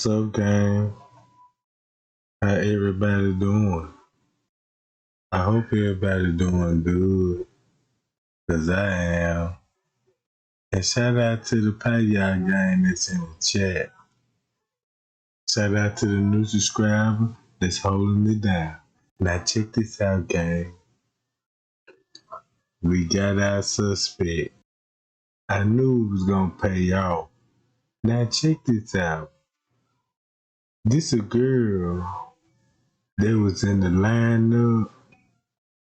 What's up, gang? How everybody doing? I hope everybody doing good, cause I am. And shout out to the Payah gang that's in the chat. Shout out to the new subscriber that's holding it down. Now check this out, gang. We got our suspect. I knew it was gonna pay off. Now check this out. This a girl that was in the lineup,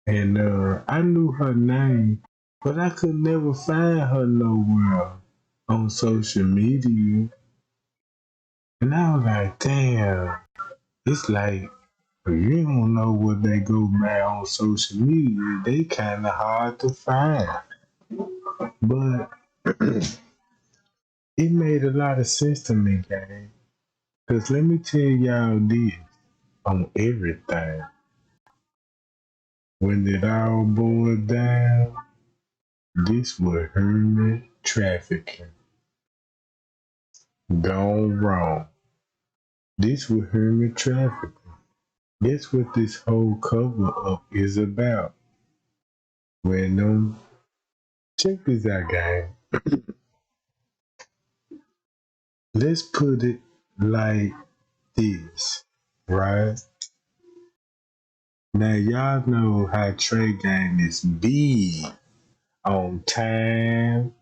and I knew her name, but I could never find her nowhere on social media. And I was like, damn, it's like, if you don't know what they go by on social media, they kind of hard to find. But it made a lot of sense to me, gang. Because let me tell y'all this on everything. When it all boiled down, this was human trafficking gone wrong. This was human trafficking. That's what this whole cover up is about. When check this out, gang. Let's put it like this, right? Now y'all know how Trey Gang is big on time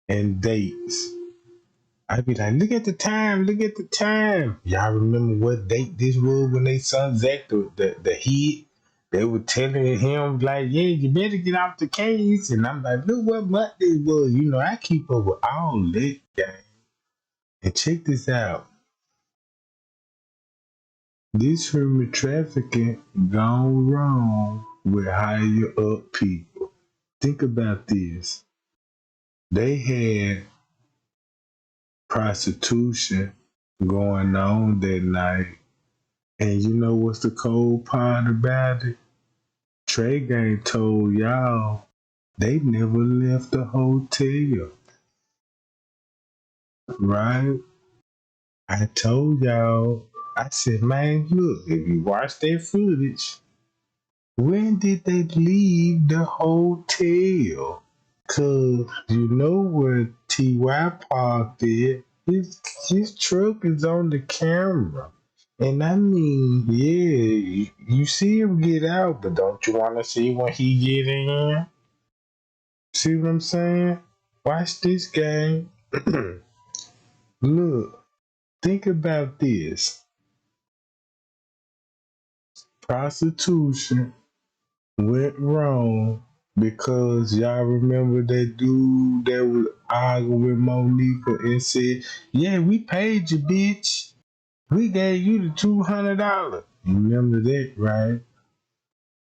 and dates. I be like, look at the time, look at the time. Y'all remember what date this was when they son Zach the hit? They were telling him like, yeah, you better get off the case. And I'm like, look what month this was. You know, I keep up with all that, gang. And check this out. This human trafficking gone wrong with higher up people. Think about this. They had prostitution going on that night. And you know what's the cold part about it? Trey Gang told y'all they never left the hotel. Right? I told y'all, I said, man, look, if you watch their footage, when did they leave the hotel? Cause you know where T.Y. parked it. His truck is on the camera. And I mean, yeah, you see him get out, but don't you want to see when he get in? See what I'm saying? Watch this game. Look, think about this. Prostitution went wrong because y'all remember that dude that was arguing with Monica and said, yeah, we paid you, bitch. We gave you the $200. You remember that, right?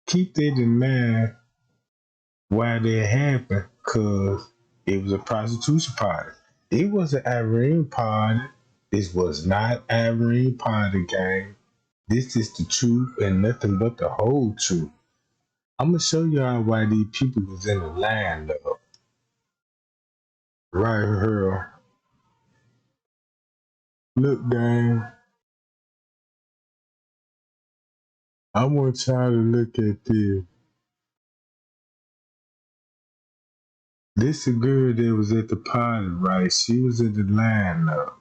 Keep that in mind why that happened, because it was a prostitution party. It was an Irene party. This was not Irene party, gang. This is the truth and nothing but the whole truth. I'm gonna show y'all why these people was in the line though. Right here. Look, gang. I want y'all to look at this. This a girl that was at the party, right? She was in the lineup.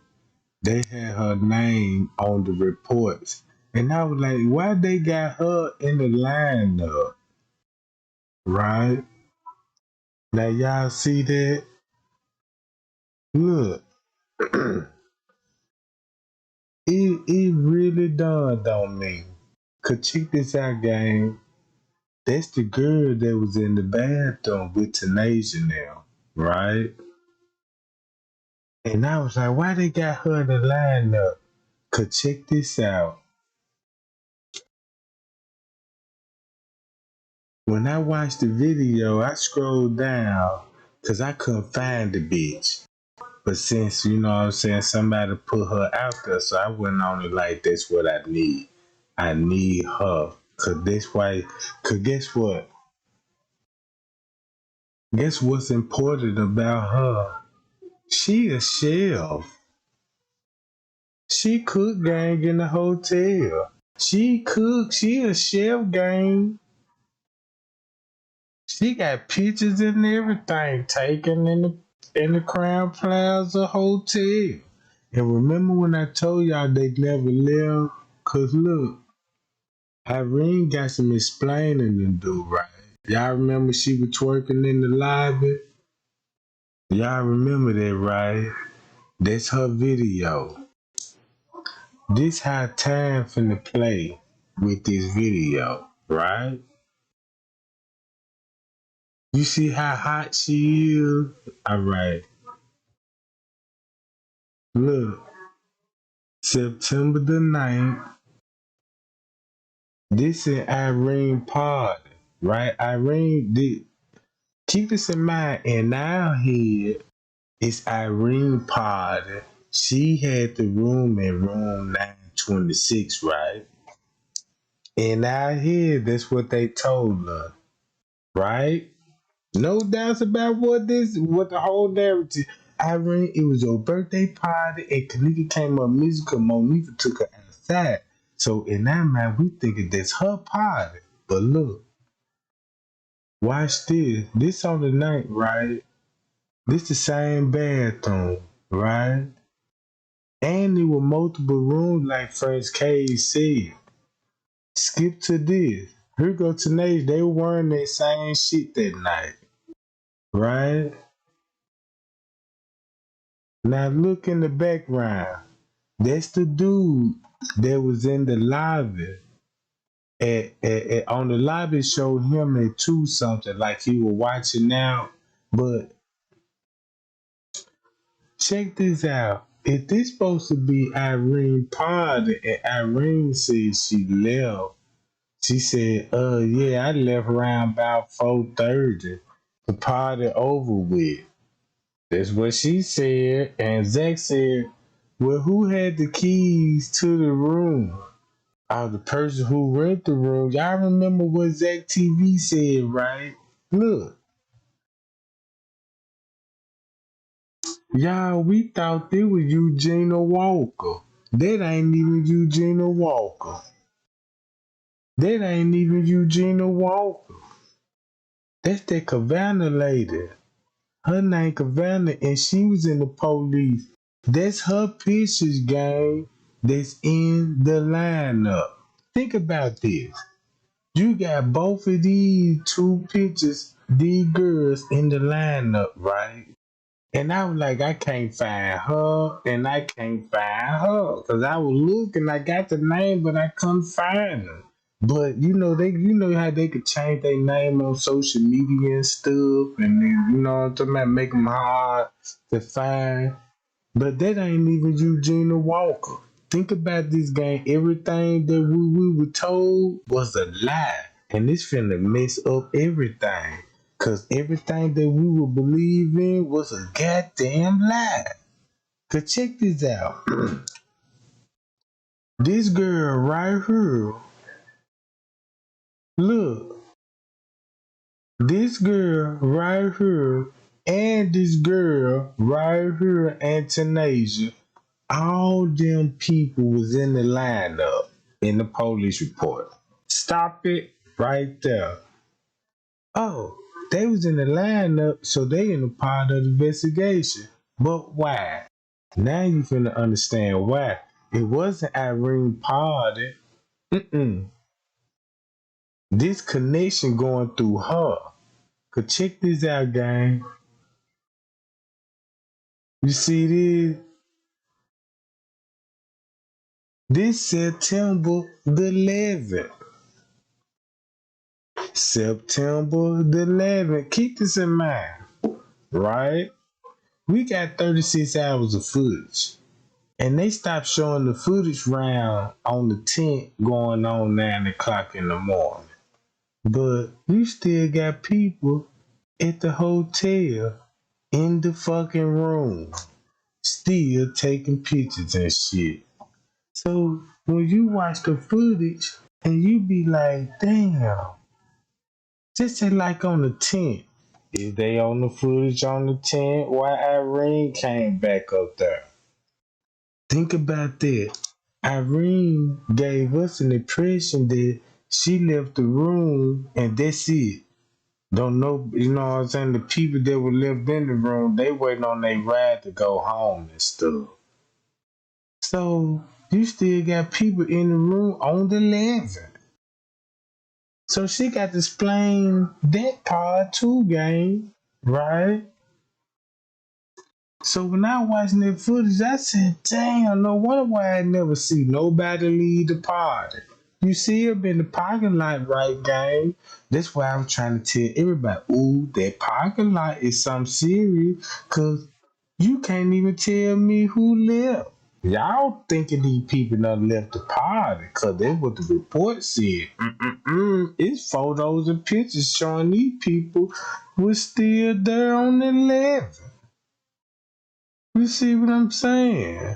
They had her name on the reports. And I was like, why they got her in the lineup? Right? Now y'all see that? Look. it really dawned on me. Cause check this out, gang. That's the girl that was in the bathroom with Tanasia now, right? And I was like, why they got her in the lineup? Cause check this out. When I watched the video, I scrolled down because I couldn't find the bitch. But since, you know what I'm saying, somebody put her out there, so I went on it like, that's what I need. I need her. Cause guess what? Guess what's important about her? She a chef. She cook gang in the hotel. She cook. She a chef gang. She got pictures and everything taken in the Crown Plaza Hotel. And remember when I told y'all they never left? Cause look, Irene got some explaining to do, right? Y'all remember she was twerking in the lobby? Y'all remember that, right? That's her video. This how time finna play with this video, right? You see how hot she is? Alright. Look, September the 9th. This is Irene party, right? Irene did keep this in mind. In our head, it's Irene party. She had the room in room 926, right? In our head, that's what they told her, right? No doubts about what the whole narrative. Irene, it was your birthday party, and Kenneka came up musical. Monica took her outside. So in our mind, we thinking that's her party. But look, watch this. This on the night, right? This the same bathroom, right? And there were multiple rooms, like First Cage said. Skip to this. Here go Tanae. They were wearing that same shit that night, right? Now look in the background. That's the dude that was in the lobby. On the lobby showed him at 2 something, like he was watching out. But check this out. If this supposed to be Irene party and Irene said she left, she said, yeah, I left around about 4:30. The party over with. That's what she said. And Zach said, well, who had the keys to the room? The person who rented the room. Y'all remember what Zach TV said, right? Look, y'all, we thought it was Eugenia Walker. That ain't even Eugenia Walker. That ain't even Eugenia Walker. That's that Savannah lady. Her name Savannah, and she was in the police. That's her pictures, gang, that's in the lineup. Think about this. You got both of these 2 pictures, these girls in the lineup, right? And I was like, I can't find her, and I can't find her. Because I was looking, I got the name, but I couldn't find her. But you know how they could change their name on social media and stuff, and then, you know what I'm talking about, make them hard to find. But that ain't even Eugenia Walker. Think about this game. Everything that we were told was a lie. And this finna mess up everything. Cause everything that we would believe in was a goddamn lie. Cause check this out. This girl right here. Look. This girl right here. And this girl right here, Antonasia. All them people was in the lineup in the police report. Stop it right there. Oh, they was in the lineup, so they in a part of the investigation. But why? Now you finna understand why. It wasn't Irene party. Mm-mm. This connection going through her. Cause check this out, gang. You see this? This September the 11th. September the 11th. Keep this in mind, right? We got 36 hours of footage. And they stopped showing the footage round on the 10th going on 9 o'clock in the morning. But you still got people at the hotel in the fucking room still taking pictures and shit. So when you watch the footage and you be like, damn, just say like on the 10th. Is they on the footage on the 10th? Why Irene came back up there? Think about that. Irene gave us an impression that she left the room and that's it. Don't know, you know what I'm saying? The people that were left in the room, they waiting on their ride to go home and stuff. So you still got people in the room on the level. So she got to explain that part too, gang. Right? So when I watching that footage, I said, damn, no wonder why I never see nobody leave the party. You see him in the parking lot, right, gang? That's why I'm trying to tell everybody, ooh, that parking lot is something serious, because you can't even tell me who left. Y'all thinking these people done left the party, because that's what the report said. It's photos and pictures showing these people was still there on the left. You see what I'm saying?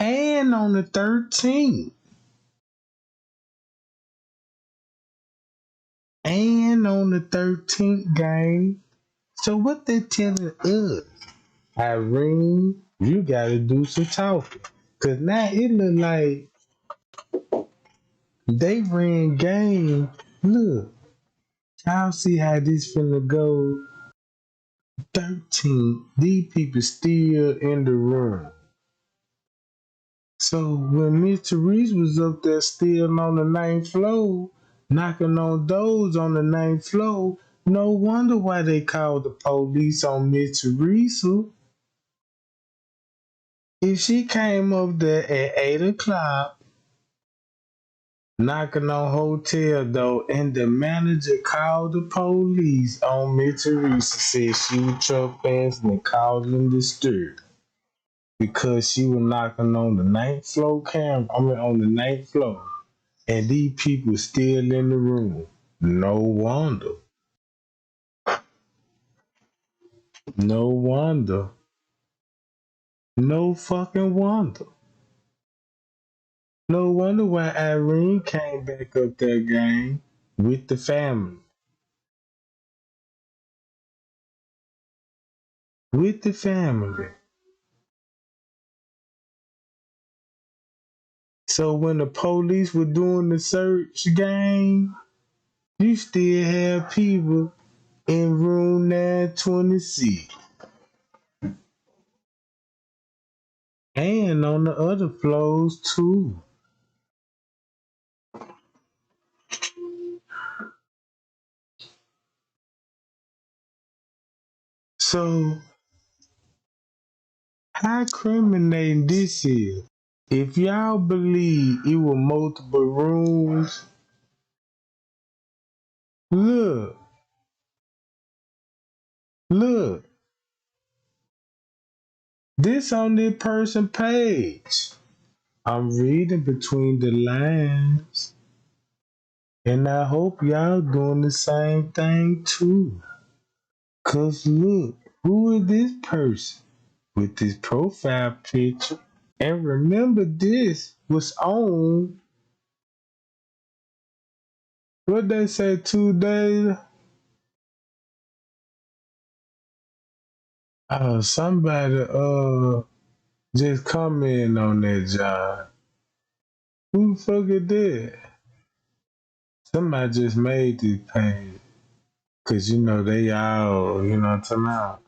And on the 13th. And on the 13th game. So what they telling us? Irene, you gotta do some talking. Cause now it look like they ran game. Look, y'all see how this finna go. 13. These people still in the room. So when Miss Therese was up there still on the ninth floor, knocking on doors on the ninth floor, no wonder why they called the police on Miss Teresa. If she came up there at 8 o'clock, knocking on hotel door, and the manager called the police on Miss Teresa, said she was trespassing and causing them disturbance because she was knocking on the ninth floor on the ninth floor. And these people still in the room. No wonder. No wonder. No fucking wonder. No wonder why Irene came back up that game with the family. With the family. So when the police were doing the search game, you still have people in room 926. And on the other floors too. So how criminating this is? If y'all believe it were multiple rooms, look, look, this on this person page. I'm reading between the lines, and I hope y'all doing the same thing too. Cause look, who is this person with this profile picture? And remember, this was on what they say 2 days. Oh, somebody just comment on that job. Who the fuck is that? Somebody just made this page. Cause you know they all, you know what I'm talking about.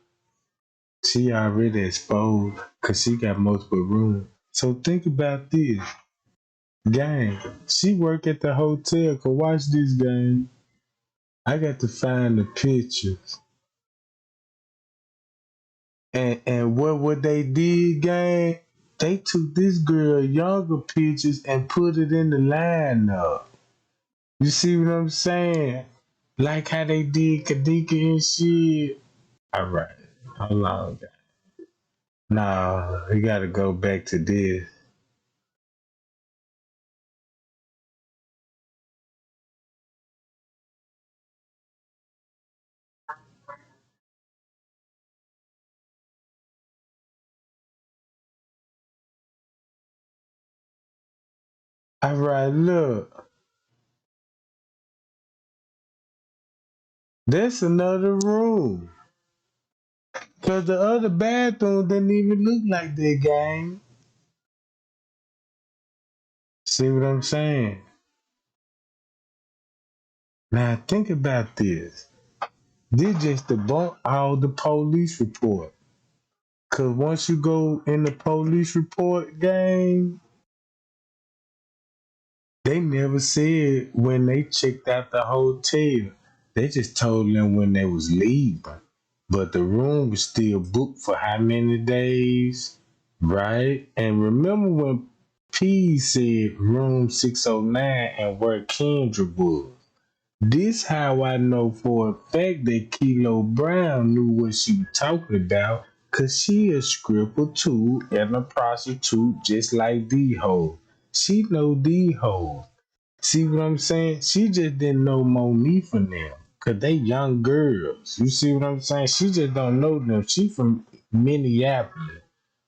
She already exposed cause she got multiple rooms. So think about this. Gang. She work at the hotel. Cause watch this game. I got to find the pictures. And what they did, gang, they took this girl younger pictures and put it in the lineup. You see what I'm saying? Like how they did Kenneka and shit. Alright. Hold on. No, we gotta go back to this. Alright, look. That's another room. Cause the other bathroom didn't even look like that, gang. See what I'm saying? Now think about this. This just debunk all the police report. Cause once you go in the police report game, they never said when they checked out the hotel. They just told them when they was leaving. But the room was still booked for how many days? Right? And remember when P said room 609 and where Kendra was. This how I know for a fact that Kilo Brown knew what she was talking about, cause she a stripper too and a prostitute just like D-Ho. She know D-Ho. See what I'm saying? She just didn't know Monique from them. Cause they young girls. You see what I'm saying? She just don't know them. She from Minneapolis.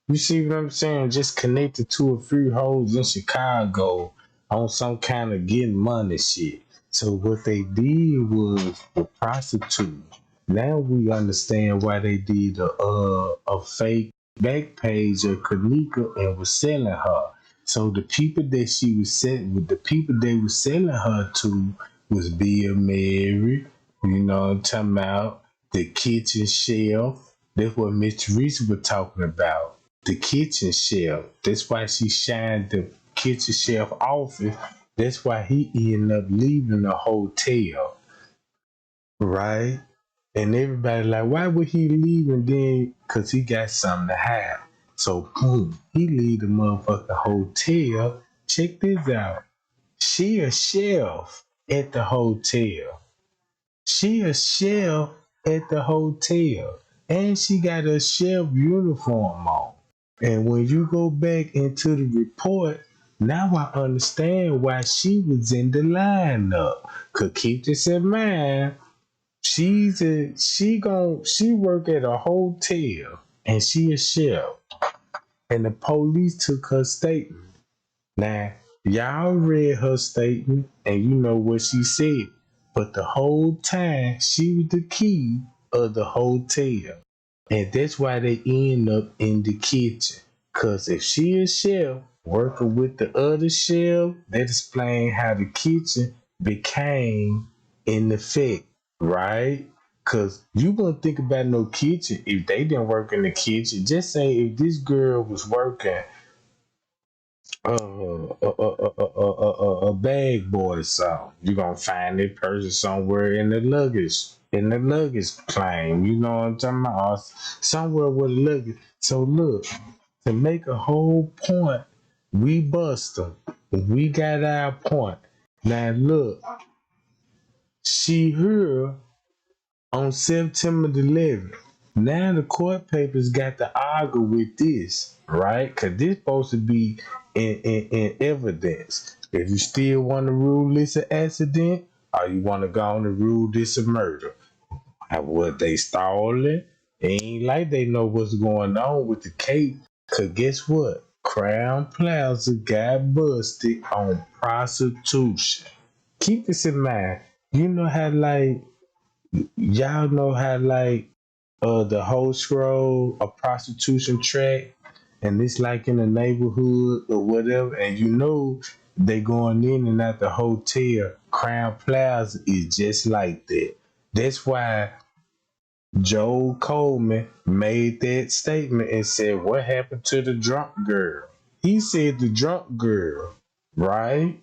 You see what I'm saying? Just connected to a few hoes in Chicago on some kind of getting money shit. So what they did was the prostitute. Now we understand why they did a fake back page of Kenneka and was selling her. So the people that she was selling with the people they was selling her to was Bill Mary, you know what I'm talking about, the kitchen shelf. That's what Miss Teresa was talking about. The kitchen shelf. That's why she shined the kitchen shelf office. That's why he ended up leaving the hotel, right? And everybody like, why would he leave? And then, cause he got something to hide. So boom, he leave the motherfucking hotel. Check this out. She a shelf at the hotel. She a chef at the hotel. And she got a chef uniform on. And when you go back into the report, now I understand why she was in the lineup. Cause keep this in mind, she work at a hotel and she a chef. And the police took her statement. Now, y'all read her statement and you know what she said. But the whole time, she was the key of the hotel. And that's why they end up in the kitchen. Because if she is chef working with the other chef, that explains how the kitchen became in effect, right? Because you won't think about no kitchen if they didn't work in the kitchen. Just say if this girl was working a bag boy or something. You're gonna find that person somewhere in the luggage claim. You know what I'm talking about? Or somewhere with luggage. So look, to make a whole point, we bust them. We got our point. Now look, she here on September the 11th. Now the court papers got to argue with this, right? Because this supposed to be in evidence. If you still want to rule this an accident, or you want to go on and rule this a murder. What they stalling? It ain't like they know what's going on with the case. Because guess what? Crown Plaza got busted on prostitution. Keep this in mind. You know how like y'all know how like the whole scroll of prostitution track and it's like in the neighborhood or whatever and you know they going in and out the hotel. Crown Plaza is just like that. That's why Joe Coleman made that statement and said, what happened to the drunk girl? He said the drunk girl, right?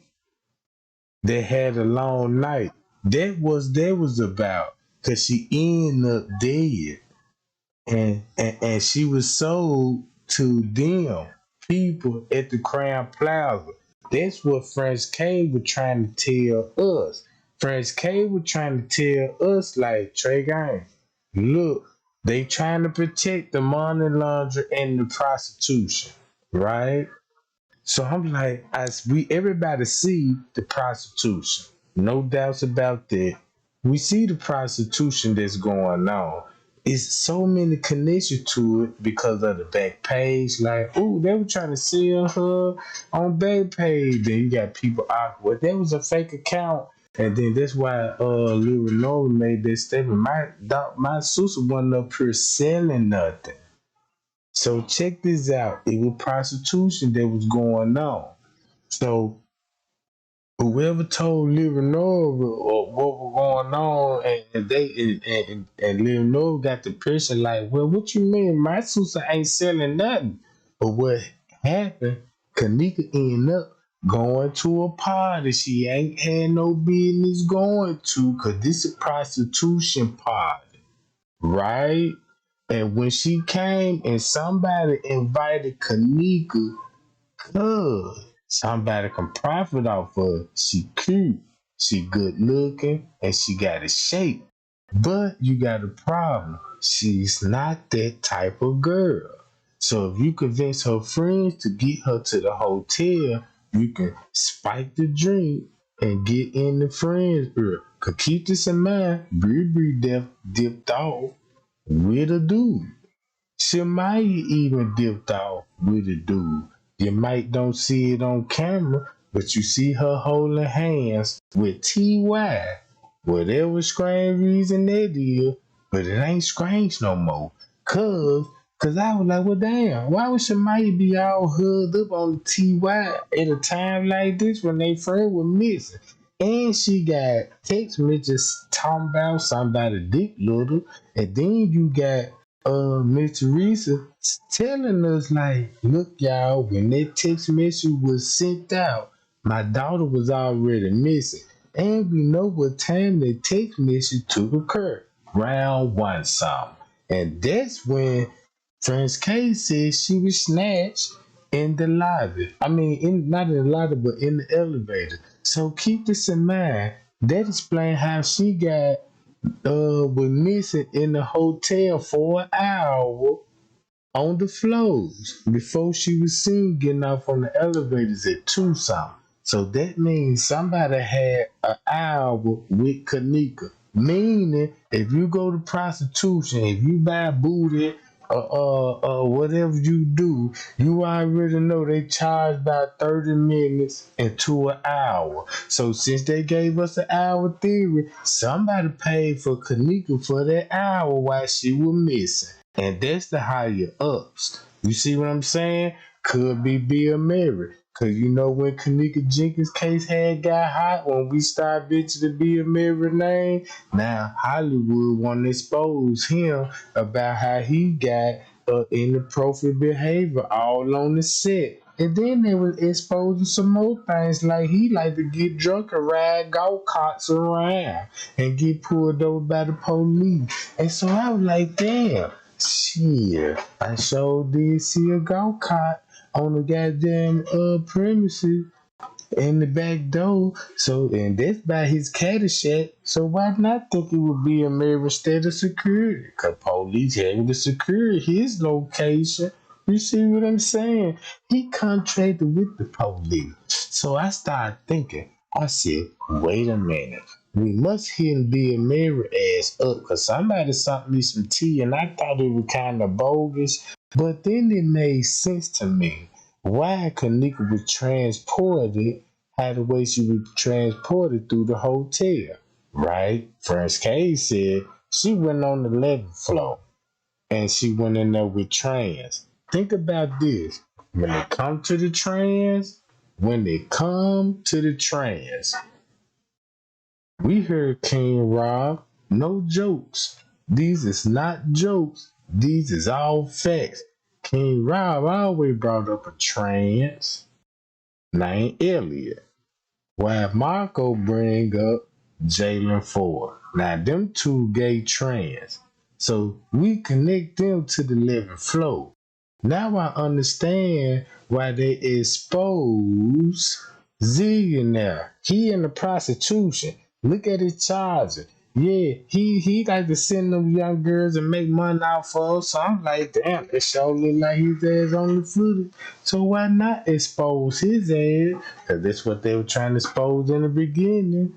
That had a long night. That was about because she ended up dead, and she was sold to them people at the Crown Plaza. That's what French K was trying to tell us. French K was trying to tell us like Trey Gang, look, they trying to protect the money laundering and the prostitution, right? So I'm like, as we everybody see the prostitution, no doubts about that. We see the prostitution that's going on. It's so many connections to it because of the back page. Like, oh, they were trying to sell her on back page. Then you got people out. Well, that was a fake account. And then that's why Lil Nora made that statement. My sister wasn't up here selling nothing. So check this out. It was prostitution that was going on. So whoever told Leonora or what was going on, and Leonora got the pressure like, well, what you mean? My sister ain't selling nothing. But what happened? Kenneka ended up going to a party she ain't had no business going to, cause this is a prostitution party, right? And when she came and somebody invited Kenneka, good. Somebody can profit off of her. She cute, she good looking, and she got a shape. But you got a problem. She's not that type of girl. So if you convince her friends to get her to the hotel, you can spike the drink and get in the friends ear. Cause keep this in mind, Bree dipped off with a dude. She might even dipped off with a dude. You might don't see it on camera, but you see her holding hands with TY. Whatever strange reason that is, but it ain't strange no more. Cause I was like, well damn, why would Shemaya be all hugged up on the TY at a time like this when they friend was missing? And she got text messages talking about somebody dick little, and then you got Miss Teresa telling us like, look y'all, when that text message was sent out, my daughter was already missing. And we know what time the text message took occur. Round one something. And that's when Franz K said she was snatched in the lobby. I mean, not in the lobby, but in the elevator. So keep this in mind. That explains how she got was missing in the hotel for an hour on the floors before she was seen getting off on the elevators at Tucson. So that means somebody had an hour with Kenneka. Meaning, if you go to prostitution, if you buy booty, whatever you do, you already know they charge about 30 minutes into an hour. So since they gave us an hour theory, somebody paid for Kenneka for that hour while she was missing. And that's the higher ups. You see what I'm saying? Could be Bill Murray. Cause you know when Kenneka Jenkins case had got hot, when we started bitching the Bill Murray name, now Hollywood want to expose him about how he got inappropriate behavior all on the set. And then they was exposing some more things like he like to get drunk and ride go-karts around and get pulled over by the police. And so I was like, damn, shit, I sure did see a go-kart on the goddamn premises in the back door. So, and that's by his Caddyshack. So why not think it would be a mirror instead of security? Cause police having to secure his location. You see what I'm saying? He contracted with the police. So I started thinking. I said, wait a minute. We must hit Bill Murray ass up because somebody sent me some tea and I thought it was kind of bogus. But then it made sense to me why Kenneka was transported, how the way she was transported through the hotel, right? Franz K said she went on the 11th floor and she went in there with trans. Think about this. When they come to the trans, we heard King Rob, no jokes. These is not jokes. These is all facts. King Rob always brought up a trans named Elliot. While Marco bring up Jalen Ford. Now them two gay trans. So we connect them to the 11th floor. Now I understand why they expose Zillionaire. He in the prostitution. Look at his charger. Yeah, he like to send them young girls and make money out for us. So I'm like, damn, it sure look like his ass on the footage. So why not expose his ass? Because that's what they were trying to expose in the beginning.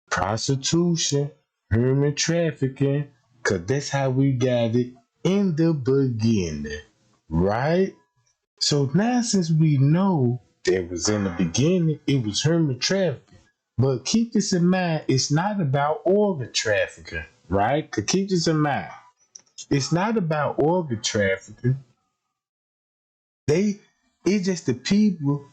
Prostitution, human trafficking. Because that's how we got it in the beginning. Right? So now since we know that was in the beginning, it was human trafficking. But keep this in mind, it's not about organ trafficking, right? Keep this in mind. It's not about organ trafficking. It's just the people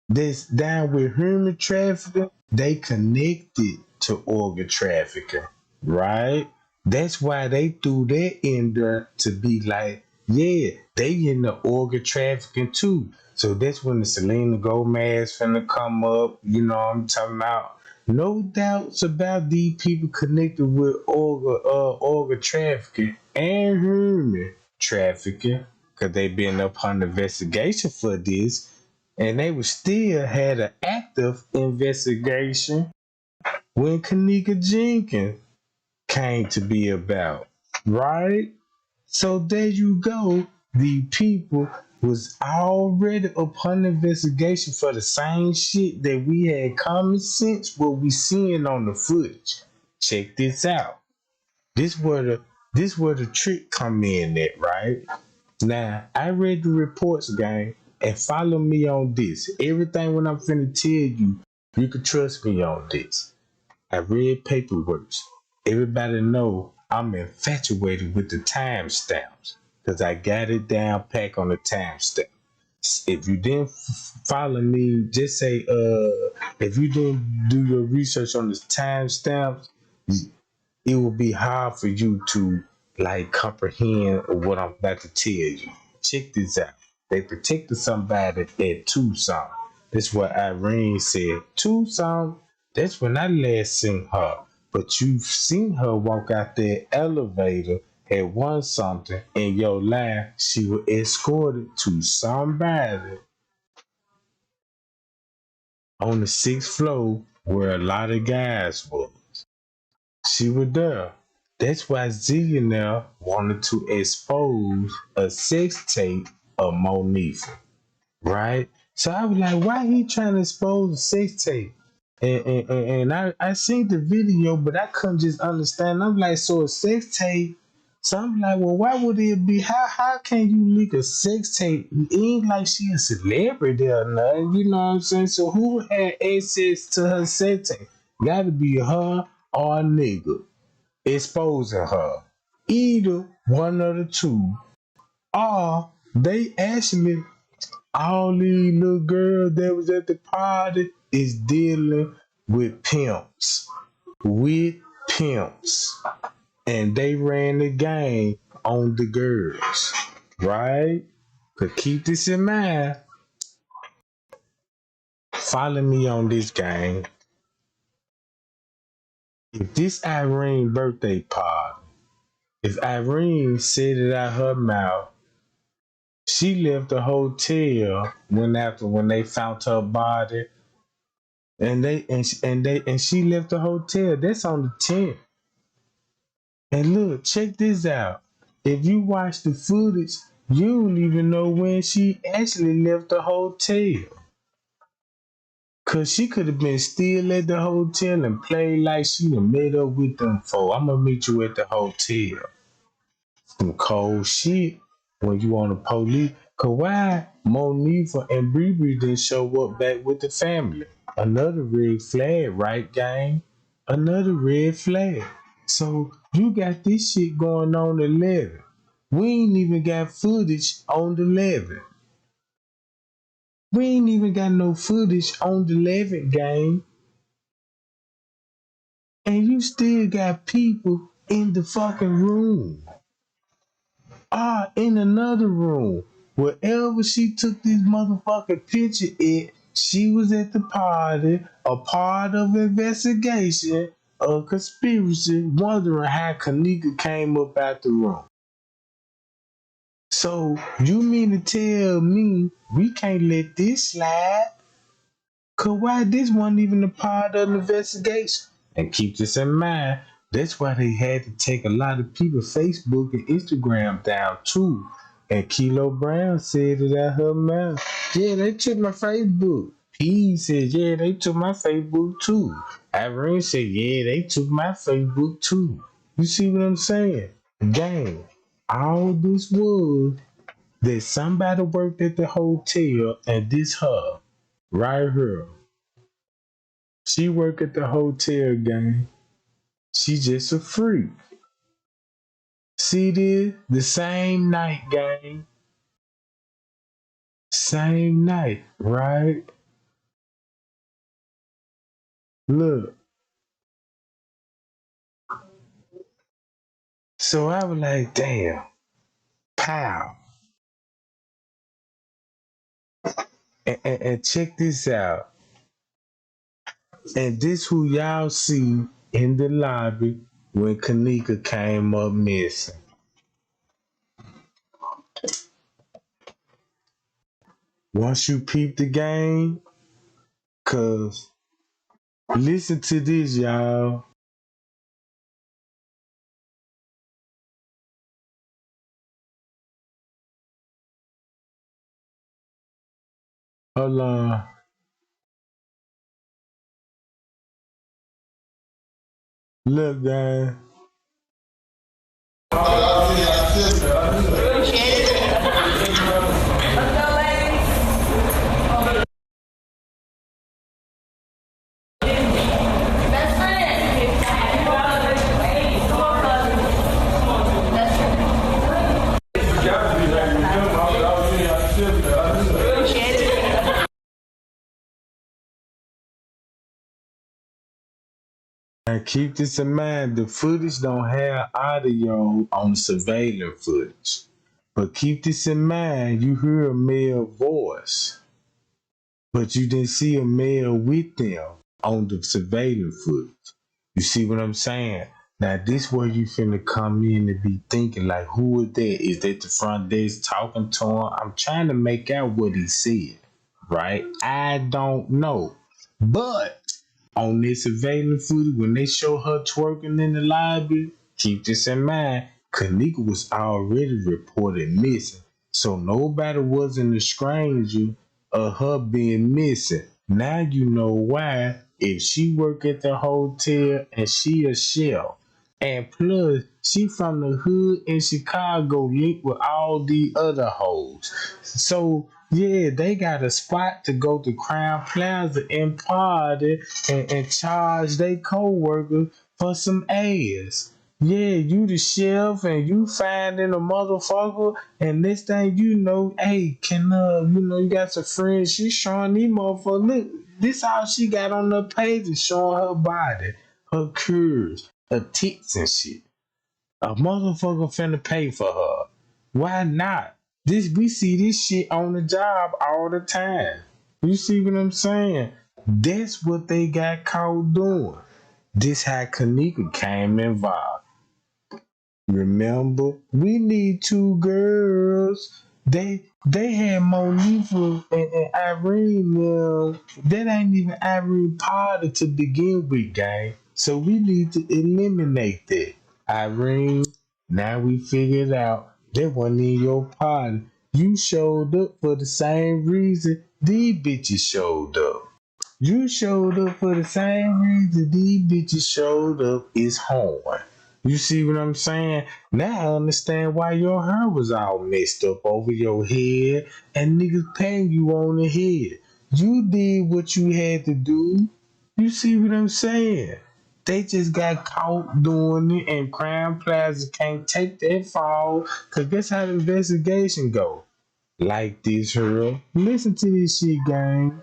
This down with human trafficking, they connected to organ trafficking, right? That's why they threw that in there to be like, yeah, they in the organ trafficking too. So that's when the Selena Gomez finna come up, you know what I'm talking about? No doubts about these people connected with organ trafficking and human trafficking, because they been up on investigation for this, and they would still had an active investigation when Kenneka Jenkins came to be about, right? So there you go. The people was already upon investigation for the same shit that we had common sense what we seeing on the footage. Check this out. This where the this where the trick come in at, right? Now, I read the reports, gang, and follow me on this. Everything when I'm finna tell you, you can trust me on this. I read paperwork. Everybody know I'm infatuated with the timestamps because I got it down pack on the timestamp. If you didn't follow me, just say if you didn't do your research on the timestamps, it will be hard for you to like comprehend what I'm about to tell you. Check this out. They protected somebody at Tucson. That's what Irene said. Tucson, that's when I last seen her. But you've seen her walk out that elevator at one something in your life. She was escorted to somebody on the sixth floor where a lot of guys were. She was there. That's why Zillionaire wanted to expose a sex tape of Monifa, right? So I was like, why he trying to expose a sex tape? And I seen the video, but I couldn't just understand. I'm like, so a sex tape? So I'm like, well, why would it be? How can you leak a sex tape? It ain't like she a celebrity or nothing, you know what I'm saying? So who had access to her sex tape? Gotta be her or a nigga exposing her. Either one of the two. Or they actually, all these little girls that was at the party is dealing with pimps. With pimps. And they ran the game on the girls. Right? But keep this in mind. Follow me on this game. If this Irene birthday party, if Irene said it out her mouth, she left the hotel when they found her body, and she left the hotel. That's on the 10th. And look, check this out. If you watch the footage, you don't even know when she actually left the hotel. Cause she could have been still at the hotel and played like she done met up with them for. I'm gonna meet you at the hotel. Some cold shit when you on the police. Cause why Monifa and Bree didn't show up back with the family? Another red flag, right, gang? Another red flag. So you got this shit going on 11. We ain't even got footage on the 11. We ain't even got no footage on the 11 gang. And you still got people in the fucking room. In another room. Wherever she took this motherfucking picture at, she was at the party, a part of investigation, a conspiracy, wondering how Kenneka came up out the room. So you mean to tell me we can't let this slide? Cause why this wasn't even a part of the investigation? And keep this in mind, that's why they had to take a lot of people's Facebook and Instagram down too. And Kilo Brown said it out her mouth. Yeah, they took my Facebook. He said, yeah, they took my Facebook too. Irene said, yeah, they took my Facebook too. You see what I'm saying? Gang, all this was that somebody worked at the hotel and this her, right here. She work at the hotel, gang. She just a freak. See this? The same night, gang. Same night, right? Look, so I was like, damn, pow. And check this out. And this who y'all see in the lobby when Kenneka came up missing. Once you peep the game, cause listen to this, y'all. Hold on. Look, guys. And keep this in mind, the footage don't have audio on the surveillance footage. But keep this in mind, you hear a male voice, but you didn't see a male with them on the surveillance footage. You see what I'm saying? Now this where you finna come in and be thinking like, who is that? Is that the front desk talking to him? I'm trying to make out what he said, right? I don't know. But on this surveillance footage, when they show her twerking in the lobby, keep this in mind, Kenneka was already reported missing. So nobody wasn't a stranger of her being missing. Now you know why. If she work at the hotel and she a chef, and plus she from the hood in Chicago linked with all the other hoes. So yeah, they got a spot to go to Crown Plaza and party and charge their co-workers for some ass. Yeah, you the chef and you finding a motherfucker, and this thing you know, hey, can you got some friends? She showing these motherfuckers. Look, this all she got on her page is showing her body, her curves, her tits and shit. A motherfucker finna pay for her. Why not? This we see this shit on the job all the time. You see what I'm saying? That's what they got caught doing. This how Kenneka came involved. Remember, we need two girls. They had Monifa and Irene. That ain't even Irene Potter to begin with, gang. So we need to eliminate that. Irene, now we figured out that wasn't in your party. You showed up for the same reason these bitches showed up. You showed up for the same reason these bitches showed up is horn. You see what I'm saying? Now I understand why your hair was all messed up over your head and niggas paying you on the head. You did what you had to do. You see what I'm saying? They just got caught doing it and Crown Plaza can't take that fall because that's how the investigation go. Like this, girl. Listen to this shit, gang.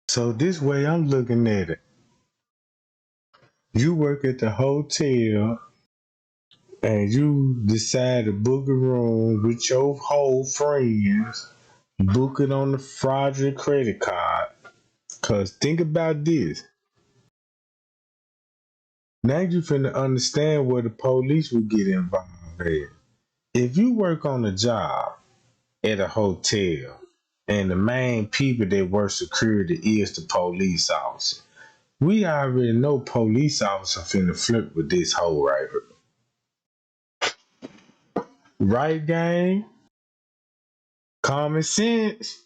So this way I'm looking at it. You work at the hotel and you decide to book a room with your whole friends, book it on the fraudulent credit card. Cause think about this. Now you finna understand where the police would get involved at. If you work on a job at a hotel and the main people that work security is the police officer, we already know police officer finna flirt with this hoe right here. Right, gang? Common sense.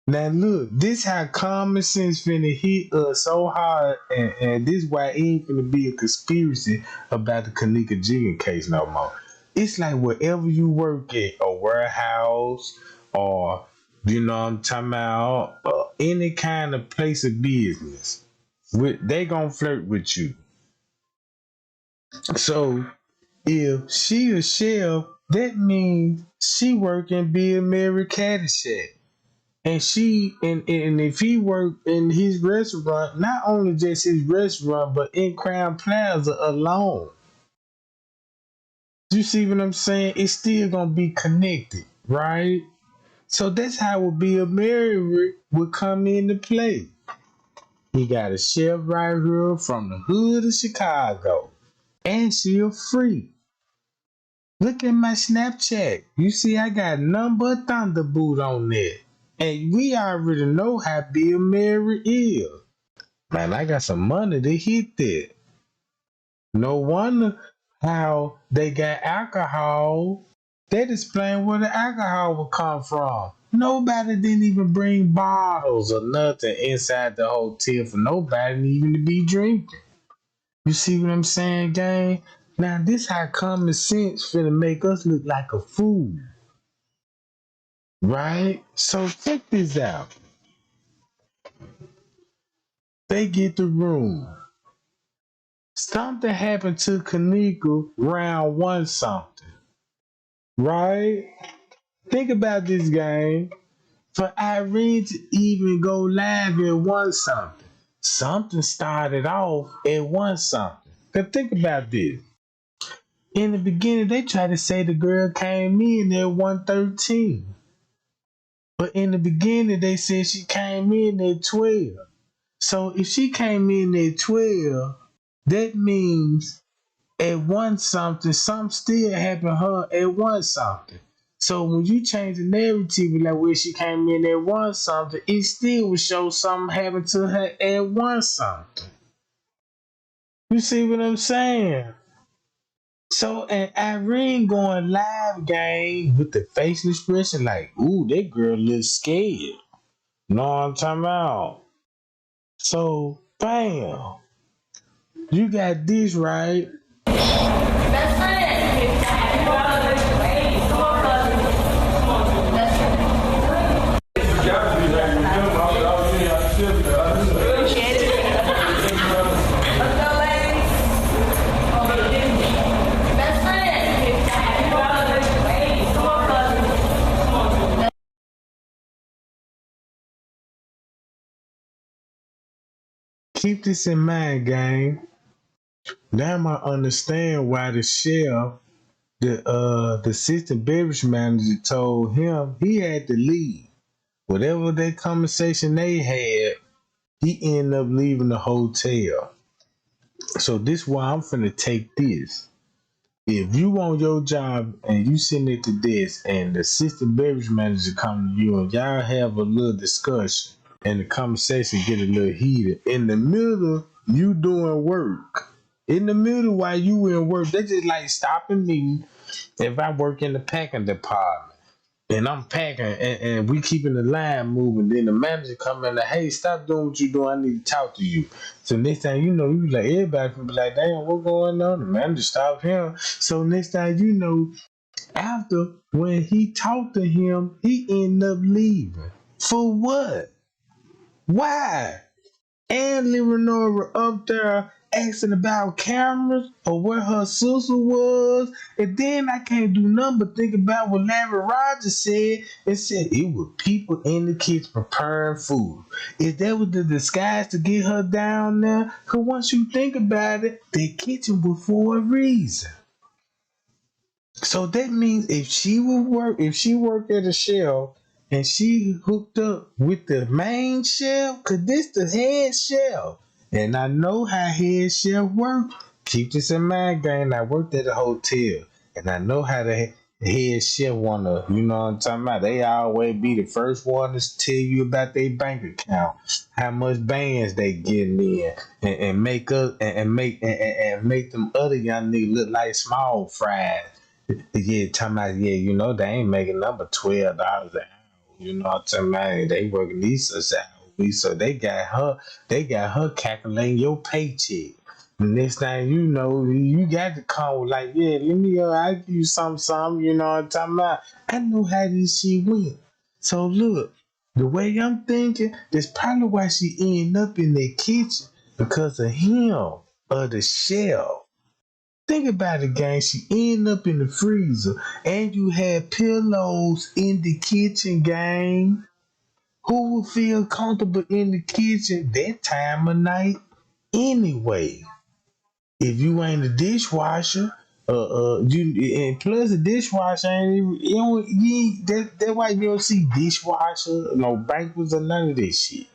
Now look, this how common sense finna hit us so hard, and this why it ain't finna be a conspiracy about the Kenneka Jenkins case no more. It's like wherever you work at, a warehouse, or you know what I'm talking about, any kind of place of business, they gonna flirt with you. So if she a chef, that means she work in Bill Mary Caddyshack. And if he worked in his restaurant, not only just his restaurant, but in Crown Plaza alone. You see what I'm saying? It's still gonna be connected, right? So that's how would be a Mary would come into play. He got a chef right here from the hood of Chicago. And she a freak. Look at my Snapchat. You see I got number Thunderboot on there. And we already know how Bill Mary is. Man, I got some money to hit that. No wonder how they got alcohol. They explain where the alcohol would come from. Nobody didn't even bring bottles or nothing inside the hotel for nobody even to be drinking. You see what I'm saying, gang? Now this how common sense finna make us look like a fool. Right? So check this out. They get the room. Something happened to Kenneka round one something. Right? Think about this, game. For Irene to even go live at one something. Something started off at one something. Cause think about this. In the beginning, they tried to say the girl came in at 113. But in the beginning, they said she came in at 12. So if she came in at 12, that means at one something still happened to her at one something. So when you change the narrative, like where she came in at one something, it still would show something happened to her at one something. You see what I'm saying? So, and Irene going live, game, with the facial expression like, ooh, that girl looks scared. Know what I'm talking about? So, bam. You got this, right? That's Keep this in mind, gang. Now I understand why the chef, the assistant beverage manager told him he had to leave. Whatever that conversation they had, he ended up leaving the hotel. So this why I'm finna take this. If you on your job and you sitting at the desk and the assistant beverage manager come to you and y'all have a little discussion and the conversation get a little heated, in the middle you doing work. In the middle while you in work, they just like stopping me if I work in the packing department. And I'm packing and we keeping the line moving. Then the manager come in like, hey, stop doing what you doing. I need to talk to you. So next time you know, you like everybody can be like, damn, what going on? The manager stopped him. So next time you know, after when he talked to him, he ended up leaving. For what? Why? And Leonora up there asking about cameras or where her sister was. And then I can't do nothing but think about what Larry Rogers said. It said it was people in the kitchen preparing food. If that was the disguise to get her down there, because once you think about it, the kitchen was for a reason. So that means if she worked at a shelf and she hooked up with the main chef, because this the head chef. And I know how head chef work. Keep this in mind, gang. I worked at a hotel, and I know how the head chef wanna, you know what I'm talking about. They always be the first one to tell you about their bank account, how much bands they getting in, and make us and make them other young niggas look like small fries. Yeah, talking about you know they ain't making number $12 an hour. You know what I'm talking about? They working these hours, so they got her calculating your paycheck. The next thing you know, you got the call like, yeah, let me I give you something, you know what I'm talking about? I know how this shit went. So look, the way I'm thinking, that's probably why she end up in the kitchen because of him or the chef. Think about it, gang. She end up in the freezer, and you had pillows in the kitchen, gang. Who would feel comfortable in the kitchen that time of night anyway? If you ain't a dishwasher, you and plus the dishwasher ain't even, that's why you don't see dishwasher, no banquets or none of this shit.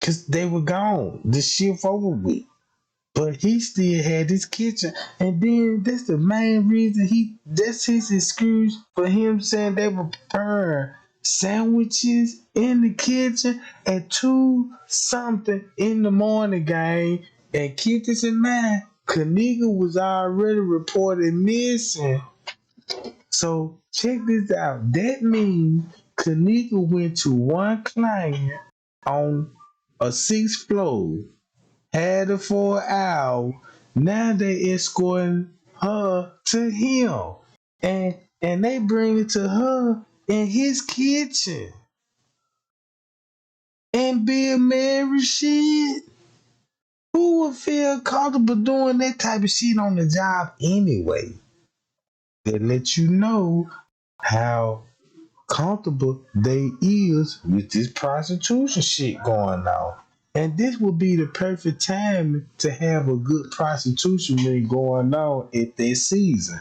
Cause they were gone. The shift over with. But he still had his kitchen. And then that's the main reason that's his excuse for him saying they were preparing sandwiches in the kitchen at 2 something in the morning, gang. And keep this in mind, Kenneka was already reported missing. So check this out. That means Kenneka went to one client on a 6th floor, had her for an hour. Now they escorting her to him, and they bring it to her in his kitchen and Bill Mary shit. Who would feel comfortable doing that type of shit on the job anyway? That let you know how comfortable they is with this prostitution shit going on. And this would be the perfect time to have a good prostitution ring going on at this season.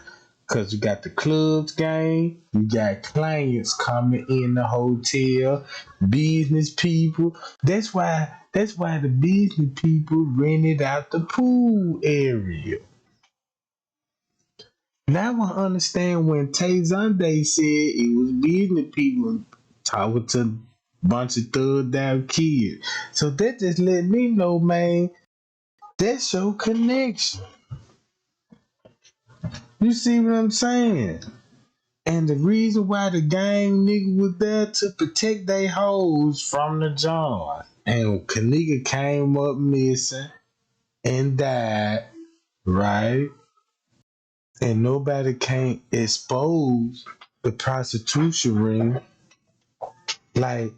Cause you got the clubs game, you got clients coming in the hotel, business people. That's why the business people rented out the pool area. Now I understand when Tay Zonday said it was business people talking to a bunch of thugged out kids. So that just let me know, man, that's your connection. You see what I'm saying? And the reason why the gang nigga was there to protect they hoes from the John. And Kenneka came up missing and died, right? And nobody can't expose the prostitution ring. Like,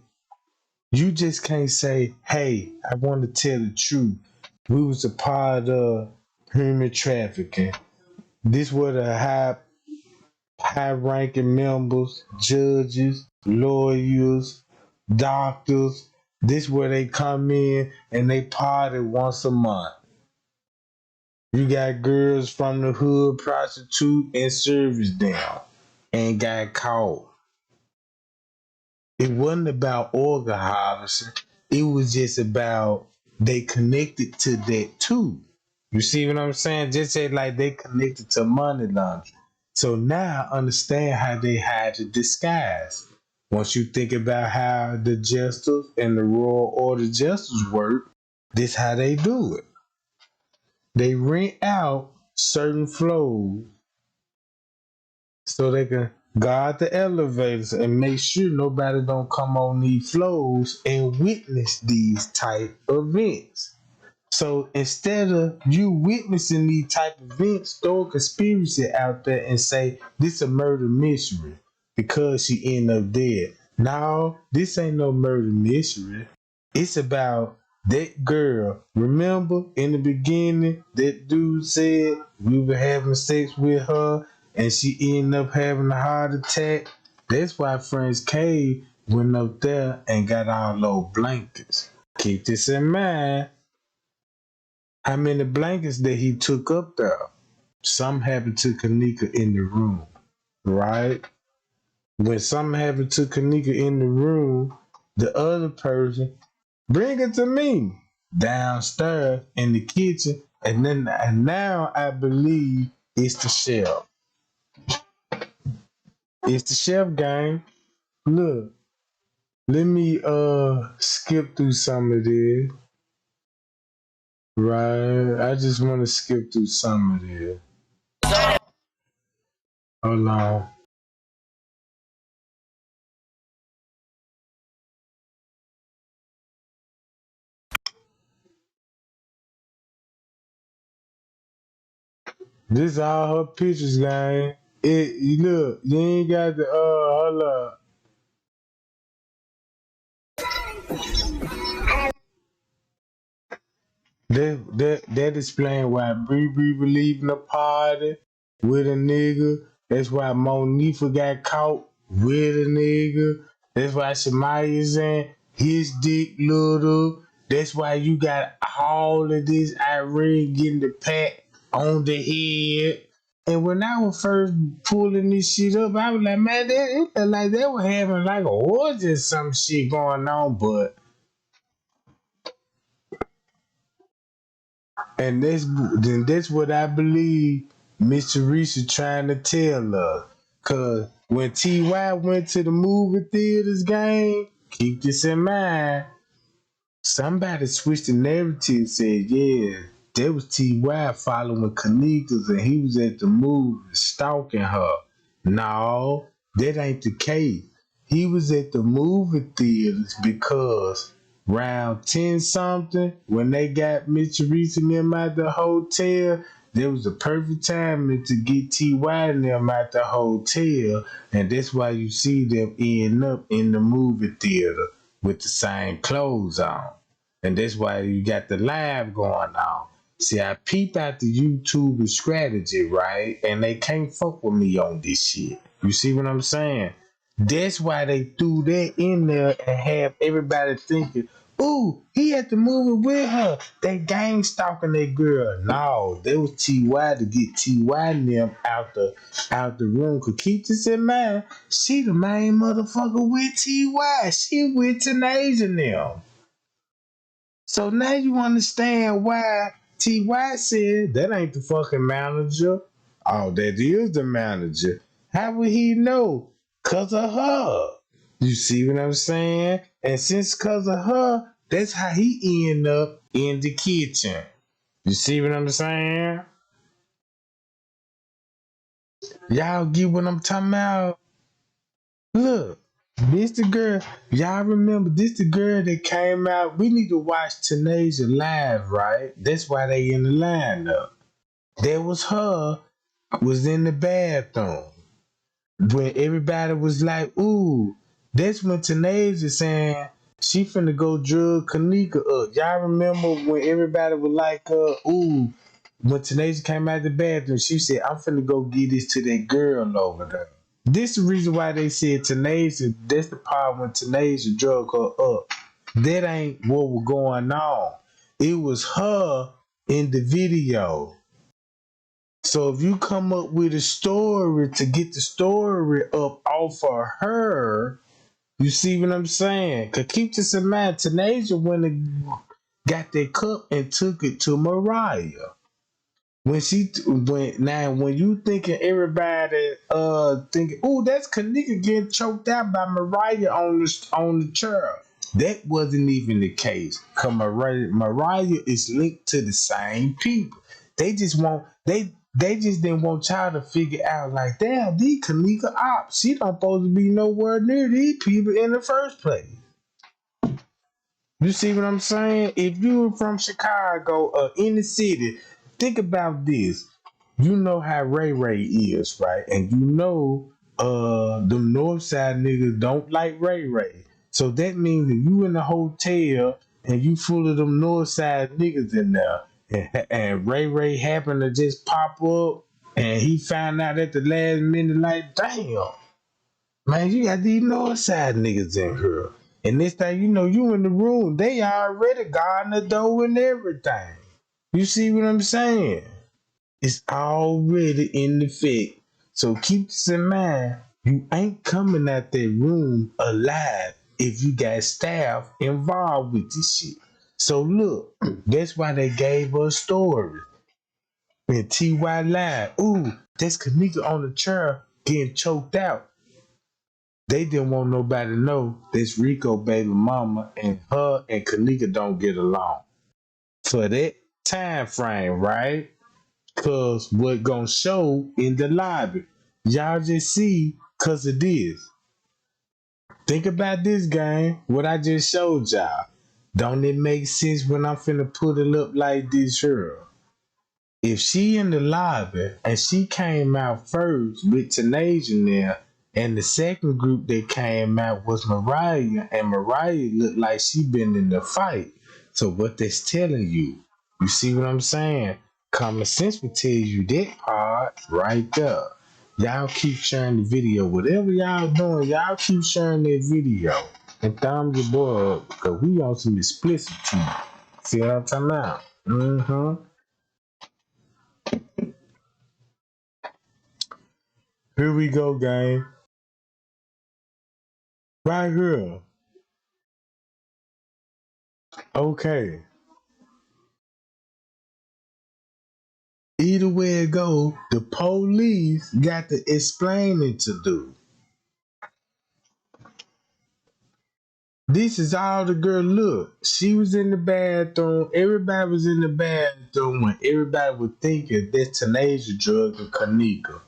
you just can't say, hey, I want to tell the truth. We was a part of human trafficking. This were the high ranking members, judges, lawyers, doctors. This where they come in and they party once a month. You got girls from the hood prostitute and service them and got caught. It wasn't about organ harvesting. It was just about they connected to that too. You see what I'm saying? Just say like they connected to money laundering. So now I understand how they had to disguise. Once you think about how the jesters and the royal order jesters work, this how they do it. They rent out certain floors so they can guard the elevators and make sure nobody don't come on these floors and witness these type events. So instead of you witnessing these type of events, throw a conspiracy out there and say this a murder mystery because she ended up dead. No, this ain't no murder mystery. It's about that girl. Remember in the beginning, that dude said we were having sex with her and she ended up having a heart attack. That's why Friends Cave went up there and got all those blankets. Keep this in mind. How many blankets that he took up there? Some happened to Kenneka in the room, right? When something happened to Kenneka in the room, the other person, bring it to me. downstairs in the kitchen, and now I believe it's the chef. It's the chef gang. Look, let me skip through some of this. Right. I just want to skip through some of this. Hold on. This all her pictures, gang. You look, you ain't got the hold up. That explain why Bree was leaving the party with a nigga. That's why Monifa got caught with a nigga. That's why Shemaya's saying his dick little. That's why you got all of this Irene getting the pat on the head. And when I was first pulling this shit up, I was like, man, it felt like they were having like a orgy or some shit going on, but and that's what I believe Miss Teresa trying to tell us. Cause when T.Y. went to the movie theaters game, keep this in mind, somebody switched the narrative and said, yeah, that was T.Y. following Kenneka and he was at the movie stalking her. No, that ain't the case. He was at the movie theaters because round 10 something, when they got Miss Teresa and them out the hotel, there was the perfect time to get T.Y. and them out the hotel, and that's why you see them end up in the movie theater with the same clothes on. And that's why you got the live going on. See, I peep out the YouTube strategy, right? And they can't fuck with me on this shit. You see what I'm saying? That's why they threw that in there and have everybody thinking, ooh, he had to move it with her. They gang stalking that girl. No, that was T.Y. to get T.Y. and them out the room. Cause keep this in mind, she the main motherfucker with T.Y. She with Tanasia and them. So now you understand why T.Y. said that ain't the fucking manager. Oh, that is the manager. How would he know? Cause of her. You see what I'm saying? And since cause of her, that's how he end up in the kitchen. You see what I'm saying? Y'all get what I'm talking about? Look, this the girl. Y'all remember this the girl that came out. We need to watch Tanasia live, right? That's why they in the lineup. That was her, was in the bathroom. When everybody was like, ooh, that's when Tanasia saying she finna go drug Kenneka up. Y'all remember when everybody was like, ooh, when Tanasia came out the bathroom, she said, I'm finna go get this to that girl over there. This is the reason why they said Tanasia, that's the part when Tanasia drug her up. That ain't what was going on. It was her in the video. So if you come up with a story to get the story up off of her, you see what I'm saying? Cause keep this in mind, Tanasia went and got that cup and took it to Mariah. When you thinking everybody thinking, oh, that's Kenneka getting choked out by Mariah on the chair. That wasn't even the case. Cause Mariah is linked to the same people. They just didn't want y'all to figure out like, damn, these Kenneka ops. She don't supposed to be nowhere near these people in the first place. You see what I'm saying? If you were from Chicago or in the city, think about this. You know how Ray Ray is, right? And you know the north side niggas don't like Ray Ray. So that means if you in the hotel and you full of them north side niggas in there, and Ray Ray happened to just pop up and he found out at the last minute like, damn, man, you got these north side niggas in here. And this thing, you know, you in the room, they already guarding the door and everything. You see what I'm saying? It's already in effect. So keep this in mind. You ain't coming out that room alive if you got staff involved with this shit. So look, that's why they gave us stories. And T.Y. lied. Ooh, that's Kenneka on the chair getting choked out. They didn't want nobody to know this Rico baby mama and her and Kenneka don't get along. For that time frame, right? Cause what gonna show in the lobby. Y'all just see cause of this. Think about this game, what I just showed y'all. Don't it make sense when I'm finna put it up like this here? If she in the lobby and she came out first with Tanasia there, and the second group that came out was Mariah, and Mariah looked like she been in the fight. So what that's telling you see what I'm saying? Common sense would tell you that part right there. Y'all keep sharing the video. Whatever y'all doing, y'all keep sharing that video. And thumbs your boy up, because we on some explicit too. See what I'm talking about? Mm-hmm. Here we go, gang. Right here. Okay. Either way it go, the police got the explaining to do. This is all the girl look. She was in the bathroom. Everybody was in the bathroom when everybody was thinking that's Tanasia drug and Kenneka.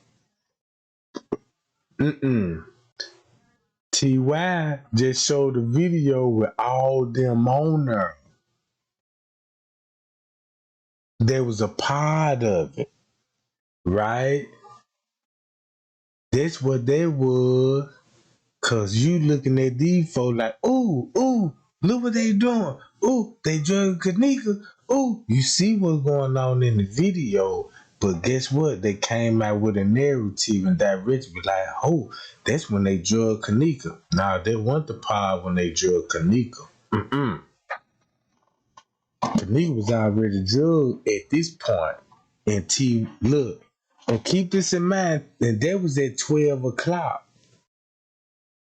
Mm-mm. T.Y. just showed the video with all them on there. There was a part of it, right? That's what they was. Cause you looking at these folks like, ooh, look what they doing. Ooh, they drugging Kenneka. Ooh, you see what's going on in the video. But guess what? They came out with a narrative and directed be like, oh, that's when they drug Kenneka. Nah, they want the part when they drug Kenneka. Mm-mm. Kenneka was already drugged at this point. And look, and keep this in mind, and that was at 12 o'clock.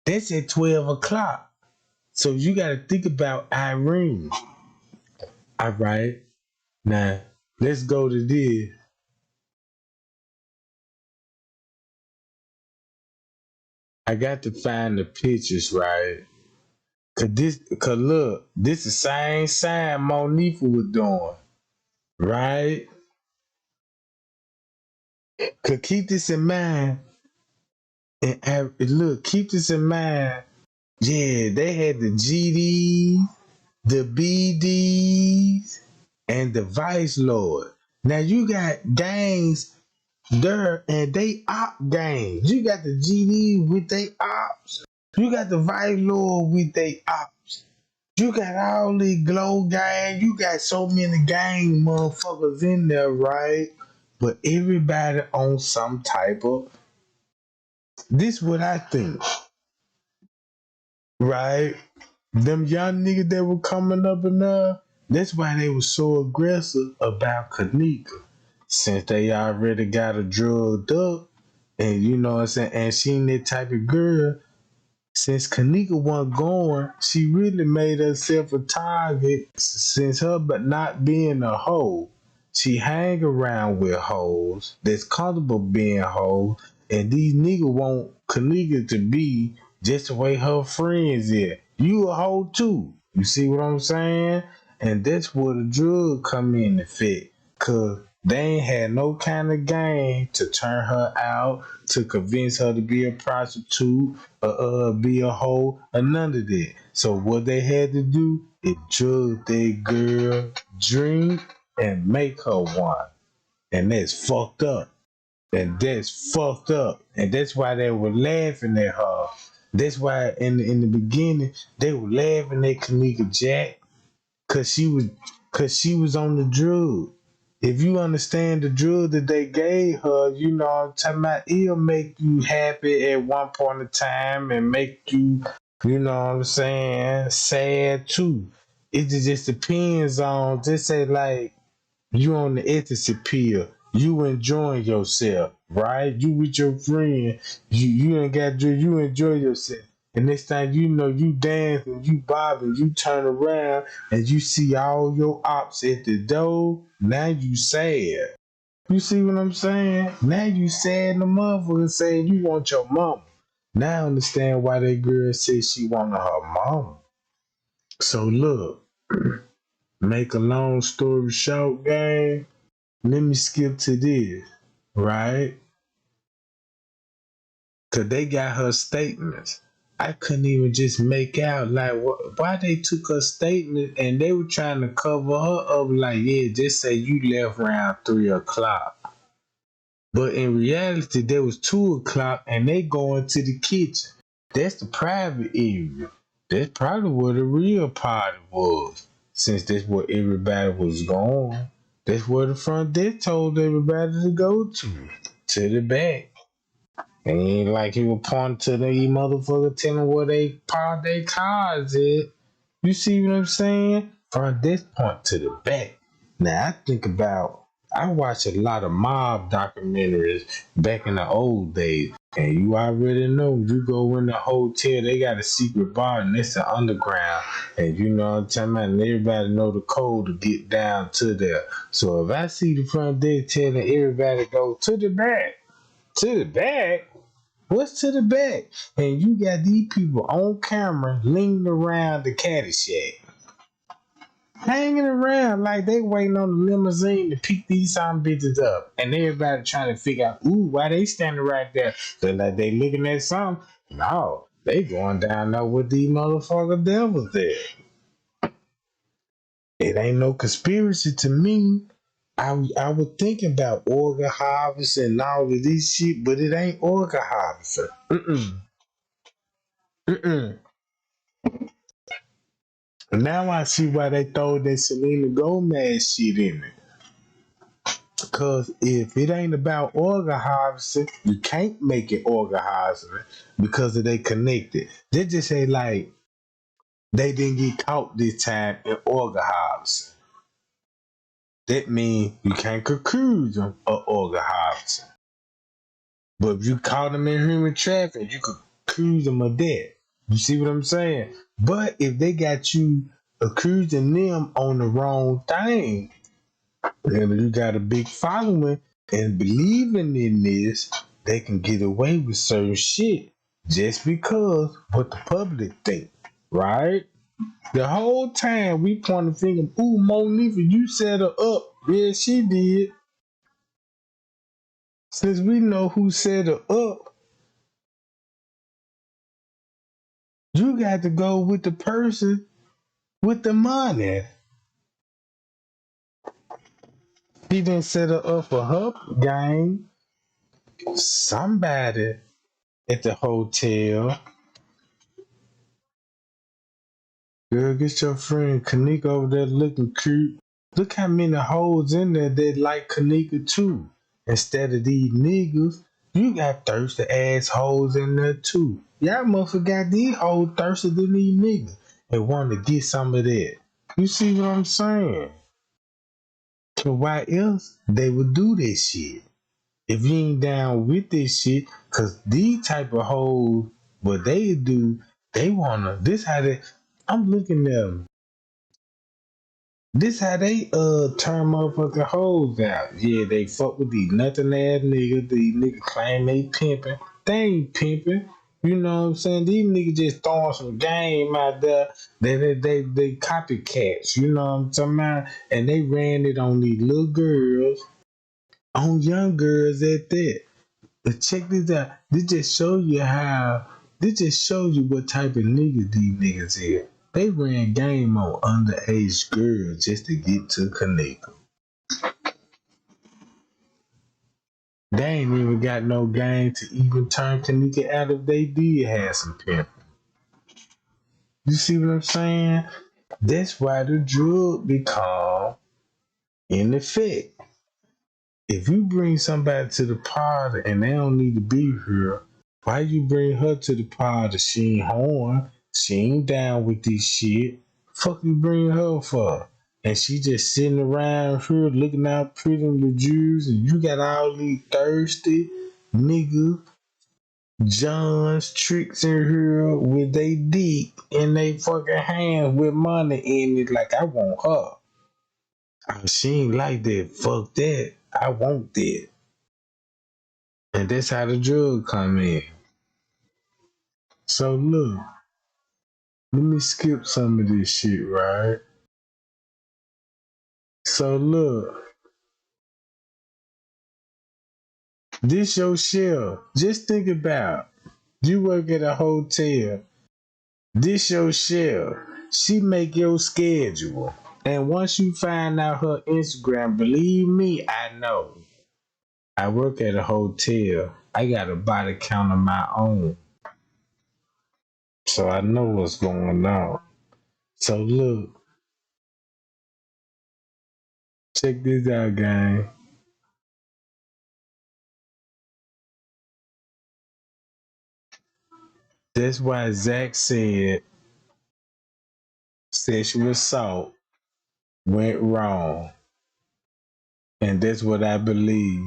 That's at 12 o'clock. So you got to think about Irene. All right. Now, let's go to this. I got to find the pictures, right? Cause look, this the same sign Monifa was doing, right? Cause keep this in mind. And look, keep this in mind. Yeah, they had the GDs, the BDs, and the Vice Lord. Now you got gangs there and they op gangs. You got the GD with they ops. You got the Vice Lord with they ops. You got all the glow gang. You got so many gang motherfuckers in there, right? But everybody on some type of this what I think, right? Them young niggas that were coming up in there, that's why they were so aggressive about Kenneka. Since they already got her drugged up, and you know what I'm saying, and she ain't that type of girl, since Kenneka wasn't going, she really made herself a target since her but not being a hoe. She hang around with hoes that's comfortable being hoes, and these niggas want Kenneka to be just the way her friends is. You a hoe too. You see what I'm saying? And that's where the drug come in effect. Cause they ain't had no kind of game to turn her out, to convince her to be a prostitute, or be a hoe, or none of that. So what they had to do is drug that girl, drink, and make her one. And that's fucked up. And that's fucked up. And that's why they were laughing at her. That's why in the beginning they were laughing at Kenneka Jack, cause she was on the drug. If you understand the drug that they gave her, you know what I'm talking about, it'll make you happy at one point in time and make you, you know what I'm saying, sad too. It just depends on, just say like, you on the ecstasy pill, you enjoying yourself, right? You with your friend, you ain't got drink, you enjoy yourself. And next time you know, you dance and you bob and you turn around and you see all your ops at the door. Now you sad. You see what I'm saying? Now you sad in the motherfucker saying you want your mama. Now I understand why that girl said she wanted her mama. So look, make a long story short, gang. Let me skip to this, right? Cause they got her statements. I couldn't even just make out like why they took her statement and they were trying to cover her up like, yeah, just say you left around 3 o'clock. But in reality, there was 2 o'clock and they going to the kitchen. That's the private area. That's probably where the real party was. Since that's where everybody was going. That's where the front desk told everybody to go to the back. And ain't like he was pointing to the motherfucker telling where they parked their cars at. You see what I'm saying? From this point to the back. Now I think about, I watch a lot of mob documentaries back in the old days. And you already know, you go in the hotel, they got a secret bar and it's the underground. And you know what I'm talking about? And everybody know the code to get down to there. So if I see the front desk telling everybody to go to the back, what's to the back? And you got these people on camera leaning around the caddy shack. Hanging around like they waiting on the limousine to pick these some bitches up. And everybody trying to figure out, ooh, why they standing right there? So like they looking at something. No, they going down there with these motherfucker devils there. It ain't no conspiracy to me. I was thinking about organ harvest and all of this shit, but it ain't organ harvesting. Mm-mm. Now I see why they throw that Selena Gomez shit in it. Cause if it ain't about organ harvesting, you can't make it organ harvesting because of they connected. They just say like they didn't get caught this time in organ harvesting. That means you can't accuse them of organ harvesting. But if you caught them in human trafficking, you could accuse them of that. You see what I'm saying? But if they got you accusing them on the wrong thing, and you got a big following and believing in this, they can get away with certain shit just because what the public think, right? The whole time we point the finger, ooh, Monifa, you set her up. Yeah, she did. Since we know who set her up, you got to go with the person with the money. She didn't set her up for her gang. Somebody at the hotel. Girl, get your friend Kenneka over there looking cute. Look how many hoes in there that like Kenneka too. Instead of these niggas, you got thirsty ass hoes in there too. Y'all must forgot these hoes thirsty than these niggas and want to get some of that. You see what I'm saying? So why else they would do this shit? If you ain't down with this shit, cause these type of hoes, what they do, they wanna, this how they, I'm looking at them. This how they turn motherfucking hoes out. Yeah, they fuck with these nothing ass niggas. These niggas claim they pimping. They ain't pimping. You know what I'm saying? These niggas just throwing some game out there. They copycats. You know what I'm talking about? And they ran it on these little girls, on young girls at that. But check this out. This just show you how. This just shows you what type of niggas these niggas is. They ran game on underage girls just to get to Kenneka. They ain't even got no game to even turn Kenneka out if they did have some pimping. You see what I'm saying? That's why the drug become in effect. If you bring somebody to the party and they don't need to be here, why you bring her to the party? She ain't horn. She ain't down with this shit. Fuck you bring her for? And she just sitting around here looking out pretty in the Jews and you got all these thirsty niggas John's tricks in here with they dick in they fucking hands with money in it. Like I want her. Oh, she ain't like that. Fuck that. I want that. And that's how the drug come in. So look, let me skip some of this shit, right? So look, this your shell. Just think about you work at a hotel. This your shell. She make your schedule. And once you find out her Instagram, believe me, I know. I work at a hotel. I got a body count of my own. So I know what's going on. So look, check this out, gang. That's why Zach said sexual assault went wrong. And that's what I believe.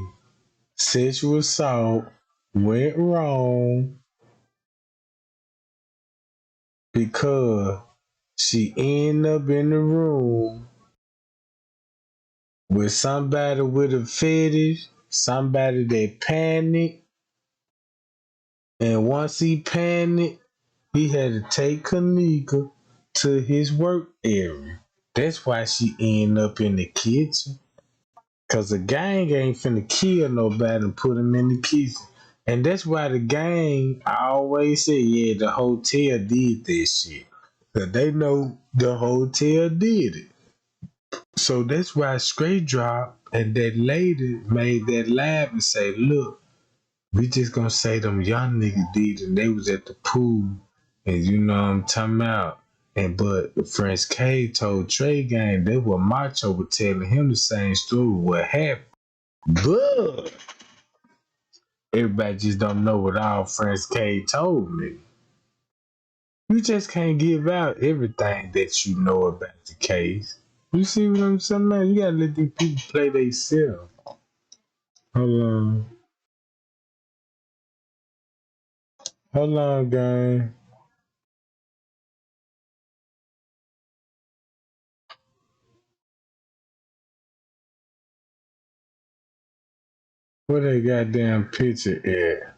Sexual assault went wrong because she ended up in the room with somebody with a fetish, somebody that panicked, and once he panicked, he had to take Kenneka to his work area. That's why she ended up in the kitchen. Cause the gang ain't finna kill nobody and put him in the kitchen. And that's why the gang I always say, yeah, the hotel did this shit. Cause they know the hotel did it. So that's why Straight Drop and that lady made that laugh and say, look, we just gonna say them young niggas did and they was at the pool and you know what I'm talking about. And but French K told Trey Gang that what Macho was telling him the same story what happened. But everybody just don't know what all French K told me. You just can't give out everything that you know about the case. You see what I'm saying, man? You gotta let these people play themselves. Hold on. Hold on, gang. Where that goddamn picture at?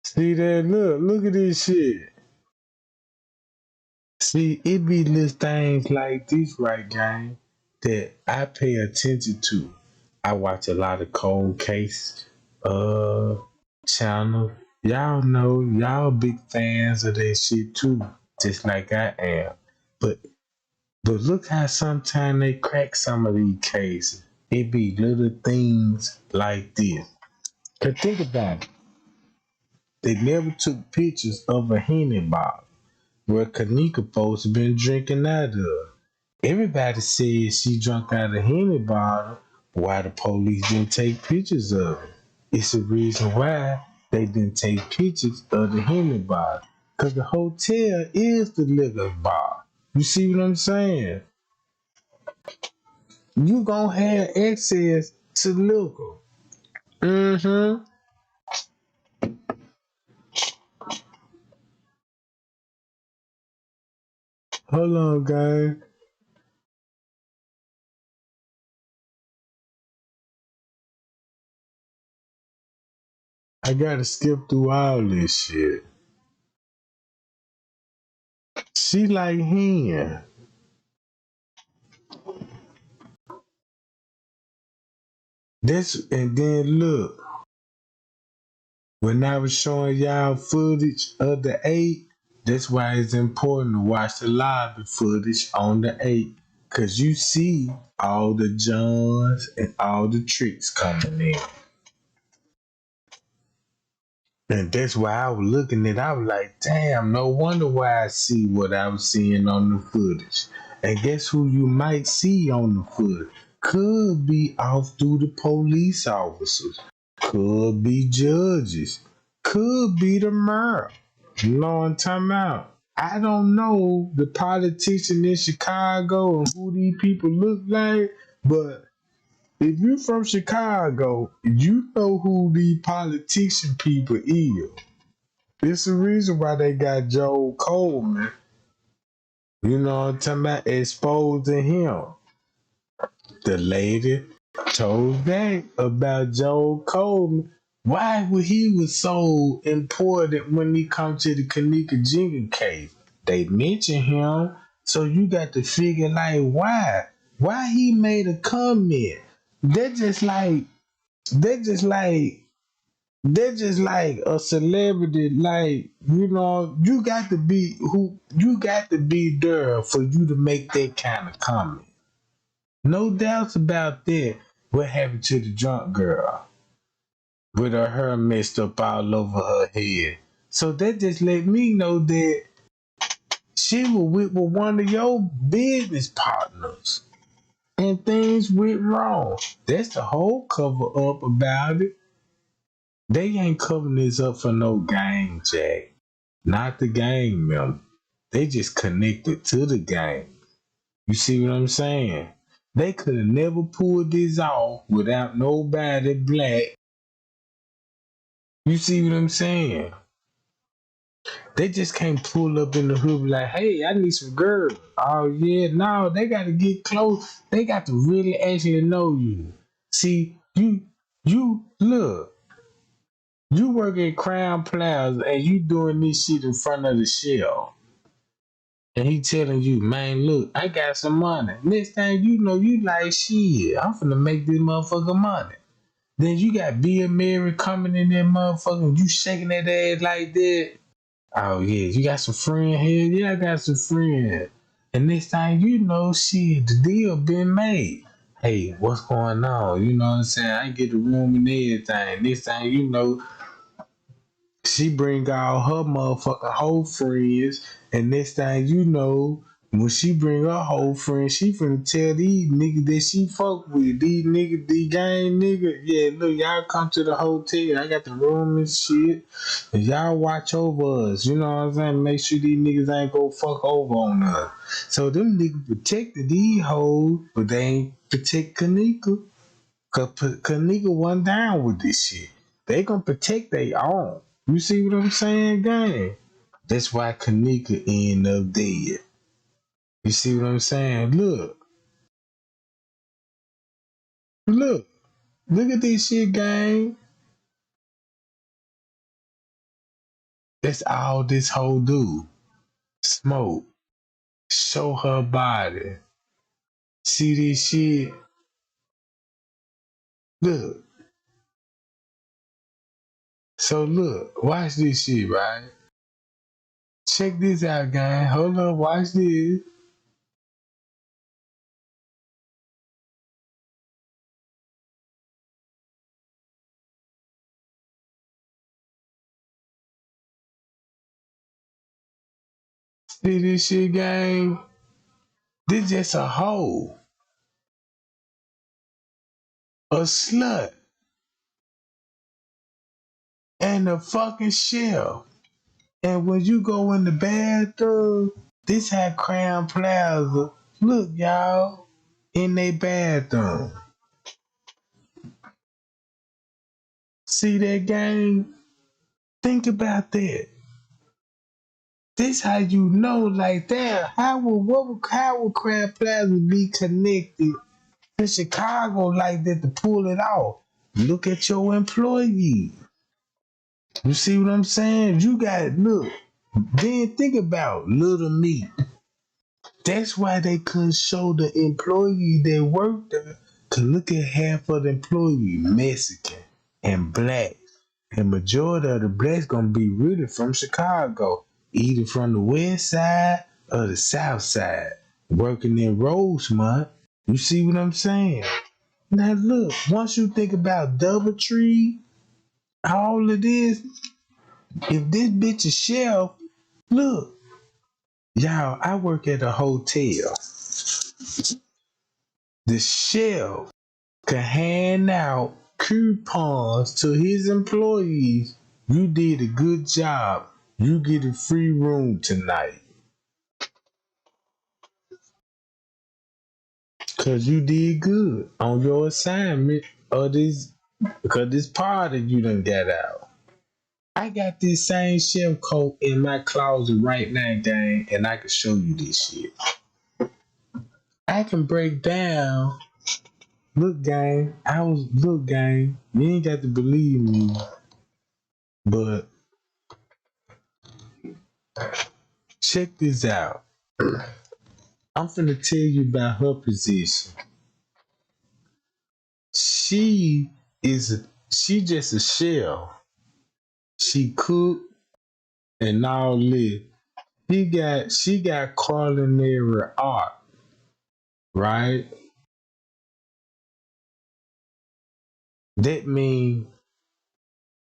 See that? Look at this shit. See, it be little things like this, right, gang, that I pay attention to. I watch a lot of cold case uh channel. Y'all know y'all big fans of that shit too, just like I am. But but look how sometimes they crack some of these cases. It be little things like this. Cause think about it. They never took pictures of a Henny bottle where Kenneka folks been drinking out of. Everybody says she drunk out of Henny bottle. Why the police didn't take pictures of it? It's the reason why they didn't take pictures of the Henny bottle. Cause the hotel is the liquor bar. You see what I'm saying? You gonna have access to liquor. Mm-hmm. Hold on, guys. I gotta skip through all this shit. She like him. This and then look, when I was showing y'all footage of the 8, that's why it's important to watch the live footage on the 8. Cause you see all the Johns and all the tricks coming in. And that's why I was looking at it, I was like, damn, no wonder why I see what I was seeing on the footage. And guess who you might see on the footage? Could be off through the police officers. Could be judges. Could be the mayor. You know what I'm talking about? I don't know the politician in Chicago and who these people look like, but If you from Chicago, you know who the politician people is. It's the reason why they got Joe Coleman, you know what I'm talking about, exposing him. The lady told back about Joe Coleman. Why would he was so important when he come to the Kenneka Jenkins case? They mention him, so you got to figure like why? Why he made a comment? They're just like they're just like they're just like a celebrity, like, you know, you got to be there for you to make that kind of comment. No doubts about that. What happened to the drunk girl with her hair messed up all over her head? So that just let me know that she was with one of your business partners and things went wrong. That's the whole cover up about it. They ain't covering this up for no gang, Jack. Not the gang member. They just connected to the gang. You see what I'm saying? They could have never pulled this off without nobody black. You see what I'm saying? They just can't pull up in the hood like, hey, I need some girls. Oh yeah, no, they gotta get close. They got to really actually know you. See, you look, you work at Crown Plaza and you doing this shit in front of the shell. And he telling you, man, look, I got some money. Next thing you know, you like, shit, I'm finna make this motherfucker money. Then you got Bill Mary coming in there, motherfucker, you shaking that ass like that. Oh yeah, you got some friend here? Yeah, I got some friend. And next thing you know, shit, the deal been made. Hey, what's going on? You know what I'm saying? I get the room and everything. Next thing you know, she bring all her motherfucking whole friends, and next thing you know, when she bring her whole friends, she finna tell these niggas that she fuck with. These niggas, these gang niggas, yeah, look, y'all come to the hotel. I got the room and shit. And y'all watch over us. You know what I'm saying? Make sure these niggas ain't go fuck over on us. So them niggas protected these hoes, but they ain't protect Kenneka. Cause Kenneka wasn't down with this shit. They gonna protect their own. You see what I'm saying, gang? That's why Kenneka end up dead. You see what I'm saying? Look, look at this shit, gang. That's all this whole do. Smoke. Show her body. See this shit? Look. So look, watch this shit, right? Check this out, gang. Hold on, watch this. See this shit, gang? This just a hoe. A slut. And a fucking shell. And when you go in the bathroom, this had Crown Plaza. Look, y'all, in their bathroom. See that, gang? Think about that. This how you know, like that. How would Crown Plaza be connected to Chicago like that to pull it off? Look at your employee. You see what I'm saying? You got look. Then think about Little Meat. That's why they couldn't show the employee that worked there. Cause look at half of the employee Mexican and black. And majority of the blacks gonna be really from Chicago, either from the west side or the south side, working in Rosemont. You see what I'm saying? Now look, once you think about Doubletree, all of this, if this bitch is shelf, look, y'all, I work at a hotel. The chef can hand out coupons to his employees. You did a good job. You get a free room tonight. Cause you did good on your assignment of this, because this party you done got out. I got this same chef coat in my closet right now, gang, and I can show you this shit. I can break down. Look, gang, gang, you ain't got to believe me, but check this out. I'm finna tell you about her position. She she just a shell. She cook and all this. She got culinary art, right? That means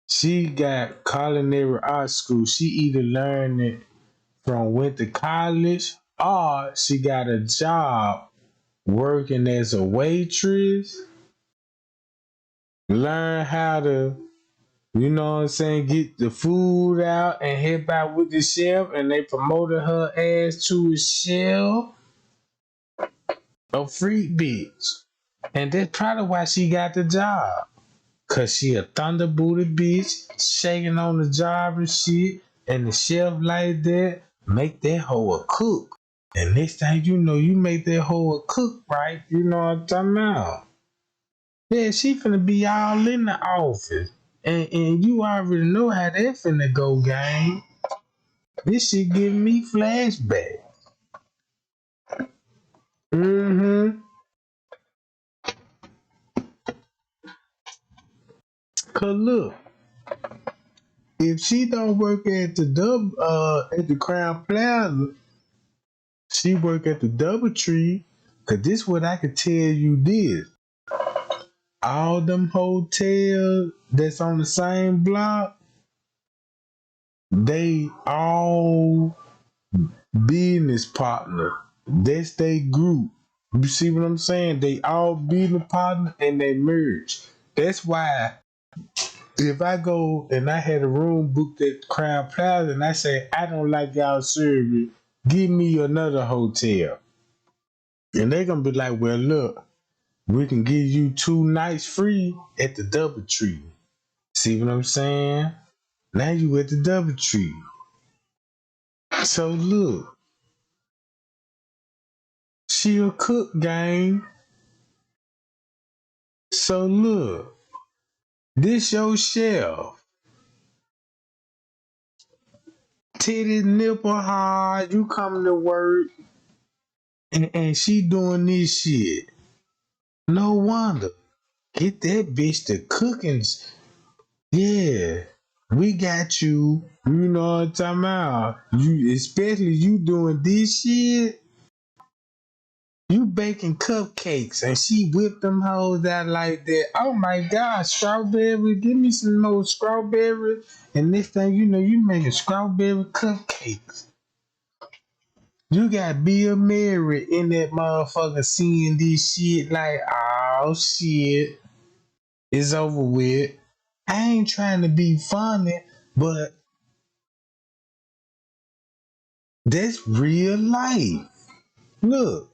she got culinary art school. She either learned it from went to college or she got a job working as a waitress. Learn how to, you know what I'm saying, get the food out and help out with the chef, and they promoted her ass to a chef, a freak bitch. And that's probably why she got the job. Cause she a thunder booty bitch, shaking on the job and shit, and the chef like that, make that hoe a cook. And next thing you know, you make that hoe a cook, right? You know what I'm talking about? Yeah, she finna be all in the office. And you already know how that finna go, gang. This shit giving me flashback. Mm-hmm. Cause look, if she don't work at the Crown Plaza, she work at the DoubleTree. Cause this what I could tell you this. All them hotels that's on the same block, they all business partner. That's they group. You see what I'm saying? They all business partner and they merge. That's why if I go and I had a room booked at Crown Plaza and I say I don't like y'all service, give me another hotel. And they're gonna be like, well, look, we can give you 2 nights free at the DoubleTree. See what I'm saying? Now you at the DoubleTree. So look, she a cook, gang. So look, this your chef. Titty nipple hard, you coming to work, and she doing this shit. No wonder. Get that bitch to cooking. Yeah, we got you. You know what I'm talking about. You, especially you doing this shit. You baking cupcakes and she whipped them hoes out like that. Oh my God, strawberry, give me some more strawberry. And next thing you know, you making strawberry cupcakes. You got Bill Murray in that motherfucker seeing this shit like, oh shit, it's over with. I ain't trying to be funny, but that's real life. Look,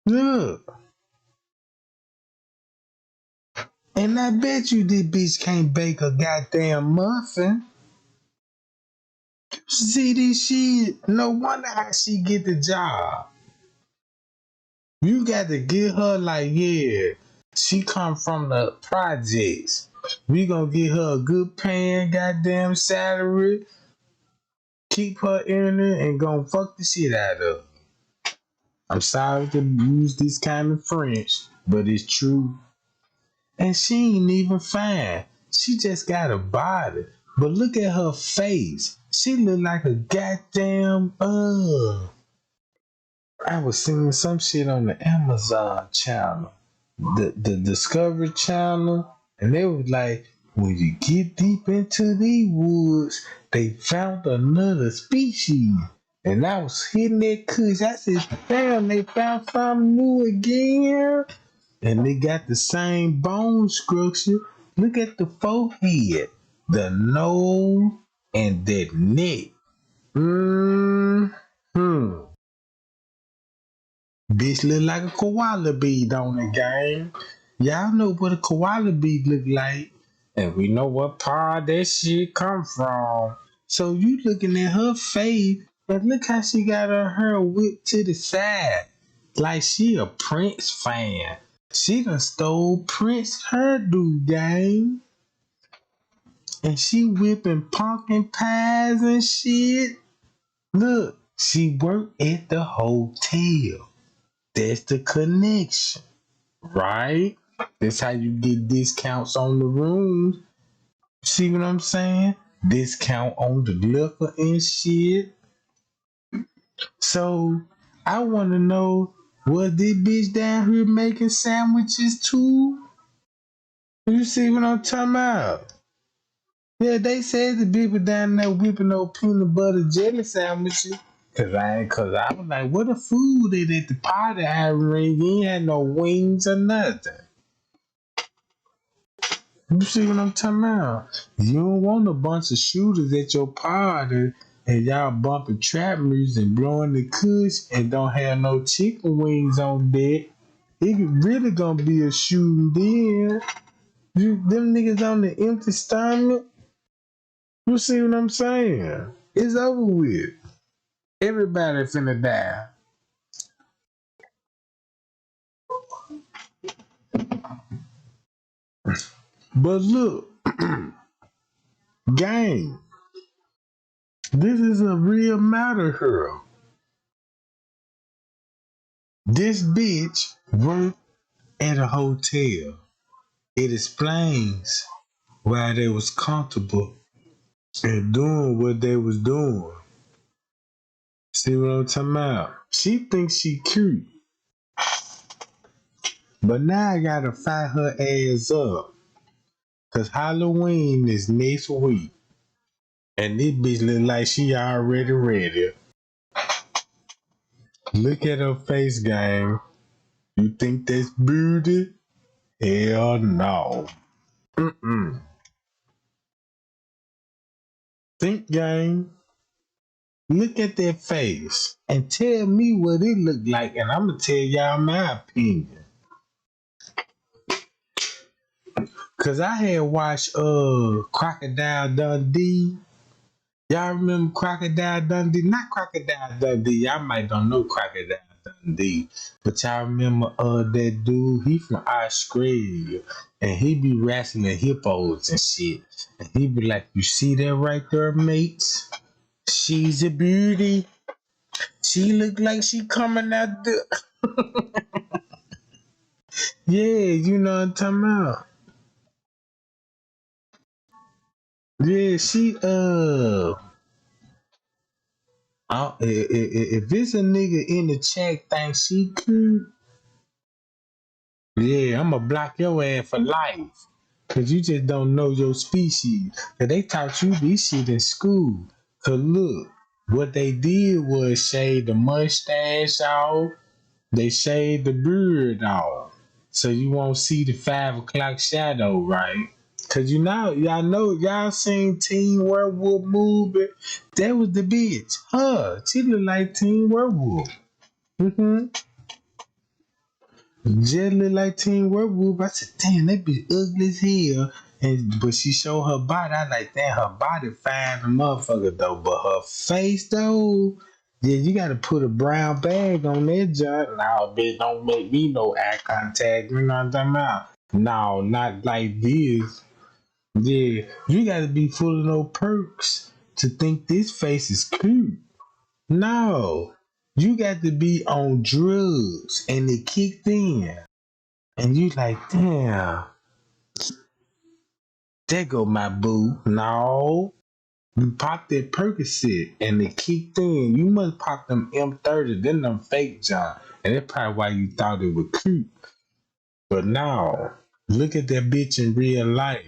look. And I bet you this bitch can't bake a goddamn muffin. See this shit? No wonder how she get the job. You got to get her like, yeah, she come from the projects. We gonna get her a good paying goddamn salary, keep her in it, and gonna fuck the shit out of her. I'm sorry to use this kind of French, but it's true. And she ain't even fine. She just got a body. But look at her face. She look like a goddamn I was seeing some shit on the Amazon channel, the Discovery channel, and they was like, when you get deep into these woods, they found another species. And I was hitting that kush. I said, damn, they found something new again. And they got the same bone structure. Look at the forehead, the nose, and that neck. Hmm. Bitch look like a koala bead on the game. Y'all know what a koala bead look like. And we know what part that shit come from. So you looking at her face, and look how she got her hair whipped to the side. Like she a Prince fan. She done stole Prince hairdo, gang. And she whipping pumpkin pies and shit. Look, she worked at the hotel. That's the connection, right? That's how you get discounts on the rooms. See what I'm saying? Discount on the liquor and shit. So I want to know, was this bitch down here making sandwiches too? You see what I'm talking about? Yeah, they said the people down there whipping those peanut butter jelly sandwiches. Cause I was like, what the food is at the party I ring? You ain't had no wings or nothing. You see what I'm talking about? You don't want a bunch of shooters at your party and y'all bumping trap music and blowing the kush and don't have no chicken wings on deck. It really gonna be a shooting deal. Them niggas on the empty stomach. You see what I'm saying? It's over with. Everybody finna die. But look, gang, this is a real matter here. This bitch worked at a hotel. It explains why they was comfortable and doing what they was doing. See what I'm talking about? She thinks she cute. But now I gotta fire her ass up. Cause Halloween is next week. And this bitch look like she already ready. Look at her face, gang. You think that's beauty? Hell no. Mm-mm. Think, gang. Look at that face and tell me what it look like, and I'm gonna tell y'all my opinion. Cause I had watched Crocodile Dundee. Y'all remember Crocodile Dundee? Not Crocodile Dundee. Y'all might don't know Crocodile Dundee, but y'all remember that dude? He from Australia, and he be wrestling hippos and shit. And he be like, "You see that right there, mates? She's a beauty. She look like she coming out the." Yeah, you know what I'm talking about. Yeah, she if it's a nigga in the chat think she cute, yeah, I'ma block your ass for life. Cause you just don't know your species. Cause they taught you this shit in school. Cause look, what they did was shave the mustache off, they shaved the beard off. So you won't see the 5 o'clock shadow, right? Cause y'all seen Teen Werewolf movie. That was the bitch. Her. She look like Teen Werewolf. Mm-hmm. Just look like Teen Werewolf. I said, damn, that bitch ugly as hell. But she showed her body. I like, damn, her body fine the motherfucker though. But her face though, yeah, you gotta put a brown bag on that joint. Nah, bitch, don't make me no eye contact. You know what I'm talking about? No, not like this. Yeah, you gotta be full of no perks to think this face is cute. No, you got to be on drugs and it kicked in. And you like, damn, there go my boo. No, you popped that Percocet and it kicked in. You must pop them M30, then them fake John. And that's probably why you thought it was cute. But now, look at that bitch in real life.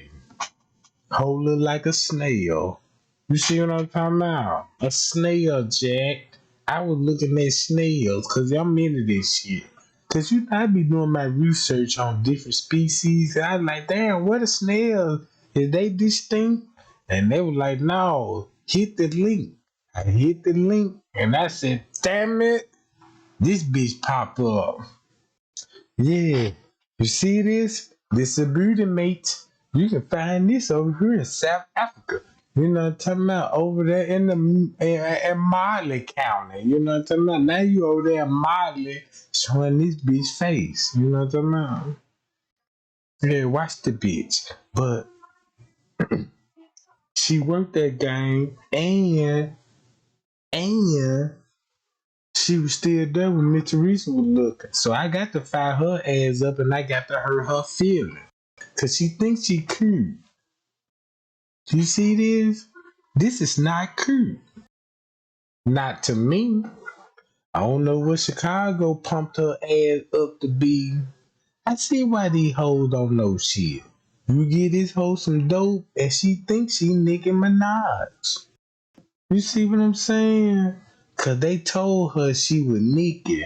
Whole look like a snail. You see what I'm talking about? A snail, Jack. I was looking at snails because I'm into this shit. Because I be doing my research on different species. And I was like, damn, what a snail? Is they distinct? And they were like, no, hit the link. I hit the link and I said, damn it. This bitch pop up. Yeah. You see this? This is a beauty mate. You can find this over here in South Africa. You know what I'm talking about? Over there in Marley County. You know what I'm talking about? Now you over there in Marley showing this bitch face. You know what I'm talking about? Yeah, watch the bitch. But she worked that game and she was still there when Miss Teresa was looking. So I got to fire her ass up and I got to hurt her feelings. Cause she thinks she cute. You see this? This is not cute. Not to me. I don't know what Chicago pumped her ass up to be. I see why these hoes don't know shit. You get this hoe some dope and she thinks she Nicki Minaj. You see what I'm saying? Cause they told her she was Nicki.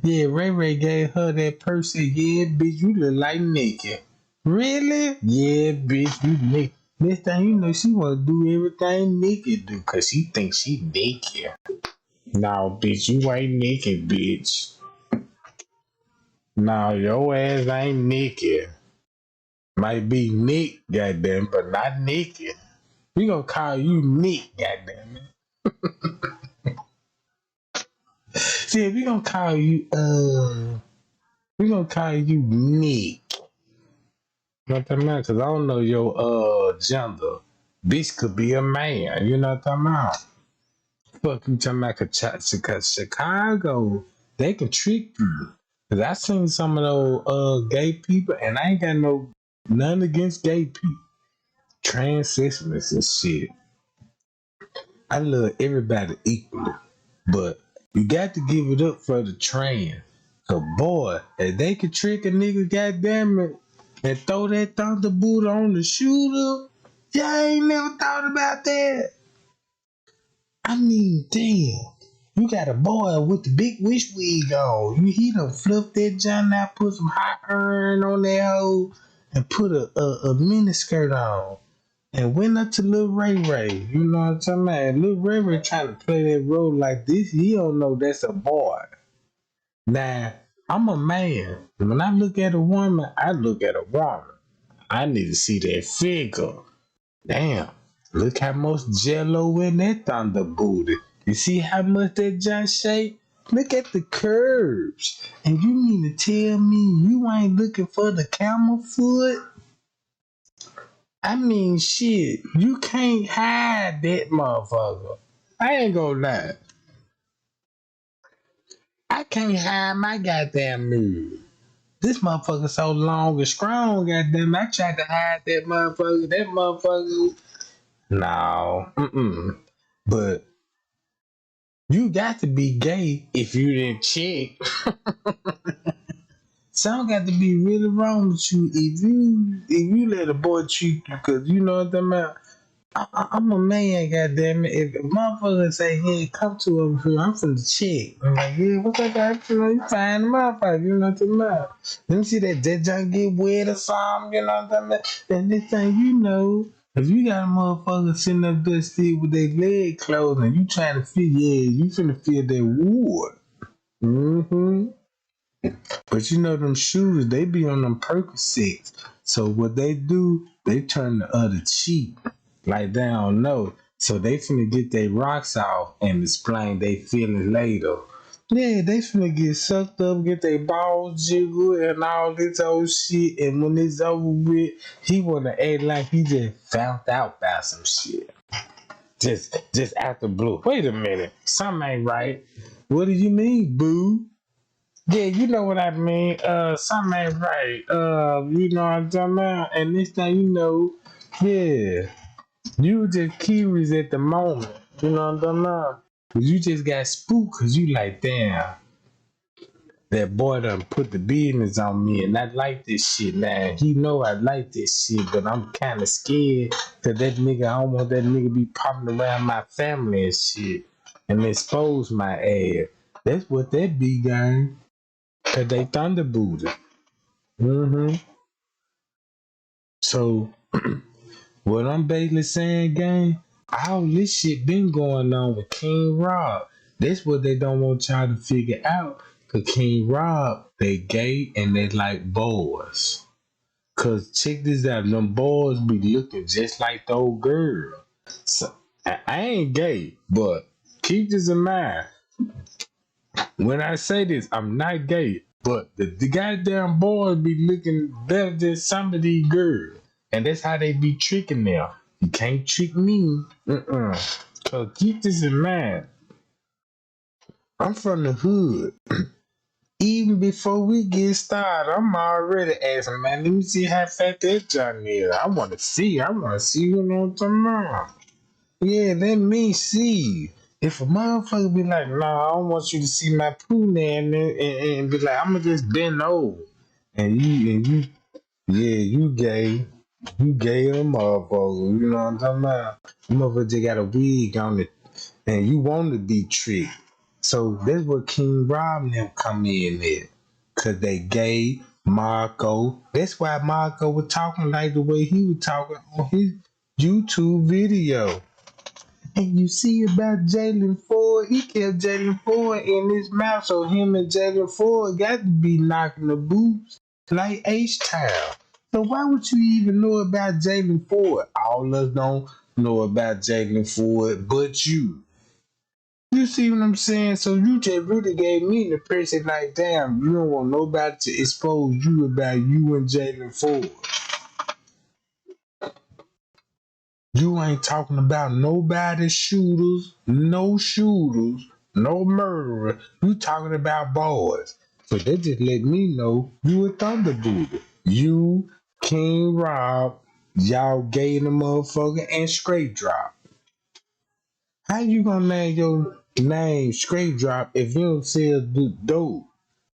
Yeah, Ray Ray gave her that person. Yeah, bitch, you look like Nicki. Really? Yeah, bitch, you Nicki. Next thing you know, she wanna do everything Nicki do, cause she thinks she Nicki. No, bitch, you ain't Nicki, bitch. No, your ass ain't Nicki. Might be Nick, goddamn, but not Nicki. We gonna call you Nick, goddamn it. See, we gonna call you Nick. Nothing matter, cause I don't know your gender. Bitch could be a man. You know what I'm talking about? Fuck you talking about? Cause Chicago, they can trick you. Cause I seen some of those gay people, and I ain't got none against gay people, transsexuals and shit. I love everybody equally, but you got to give it up for the trans. So boy, if they could trick a nigga, goddamn it, and throw that thunderbolt on the shooter, y'all ain't never thought about that. I mean, damn. You got a boy with the big wish wig on. He done fluffed that John out, put some hot iron on that hoe, and put a mini skirt on. And went up to Lil Ray Ray. You know what I'm talking about? Lil Ray Ray trying to play that role like this. He don't know that's a boy. Now, I'm a man. When I look at a woman, I look at a woman. I need to see that figure. Damn, look how much jello in that thunder booty. You see how much that John shake? Look at the curves. And you mean to tell me you ain't looking for the camel foot? I mean, shit, you can't hide that motherfucker. I ain't gonna lie. I can't hide my goddamn move. This motherfucker so long and strong, goddamn. I tried to hide that motherfucker. That motherfucker. No, But you got to be gay if you didn't check. Something got to be really wrong with you if you let a boy treat you, cause you know what I'm about. I'm a man, goddamn it. If a motherfucker say, "Hey, come to over here," I'm finna check. I'm like, "Yeah, what's up, guy? You find the motherfucker, you know what I'm about." Let me see that junk get wet or something, you know what I'm about. And this thing, you know, if you got a motherfucker sitting up there still with their leg closed and you trying to feel, yeah, you finna feel that wood. Mm-hmm. But you know them shooters, they be on them Percocets. So what they do, they turn the other cheek. Like they don't know. So they finna get their rocks off and explain they feelings later. Yeah, they finna get sucked up, get their balls jiggled and all this old shit. And when it's over with, he wanna act like he just found out about some shit. Just out the blue. Wait a minute. Something ain't right. What do you mean, boo? Yeah, you know what I mean. Something ain't right. You know what I'm talking about? And this thing, you know, yeah. You just curious at the moment. You know what I'm talking about? You just got spooked because you like, damn, that boy done put the business on me and I like this shit now. He know I like this shit, but I'm kind of scared because that nigga, I don't want that nigga be popping around my family and shit and expose my ass. That's what that be, gang. Cause they thunder booted. Mm-hmm. So what I'm basically saying, gang, all this shit been going on with King Rob. That's what they don't want y'all to figure out. Cause King Rob, they gay and they like boys. Cause check this out, them boys be looking just like the old girl. So I ain't gay, but keep this in mind. When I say this, I'm not gay, but the goddamn boys be looking better than some of these girls. And that's how they be tricking them. You can't trick me. Cause keep this in mind. I'm from the hood. Even before we get started, I'm already asking, man, let me see how fat that John is. I want to see who knows tomorrow. Yeah, let me see. If a motherfucker be like, nah, I don't want you to see my poo man, and be like, I'm gonna just bend over. And you, yeah, you gay a motherfucker. You know what I'm talking about? You motherfucker just got a wig on it, and you want to be tricked. So that's what King Rob and them come in there. Cause they gay Marco. That's why Marco was talking like the way he was talking on his YouTube video. And you see about Jalen Ford, he kept Jalen Ford in his mouth, so him and Jalen Ford got to be knocking the boots like H-Town. So why would you even know about Jalen Ford? All of us don't know about Jalen Ford, but you. You see what I'm saying? So you just really gave me the impression like, damn, you don't want nobody to expose you about you and Jalen Ford. You ain't talking about nobody's shooters, no murderer. You talking about boys. So they just let me know you a Thunderbooter. You, King Rob, y'all gay the motherfucker, and Straight Drop. How you gonna name your name Straight Drop if you don't sell dope?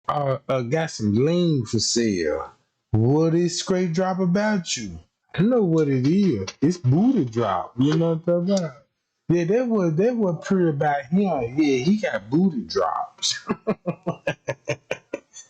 Got some lean for sale. What is Straight Drop about you? I know what it is. It's booty drop. You know what I'm talking about? Yeah, that was pretty about him. Yeah, he got booty drops,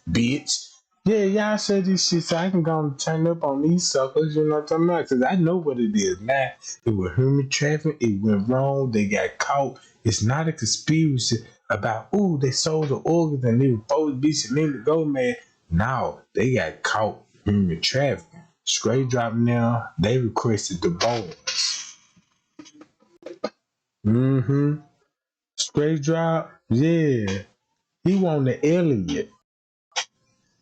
bitch. Yeah, y'all said this shit so I can go and turn up on these suckers, you know what I'm talking about? Because I know what it is now. It was human trafficking. It went wrong. They got caught. It's not a conspiracy about, ooh, they sold the organs and they were supposed to be Selena Gomez. No, they got caught human trafficking. Straight Drop now, they requested the bones. Mm-hmm. Straight Drop, yeah. He wanted Elliot.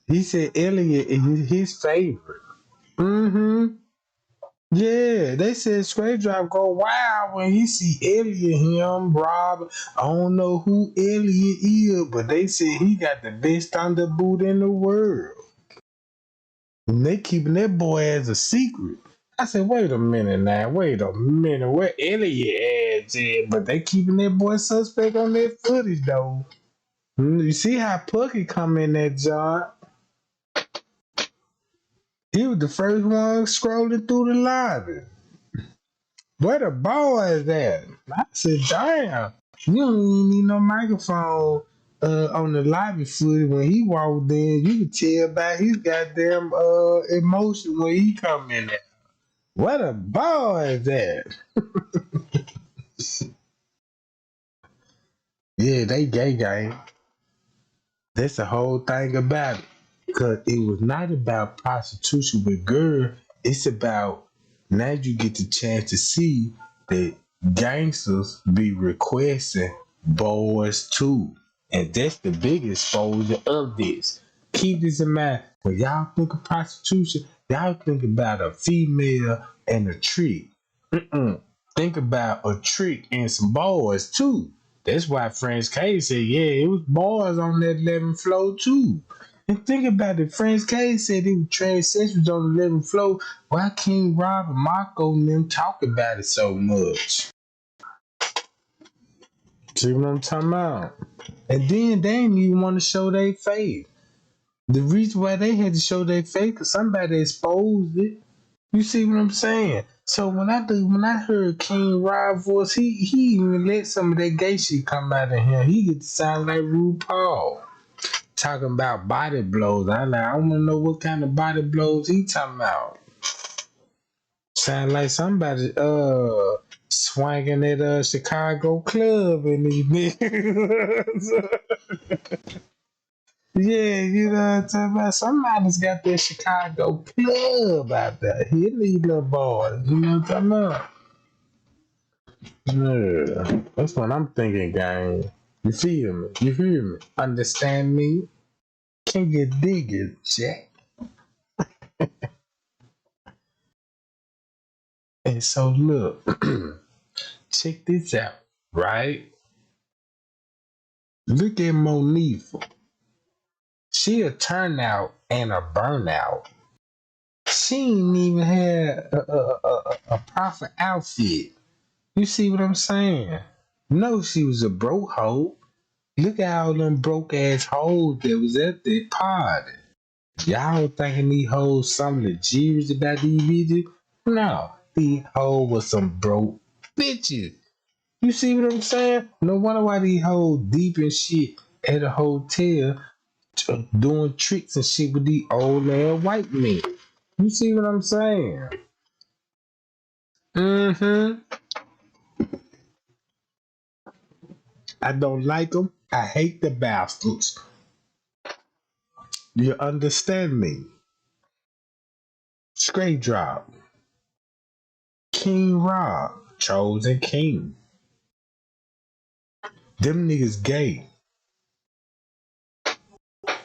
He said Elliot is his favorite. Mm-hmm. Yeah, they said Straight Drop go wild when he see Elliot, him, Rob. I don't know who Elliot is, but they said he got the best thunderboot in the world. And they keeping that boy as a secret. I said, wait a minute now, wait a minute, where Elliot ass at? But they keeping that boy suspect on that footage though. You see how Pucky come in that job? He was the first one scrolling through the lobby. Where the boys at? I said, damn, you don't even need no microphone on the lobby footage. When he walked in, you could tell by his goddamn emotion when he come in there. Where the boys at? Yeah, they gay gang. That's the whole thing about it. Because it was not about prostitution with girl. It's about now you get the chance to see that gangsters be requesting boys too. And that's the big exposure of this. Keep this in mind. When y'all think of prostitution, y'all think about a female and a trick. Think about a trick and some boys too. That's why French K said, yeah, it was boys on that 11th floor too. And think about it, French K said it was transsexuals on the 11th floor. Why King Rob and Marco and them talk about it so much? See what I'm talking about? And then they didn't even want to show their face. The reason why they had to show their face because somebody exposed it. You see what I'm saying? So when I heard King Rob voice, he even let some of that gay shit come out of him. He get to sound like RuPaul. Talking about body blows. I want to know what kind of body blows he talking about. Sound like somebody swinging at a Chicago club in these niggas. Yeah, you know what I'm talking about? Somebody's got that Chicago club out there. He need little boys. You know what I'm talking about? Yeah. That's what I'm thinking, gang. You feel me? You hear me? Understand me? Can you dig it, Jack? And so look, check this out, right? Look at Monifa. She a turnout and a burnout. She ain't even had a proper outfit. You see what I'm saying? No, she was a broke hoe. Look at all them broke ass hoes that was at the party. Y'all thinking these hoes some legit about these bitches? No, these hoes was some broke bitches. You see what I'm saying? No wonder why these hoes deep in shit at a hotel doing tricks and shit with these old ass white men. You see what I'm saying? Mm-hmm. I don't like them. I hate the bastards. You understand me? Straight drop. King Rob. Chosen King. Them niggas gay.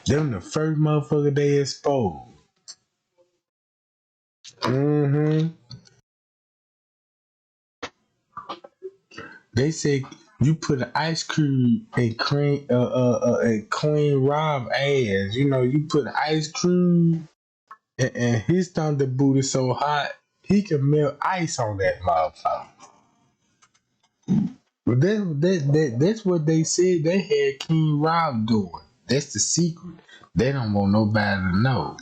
Them the first motherfucker they exposed. Mm-hmm. They said you put an ice cream in cream in Queen Rob ass. You know, you put ice cream and his thunder booty so hot he can melt ice on that motherfucker. But that's what they said they had King Rob doing. That's the secret. They don't want nobody to know.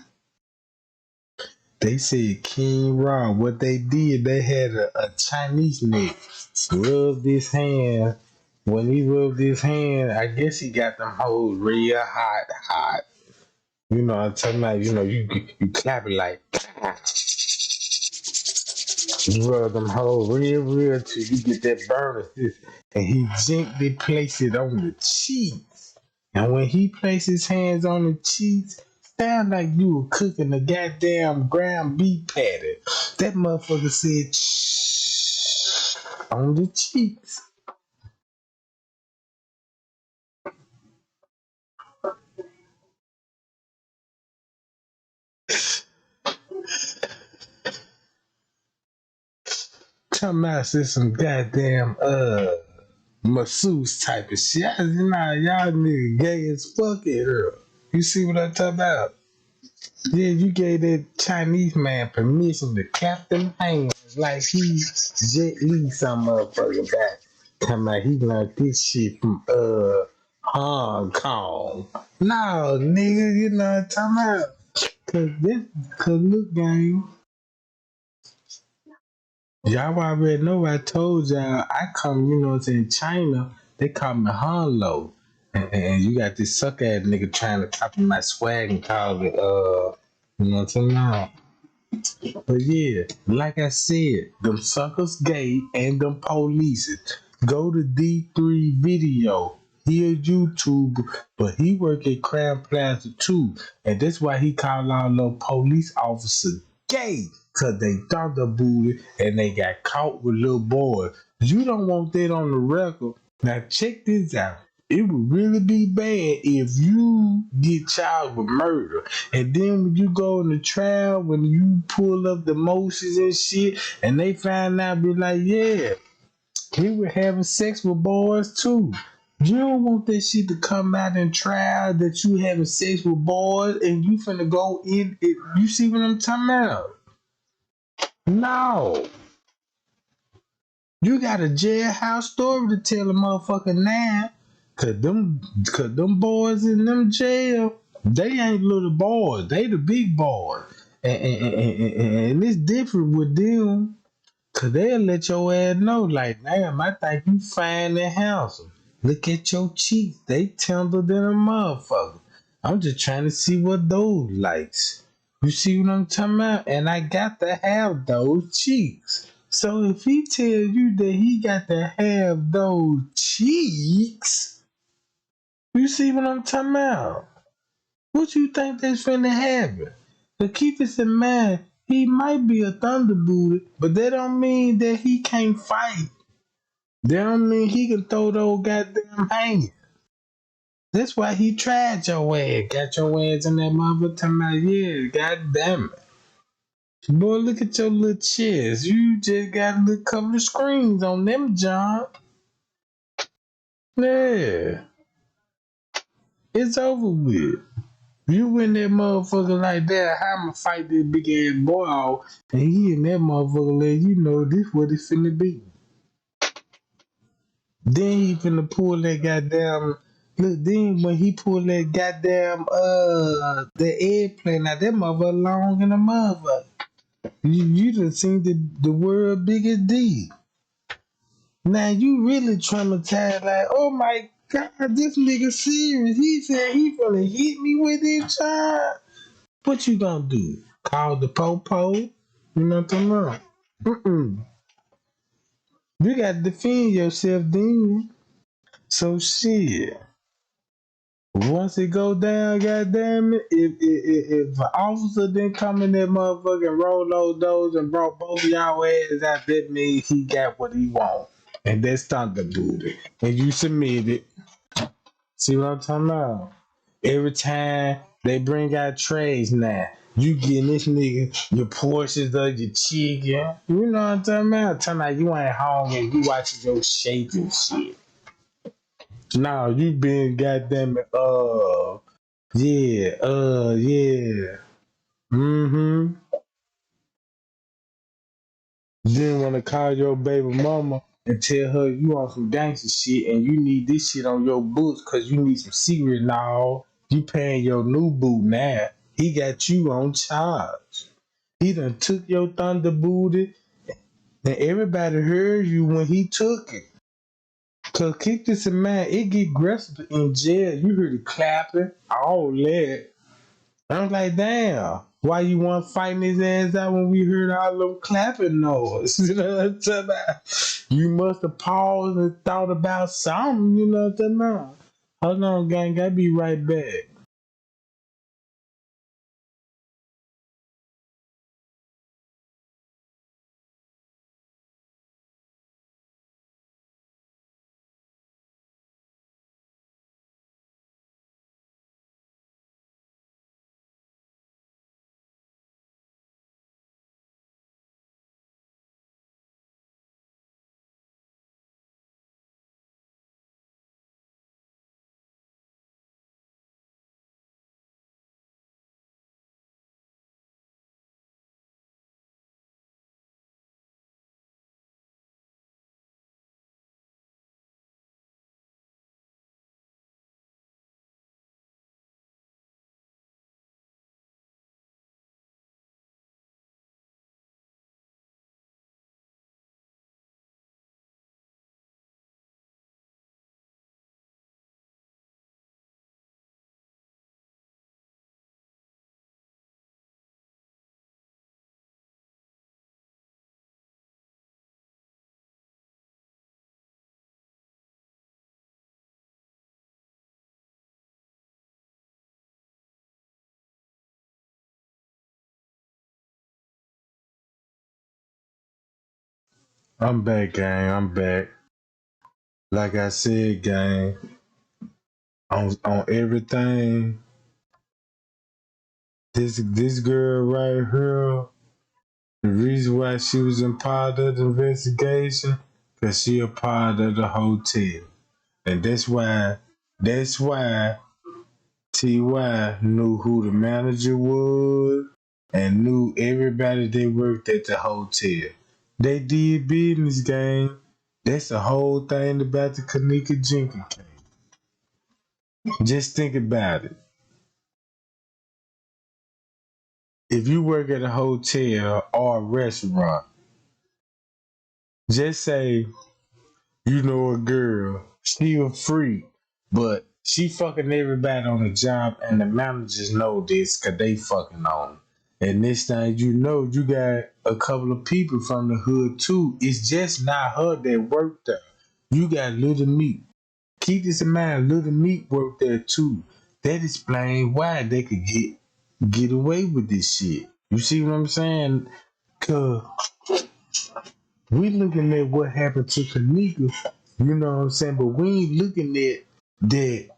They said King Rob, what they did, they had a Chinese neck. Rubbed his hand. When he rubbed his hand, I guess he got them hoes real hot. You know what I'm talking about? You know, you clap it like you rub them hoes real till you get that burn. And he gently placed it on the cheeks. And when he placed his hands on the cheeks, sound like you were cooking a goddamn ground beef patty. That motherfucker said shh on the cheeks. Talking about some goddamn masseuse type of shit. You know, y'all niggas gay as fuck in here. You see what I'm talking about? Yeah, you gave that Chinese man permission to clap them hands like he Jet Li some motherfucker back. Talking about he learned this shit from Hong Kong. No, nigga, you know what I'm talking about? Cause look, gang, y'all already know I told y'all I come, you know what I'm saying, China, they call me Han Lo. And you got this suck ass nigga trying to copy my swag and call it you know what I'm saying? But yeah, like I said, them suckers gay and them police. Go to D3 video. He a YouTuber, but he work at Crown Plaza too. And that's why he called all those police officers gay. Cause they thunder booted and they got caught with little boys. You don't want that on the record. Now check this out. It would really be bad if you get charged with murder. And then when you go in the trial, when you pull up the motions and shit, and they find out, be like, yeah, he was having sex with boys too. You don't want that shit to come out in trial that you having sex with boys and you finna go in it. You see what I'm talking about? No. You got a jailhouse story to tell a motherfucker now. Cause them boys in them jail, they ain't little boys. They the big boys. And it's different with them. Cause they'll let your ass know, like, damn, I think you fine and handsome. Look at your cheeks. They tender than a motherfucker. I'm just trying to see what those likes. You see what I'm talking about? And I got to have those cheeks. So if he tell you that he got to have those cheeks, you see what I'm talking about? What you think that's finna happen? But keep this in mind, he might be a thunderbooter, but that don't mean that he can't fight. That don't mean he can throw those goddamn hands. That's why he tried your ass. Got your ass in that motherfucker talking about, yeah, goddamn it. Boy, look at your little chest. You just got a little couple of screens on them, John. Yeah, it's over with. You win that motherfucker like that, I'ma fight this big ass boy off, and he and that motherfucker let you know this what it finna be. Then he finna pull that goddamn. Look, then when he pulled that goddamn the airplane out, that motherfucker long in the motherfucker. You done seen the world biggest D. Now you really traumatized, like, oh my god, this nigga serious. He said he finna hit me with this child. What you gonna do? Call the po-po? You know what I'm talking about? Mm-mm. You gotta defend yourself then. So shit. Once it go down, goddamn it, if an officer didn't come in that motherfucker and roll those doors and brought both of y'all asses out, that means he got what he want. And that's thunder booty. And you submitted. See what I'm talking about? Every time they bring out trays now, you getting this nigga your portions of your chicken. You know what I'm talking about? Talking about you ain't home and you watching your shape and shit. Nah, you been goddamn it, yeah. Mm-hmm. Then wanna call your baby mama and tell her you on some gangster shit and you need this shit on your books cause you need some secret now. You paying your new boo now. He got you on charge. He done took your thunder booty and everybody heard you when he took it. Cause keep this in mind, it get aggressive in jail. You heard the clapping, all that. I'm like, damn, why you want fighting his ass out when we heard all them clapping noise? You know what I'm talking about? You must have paused and thought about something, you know what I'm talking about? Hold on, gang, I'll be right back. I'm back, gang. I'm back. Like I said, gang, on everything, this girl right here, the reason why she was in part of the investigation, cause she a part of the hotel. And that's why TY knew who the manager was and knew everybody that worked at the hotel. They did business, gang. That's the whole thing about the Kenneka Jenkins case. Just think about it. If you work at a hotel or a restaurant, just say you know a girl, she a freak, but she fucking everybody on the job and the managers know this cause they fucking on her. And this thing, you know, you got a couple of people from the hood too. It's just not her that worked there. You got Little Meat. Keep this in mind, Little Meat worked there too. That explains why they could get away with this shit. You see what I'm saying? Cause we looking at what happened to Kenneka, you know what I'm saying? But we ain't looking at that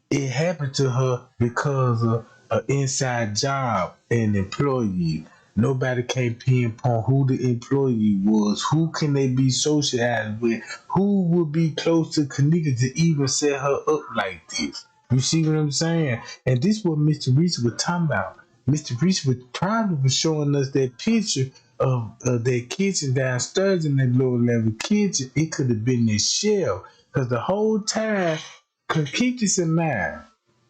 it happened to her because of an inside job and employee. Nobody can pinpoint who the employee was. Who can they be socialized with? Who would be close to Kenneka to even set her up like this? You see what I'm saying? And this what Mr. Reese was talking about. Mr. Reese was probably was showing us that picture of that kitchen downstairs in that lower level kitchen. It could have been this shell. Because the whole time, cause keep this in mind.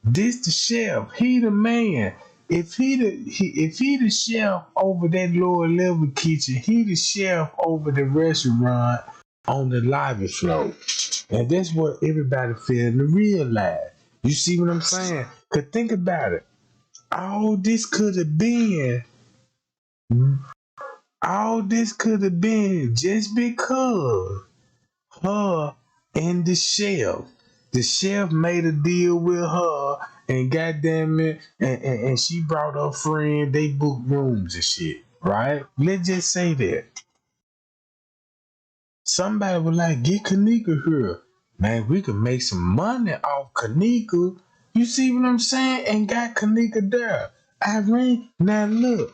This the chef. He the man. If he the chef over that lower level kitchen, he the chef over the restaurant on the lobby floor. And that's what everybody failing to realize. You see what I'm saying? Cause think about it. All this could have been all this could have been just because her and the chef. The chef made a deal with her, and goddamn it, and she brought her friend. They booked rooms and shit, right? Let's just say that somebody was like, "Get Kenneka here, man. We can make some money off Kenneka." You see what I'm saying? And got Kenneka there. Irene, now look.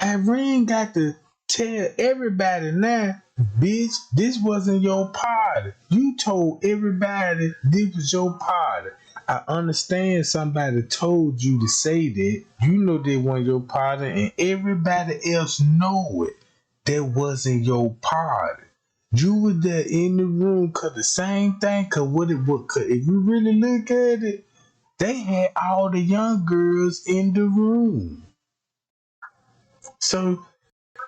Irene got to tell everybody now, bitch, this wasn't your party. You told everybody this was your party. I understand somebody told you to say that. You know they wasn't your party, and everybody else know it. That wasn't your party. You were there in the room cause the same thing, cause what it was, cause if you really look at it, they had all the young girls in the room. So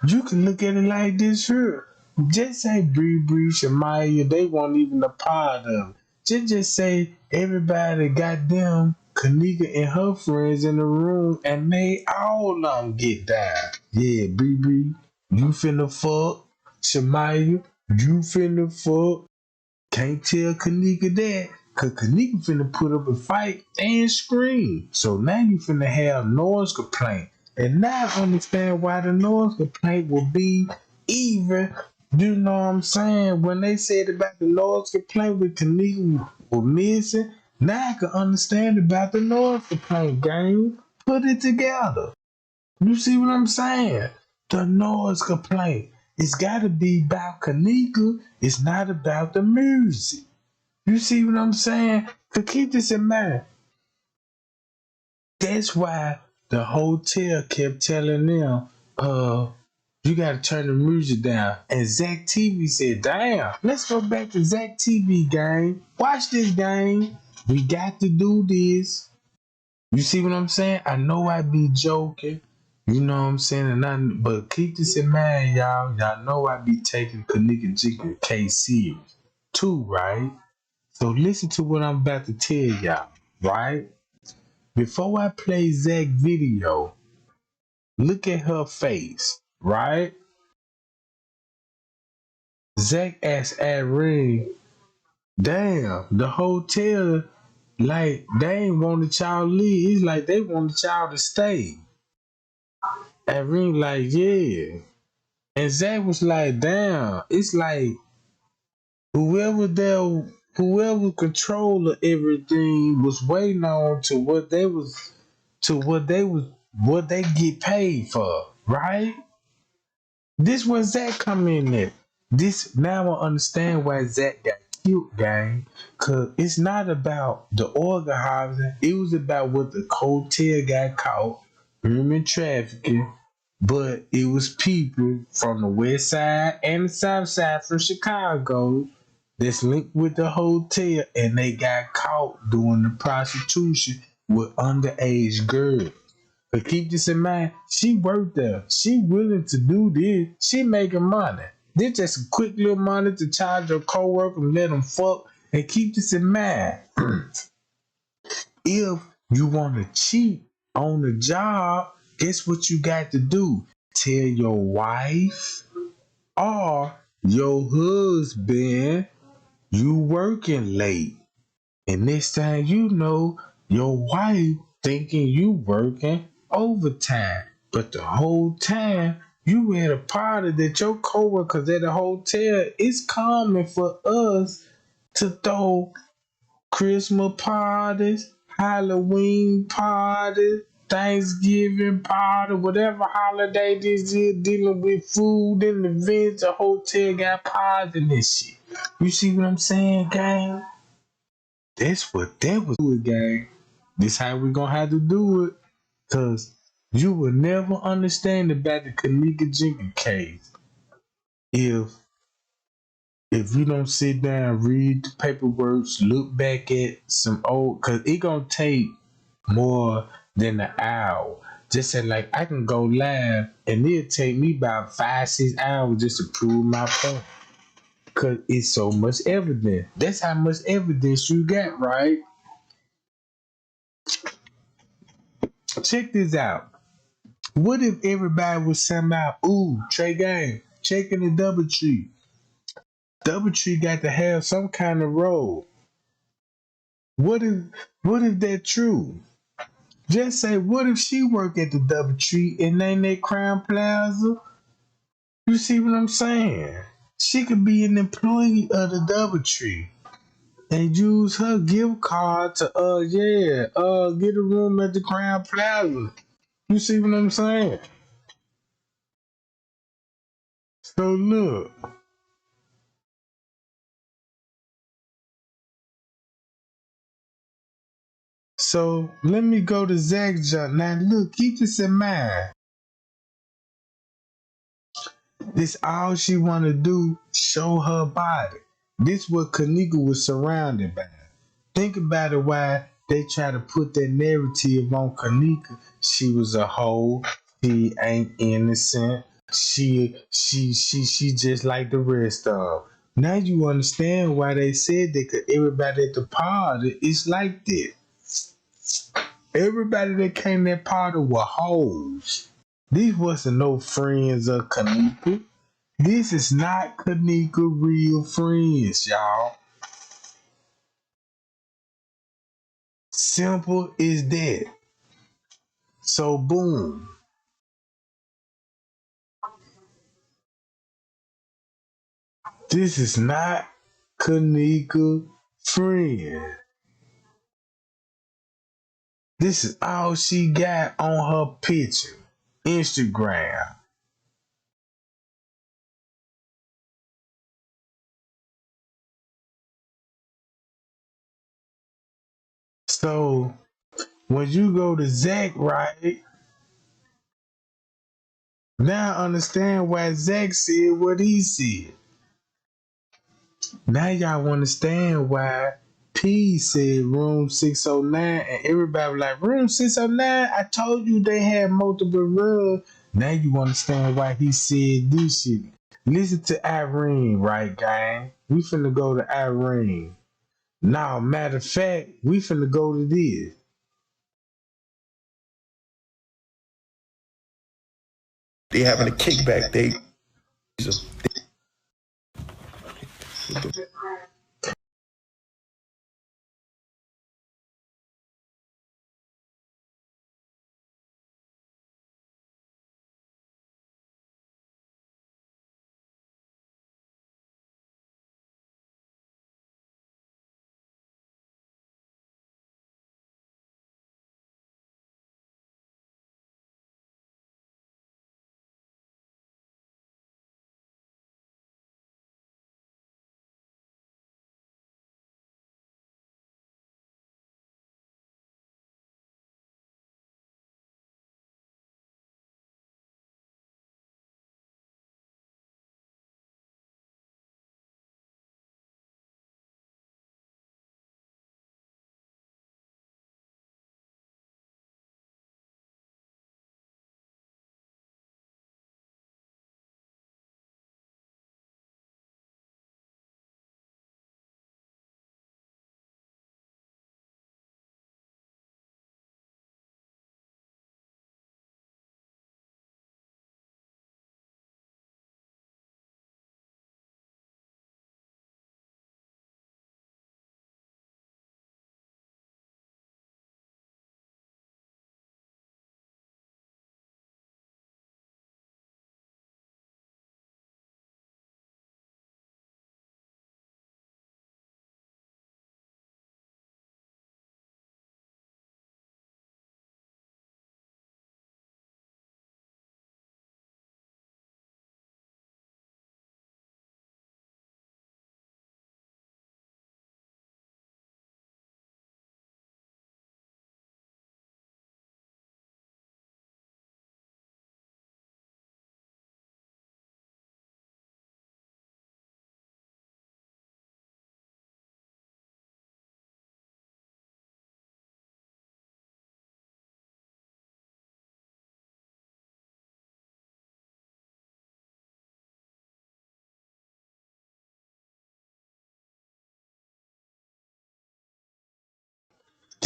you can look at it like this here. Just say Bree, Shamaya, they weren't even a part of it. Just say everybody got them, Kenneka and her friends in the room, and they all of them get down. Yeah, Bree, you finna fuck. Shamaya, you finna fuck. Can't tell Kenneka that. Cause Kenneka finna put up a fight and scream. So now you finna have noise complaint. And now I understand why the noise complaint will be even, you know what I'm saying? When they said about the noise complaint with Kenneka was missing, now I can understand about the noise complaint, gang. Put it together. You see what I'm saying? The noise complaint. It's gotta be about Kenneka. It's not about the music. You see what I'm saying? To keep this in mind. That's why the hotel kept telling them, you gotta turn the music down. And Zach TV said, damn, let's go back to Zach TV, gang. Watch this, gang. We got to do this. You see what I'm saying? I know I be joking. You know what I'm saying? But keep this in mind, y'all. Y'all know I be taking Kenneka Jenkins case serious too, right? So listen to what I'm about to tell y'all, right? Before I play Zach video, look at her face, right? Zach asked Irene, damn, the hotel, like, they ain't want the child to leave. It's like they want the child to stay. Irene like, yeah. And Zach was like, damn, it's like whoever there, whoever controller everything was waiting on to what they get paid for, right? This was Zach come in there. This now I understand why Zach got killed, gang. Cause it's not about the organizing. It was about what the hotel got caught, human trafficking. But it was people from the west side and the south side from Chicago that's linked with the hotel, and they got caught doing the prostitution with underage girls. But keep this in mind, she worked there. She willing to do this. She making money. This just a quick little money to charge your coworker and let them fuck. And keep this in mind. If you want to cheat On the job, guess what you got to do? Tell your wife or your husband you working late. And next time you know, your wife thinking you working overtime. But the whole time you at a party that your coworkers at a hotel, it's common for us to throw Christmas parties, Halloween parties, Thanksgiving party, whatever holiday this is, dealing with food and events, the hotel got parties and this shit. You see what I'm saying, gang? That's what that was doing, gang. This how we gonna have to do it. Cause you will never understand about the Kenneka Jenkins case if you don't sit down, read the paperwork, look back at some old, cause it gonna take more than an hour. Just say like I can go live and it'll take me about 5-6 hours just to prove my point. Cause it's so much evidence. That's how much evidence you got, right? Check this out. What if everybody was somehow, ooh, Trey Gang, checking the double tree. Double tree got to have some kind of role. What if that true? Just say, what if she work at the double tree and ain't that Crown Plaza? You see what I'm saying? She could be an employee of the double tree and use her gift card to get a room at the Crown Plaza. You see what I'm saying? So look. So let me go to Zach John. Now look, keep this in mind. This all she wanna do, show her body. This what Kenneka was surrounded by. Think about it why they try to put that narrative on Kenneka. She was a hoe. She ain't innocent. She just like the rest of them. Now you understand why they said that, 'cause everybody at the party is like this. Everybody that came to that party were hoes. These wasn't no friends of Kenneka. This is not Kenneka real friends, y'all. Simple as that. So boom. This is not Kenneka friend. This is all she got on her picture. Instagram. So when you go to Zach, right? Now I understand why Zach said what he said. Now y'all understand why P said room 609 and everybody was like, room 609? I told you they had multiple rooms. Now you understand why he said this shit. Listen to Irene, right, gang? We finna go to Irene. Now, matter of fact, we finna go to this. They having a kickback. They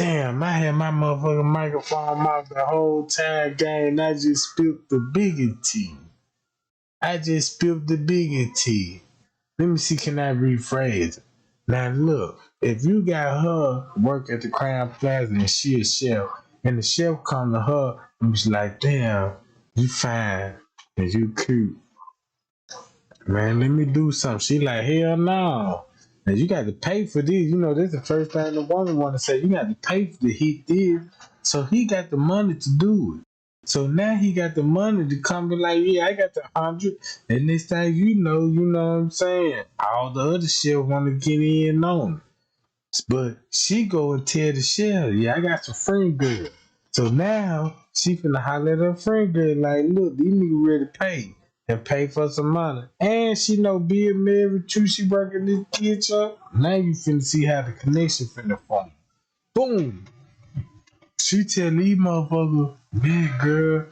Damn, I had my motherfucking microphone off the whole time, gang. I just spilled the biggest tea. I just spilled the biggest tea. Let me see, can I rephrase it? Now look, if you got her work at the Crown Plaza and she a chef, and the chef come to her and was like, damn, you fine and you cute. Man, let me do something. She like, hell no. And you got to pay for this. You know, that's the first thing the woman want to say. You got to pay for the hit this. So he got the money to do it. So now he got the money to come and like, yeah, I got the 100. And next thing you know what I'm saying? All the other shit want to get in on it. But she go and tell the chef, yeah, I got some friend girl. So now she finna holler at her friend girl like, look, these niggas ready to pay and pay for some money. And she know being married too, she work in this kitchen. Now you finna see how the connection finna form. Boom. She tell these motherfuckers, big girl,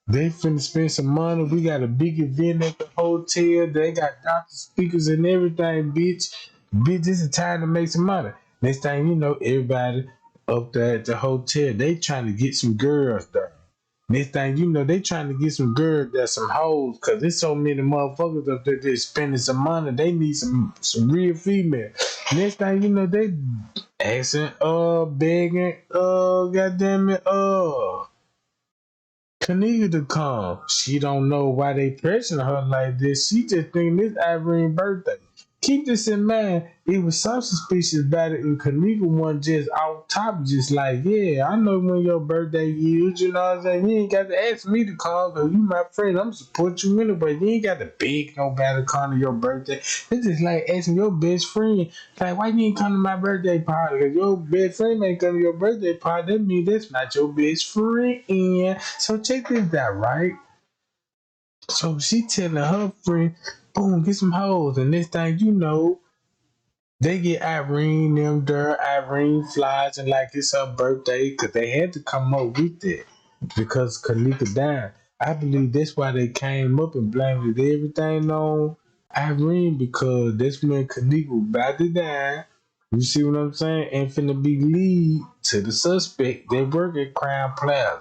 they finna spend some money. We got a big event at the hotel. They got doctor speakers and everything, bitch. Bitch, this is time to make some money. Next thing you know, everybody up there at the hotel, they trying to get some girls there. Next thing you know, they trying to get some girls there, some hoes, cause there's so many motherfuckers up there that's spending some money. They need some real female. Next thing you know, they asking, begging, goddamn it, Kenneka to come. She don't know why they pressuring her like this. She just thinking this Irene's birthday. Keep this in mind. It was some suspicious about it, and Kenneka wasn't just off top, just like, yeah, I know when your birthday is. You know what I'm saying? You ain't got to ask me to call, because you my friend. I'm support you anyway. You ain't got to beg nobody to come to your birthday. It's just like asking your best friend, like, why you ain't come to my birthday party? Because your best friend ain't come to your birthday party. That means that's not your best friend. So check this out, right? So she telling her friend, boom, get some hoes. And next thing you know, they get Irene them there. Irene flies and like it's her birthday because they had to come up with it because Kenneka died. I believe that's why they came up and blamed everything on Irene because that's when Kenneka was about to die. You see what I'm saying? And finna be lead to the suspect that work at Crown Plaza,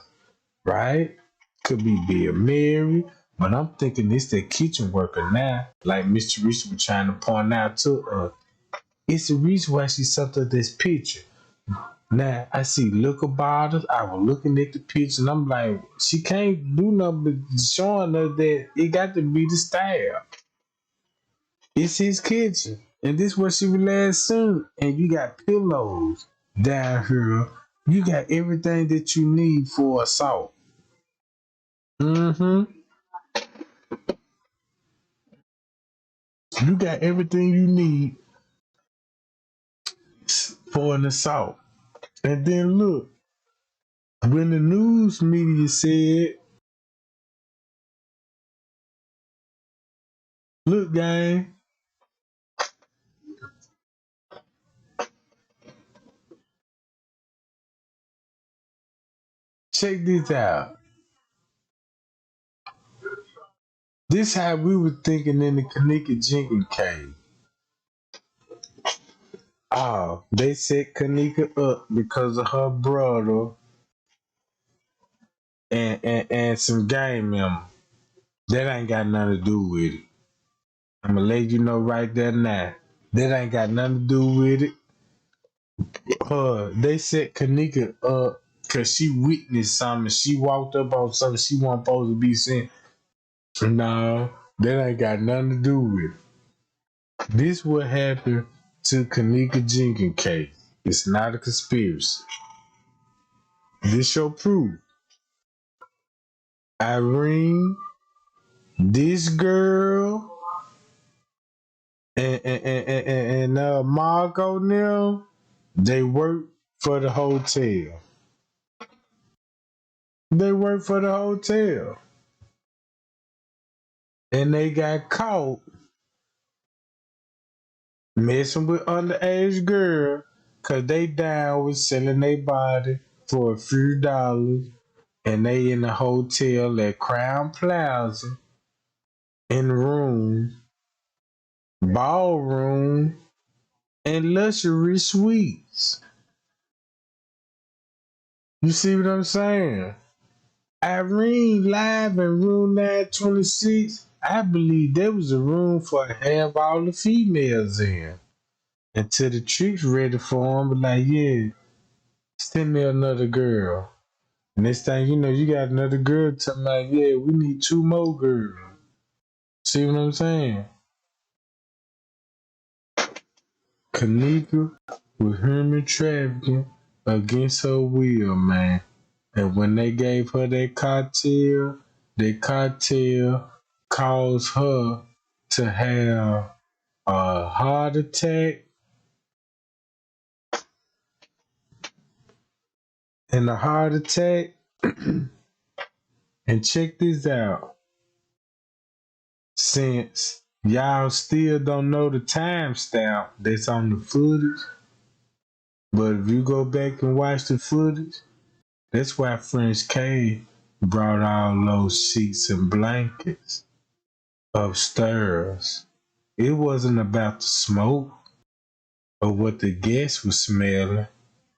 right? Could be being married, but I'm thinking it's the kitchen worker now. Like Mr. Reese was trying to point out to us. It's the reason why she sent us this picture. Now I see liquor bottles. I was looking at the picture and I'm like, she can't do nothing but showing us that it got to be the style. It's his kitchen. And this what she was last seen. And you got pillows down here. You got everything that you need for assault. Mm-hmm. You got everything you need for an assault. And then look, when the news media said, look, gang, check this out. This how we were thinking in the Kenneka Jenkins case. Oh, they set Kenneka up because of her brother and some gang members. That ain't got nothing to do with it. I'm gonna let you know right there now. That ain't got nothing to do with it. They set Kenneka up because she witnessed something. She walked up on something she wasn't supposed to be saying. No, that ain't got nothing to do with it. This what happened to Kenneka Jenkins case. It's not a conspiracy. This your proof. Irene, this girl, and Marco now, they work for the hotel. They work for the hotel. And they got caught messing with underage girl because they down with selling their body for a few dollars and they in the hotel at Crown Plaza in room, ballroom, and luxury suites. You see what I'm saying? Irene live in room 926. I believe there was a room for half all the females in. Until the tricks ready for him, but like, yeah, send me another girl. Next thing you know, you got another girl telling like, yeah, we need two more girls. See what I'm saying? Kenneka was human trafficking against her will, man. And when they gave her that cocktail caused her to have a heart attack. And a heart attack. And check this out. Since y'all still don't know the timestamp that's on the footage, but if you go back and watch the footage, that's why French K brought all those sheets and blankets upstairs. It wasn't about the smoke or what the guests were smelling.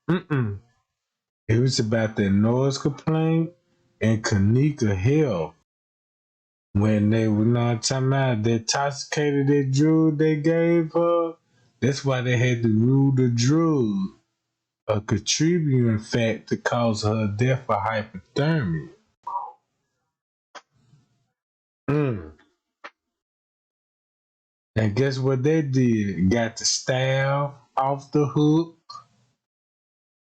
It was about that noise complaint and Kenneka health. When they were not talking about that intoxicated that drug they gave her, that's why they had to rule the drug a contributing factor to cause her death for hypothermia. Mm. And guess what they did? Got the staff off the hook.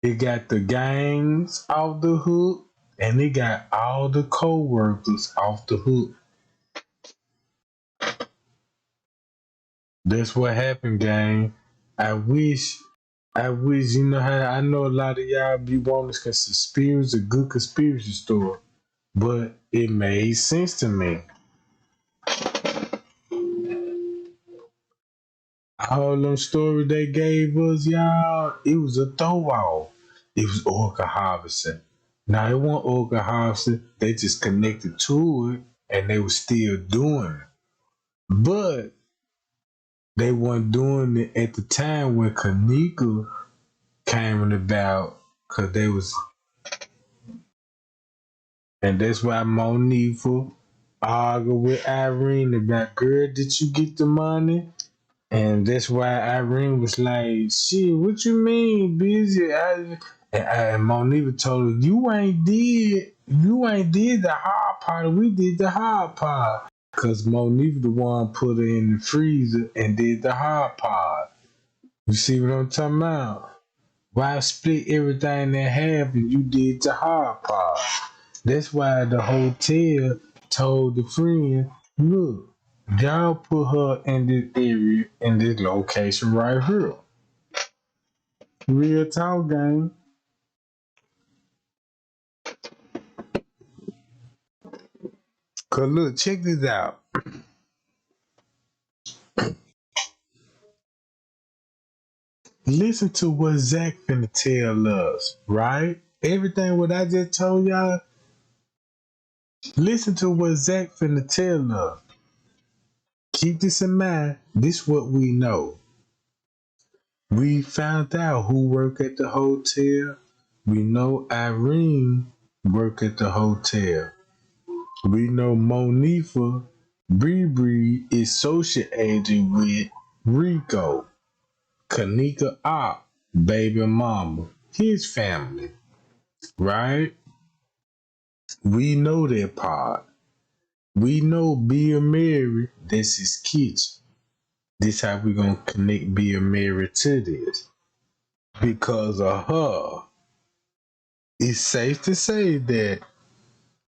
It got the gangs off the hook. And it got all the co-workers off the hook. That's what happened, gang. I wish, you know how I know a lot of y'all be wanting this conspiracy, a good conspiracy story, but it made sense to me. All them stories they gave us, y'all, it was a throw off. It was orca harvesting. Now it wasn't orca harvesting, they just connected to it and they were still doing it. But they weren't doing it at the time when Kenneka came about, cause they was, and that's why Monifa argued with Irene about, girl, did you get the money? And that's why Irene was like, shit, what you mean, busy? And Monifa told her, you ain't did the hard part. We did the hard part. Cause Monifa the one put her in the freezer and did the hard part. You see what I'm talking about? Why split everything in half and you did the hard part? That's why the hotel told the friend, look, y'all put her in this area, in this location right here. Real talk, gang. Cause look, check this out. Listen to what Zach finna tell us, right? Everything what I just told y'all, listen to what Zach finna tell us. Keep this in mind. This what we know. We found out who worked at the hotel. We know Irene worked at the hotel. We know Monifa Bree is associated with Rico, Kenneka Op, baby mama, his family, right? We know that part. We know Bill Mary, that's his kitchen. This how we gonna connect Bill Mary to this. Because of her, it's safe to say that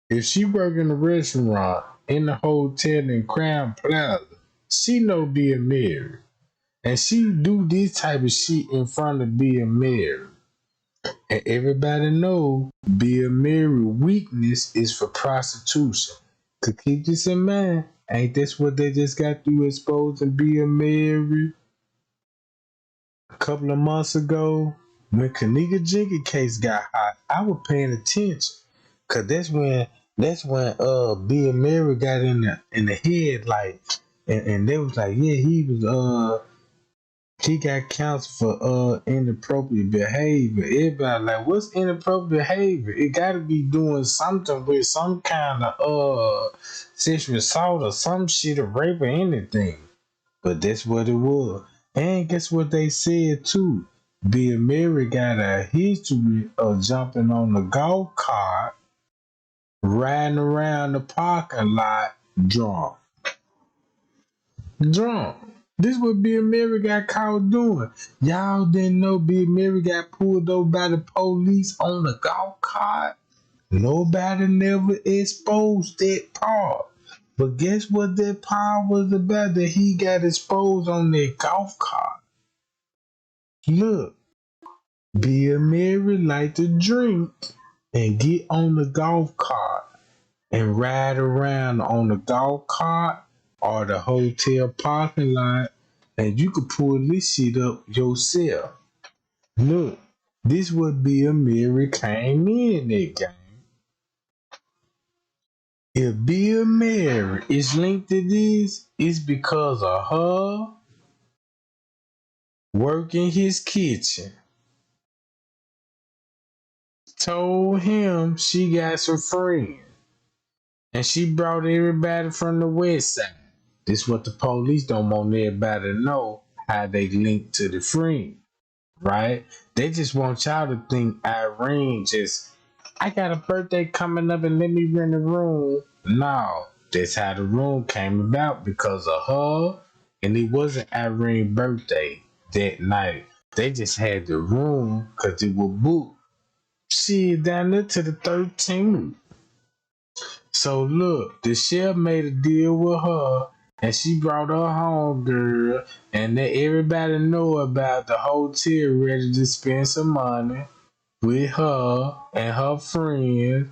if she work in a restaurant, in the hotel in Crown Plaza, she know Bill Mary. And she do this type of shit in front of Bill Mary. And everybody know Bill Mary weakness is for prostitution. To keep this in mind, ain't this what they just got through exposing Bill Mary a couple of months ago? When Kenneka Jenkins case got hot, I was paying attention. Cause that's when Bill Mary got in the head, like, and they was like, yeah, he was He got counseled for inappropriate behavior. Everybody like, what's inappropriate behavior? It gotta be doing something with some kind of sexual assault or some shit or rape or anything. But that's what it was. And guess what they said too? Bill Murray got a history of jumping on the golf cart, riding around the parking lot drunk. Drunk. This what Bill Murray got caught doing. Y'all didn't know Bill Murray got pulled over by the police on the golf cart? Nobody never exposed that part. But guess what that part was about that he got exposed on that golf cart? Look, Bill Murray like to drink and get on the golf cart and ride around on the golf cart or the hotel parking lot, and you could pull this shit up yourself. Look, this would be a Mary came in that game. If Bill Mary is linked to this, it's because of her working his kitchen. Told him she got some friends. And she brought everybody from the west side. This what the police don't want everybody to know, how they link to the friend, right? They just want y'all to think Irene just, I got a birthday coming up and let me rent a room. No, that's how the room came about because of her, and it wasn't Irene's birthday that night. They just had the room because it was booked. She down there to the 13th. So look, the chef made a deal with her, and she brought her home girl, and let everybody know about the hotel ready to spend some money with her and her friends.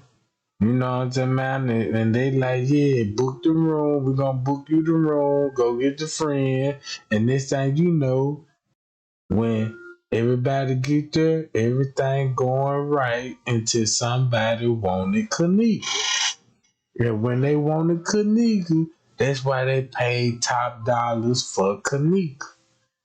You know what I'm saying? And they like, yeah, book the room. We're gonna book you the room. Go get the friend. And this thing, you know, when everybody get there, everything going right until somebody wanted Kenneka. And when they wanted Kenneka, that's why they paid top dollars for Kenneka.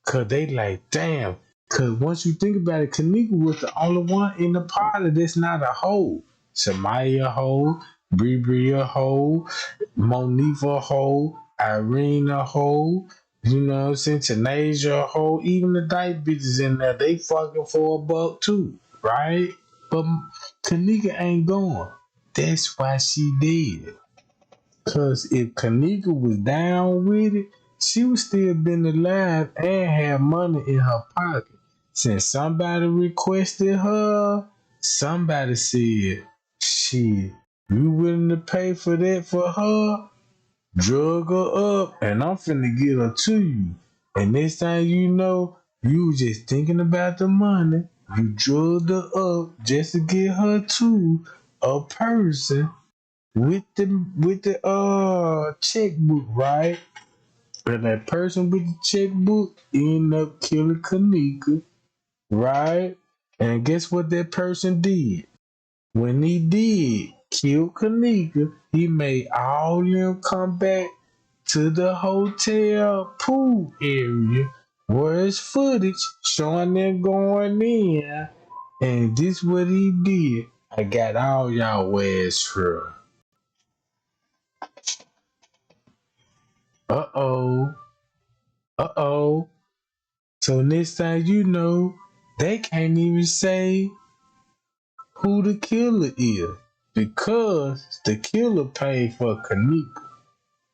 Cause they like, damn. Cause once you think about it, Kenneka was the only one in the party that's not a hoe. Shamaya a hoe, Bree a hoe, Monique a hoe, Irene a hoe, you know what I'm saying, Tanasia a hoe, even the dyke bitches in there, they fucking for $1 too, right? But Kenneka ain't going. That's why she did. Cause if Kenneka was down with it, she would still been alive and have money in her pocket. Since somebody requested her, somebody said, shit, you willing to pay for that for her? Drug her up and I'm finna get her to you. And next time you know, you was just thinking about the money. You drugged her up just to get her to a person with the checkbook, right? And that person with the checkbook ended up killing Kenneka, right? And guess what that person did? When he did kill Kenneka, he made all them come back to the hotel pool area where it's footage showing them going in. And this what he did. I got all y'all ass for. Uh-oh. Uh-oh. So next thing you know, they can't even say who the killer is because the killer paid for Kenneka.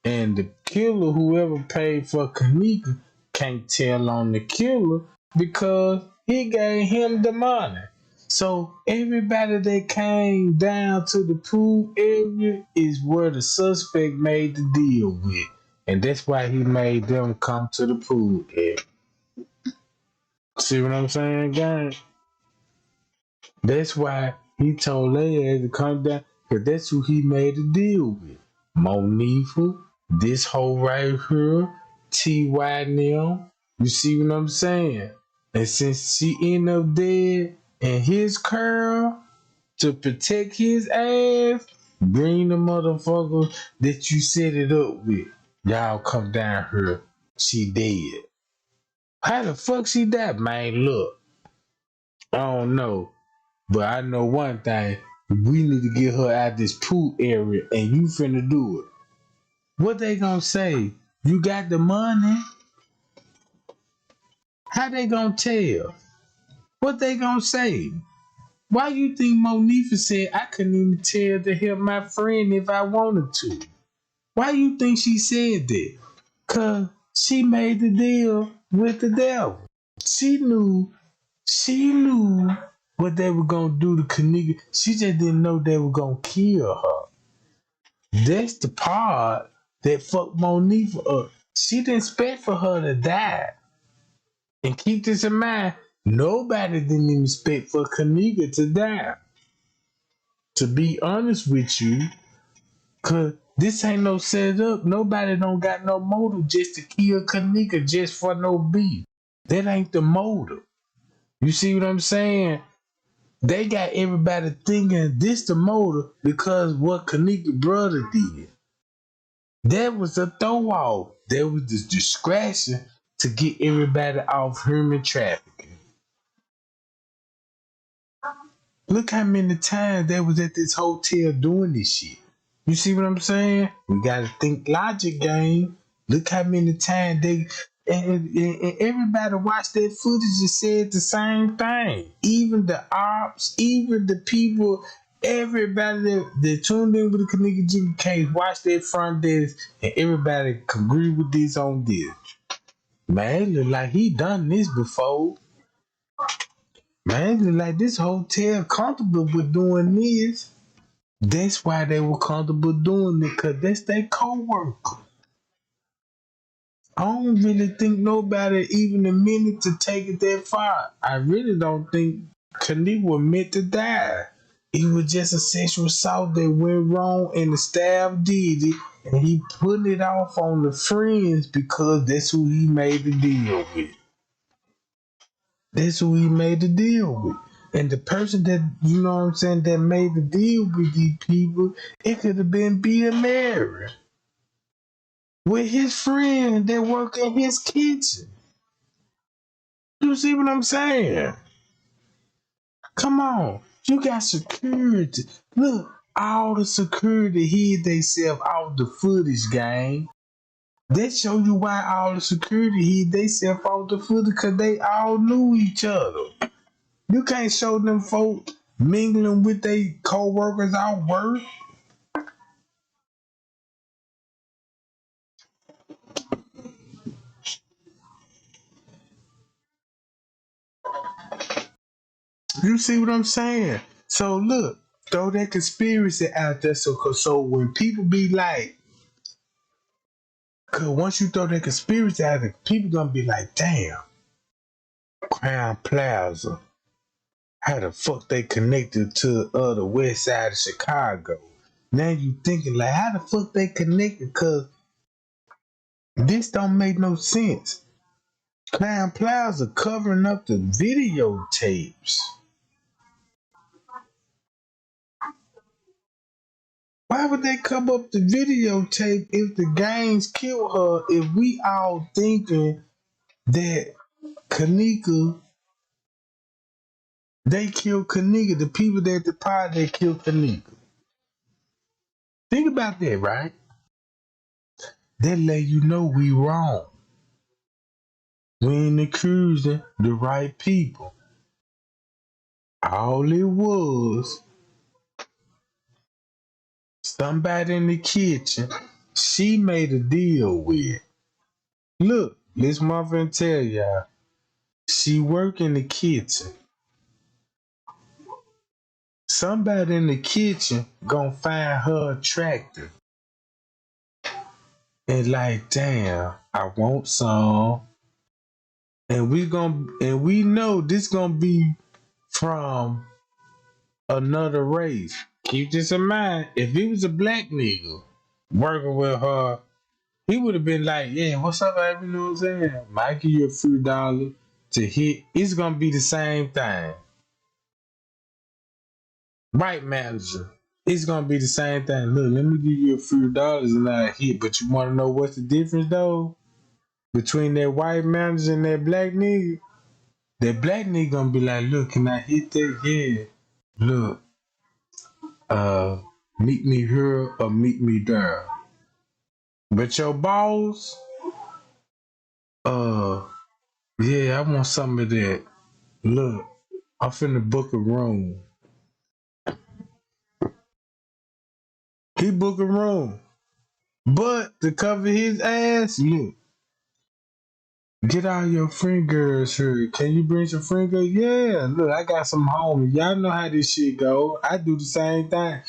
And the killer, whoever paid for Kenneka, can't tell on the killer because he gave him the money. So everybody that came down to the pool area is where the suspect made the deal with. And that's why he made them come to the pool area. See what I'm saying, gang? That's why he told their ass to come down, because that's who he made the deal with. Monifa, this hoe right here, T.Y. now. You see what I'm saying? And since she ended up dead, and his curl, to protect his ass, bring the motherfucker that you set it up with. Y'all come down here. She dead. How the fuck she died? Man, look, I don't know. But I know one thing. We need to get her out this pool area and you finna do it. What they gonna say? You got the money? How they gonna tell? What they gonna say? Why you think Monifa said I couldn't even tell to help my friend if I wanted to? Why you think she said that? Cause she made the deal with the devil. She knew what they were gonna do to Kenneka. She just didn't know they were gonna kill her. That's the part that fucked Monifa up. She didn't expect for her to die. And keep this in mind, nobody didn't even expect for Kenneka to die. To be honest with you, cause this ain't no setup. Nobody don't got no motive just to kill Kenneka just for no beef. That ain't the motive. You see what I'm saying? They got everybody thinking this the motive because what Kenneka's brother did. That was a throw off. That was the distraction to get everybody off human trafficking. Look how many times they was at this hotel doing this shit. You see what I'm saying? We gotta think logic, game. Look how many times they and everybody watched that footage and said the same thing. Even the ops, even the people, everybody that tuned in with the Kenneka Jenkins case watched that front desk, and everybody agree with this on this. Man, it look like he done this before. Man, it look like this hotel comfortable with doing this. That's why they were comfortable doing it, because that's their co-worker. I don't really think nobody even admitted to take it that far. I really don't think Kenneka was meant to die. It was just a sexual assault that went wrong and the staff did it, and he putting it off on the friends because that's who he made the deal with. That's who he made the deal with. And the person that, you know what I'm saying, that made the deal with these people, it could have been Bill Mary with his friend that work in his kitchen. You see what I'm saying? Come on. You got security. Look, all the security hid themselves out the footage, gang. That show you why all the security hid themselves out the footage, because they all knew each other. You can't show them folks mingling with their co-workers out work. You see what I'm saying? So look, throw that conspiracy out there. So when people be like, cause once you throw that conspiracy out there, people gonna be like, damn, Crown Plaza, how the fuck they connected to the west side of Chicago? Now you thinking like, how the fuck they connected? Cause this don't make no sense. Crown Plaza covering up the videotapes. Why would they cover up the videotape if the gangs kill her? If we all thinking that Kenneka, they killed Kenneka, the people that at the party they killed Kenneka. Think about that, right? That let you know we wrong. We ain't accusing the right people. All it was, somebody in the kitchen, she made a deal with. Look, this mother tell y'all, she work in the kitchen. Somebody in the kitchen gonna find her attractive. And like, damn, I want some. And we know this gonna be from another race. Keep this in mind. If it was a black nigga working with her, he would have been like, yeah, what's up, baby? You know what I'm saying? Might give you a few dollars to hit. It's gonna be the same thing. Right, manager? It's gonna be the same thing. Look, let me give you a few dollars and I hit, but you wanna know what's the difference though? between that white manager and that black nigga gonna be like, look, can I hit that? Yeah. Look, uh, meet me here or meet me there. But your boss, uh, yeah, I want some of that. Look, I'm finna book a room. He book a room. But to cover his ass, look, get all your friend girls here. Can you bring some friend girls? Yeah, look, I got some homies. Y'all know how this shit go. I do the same thing.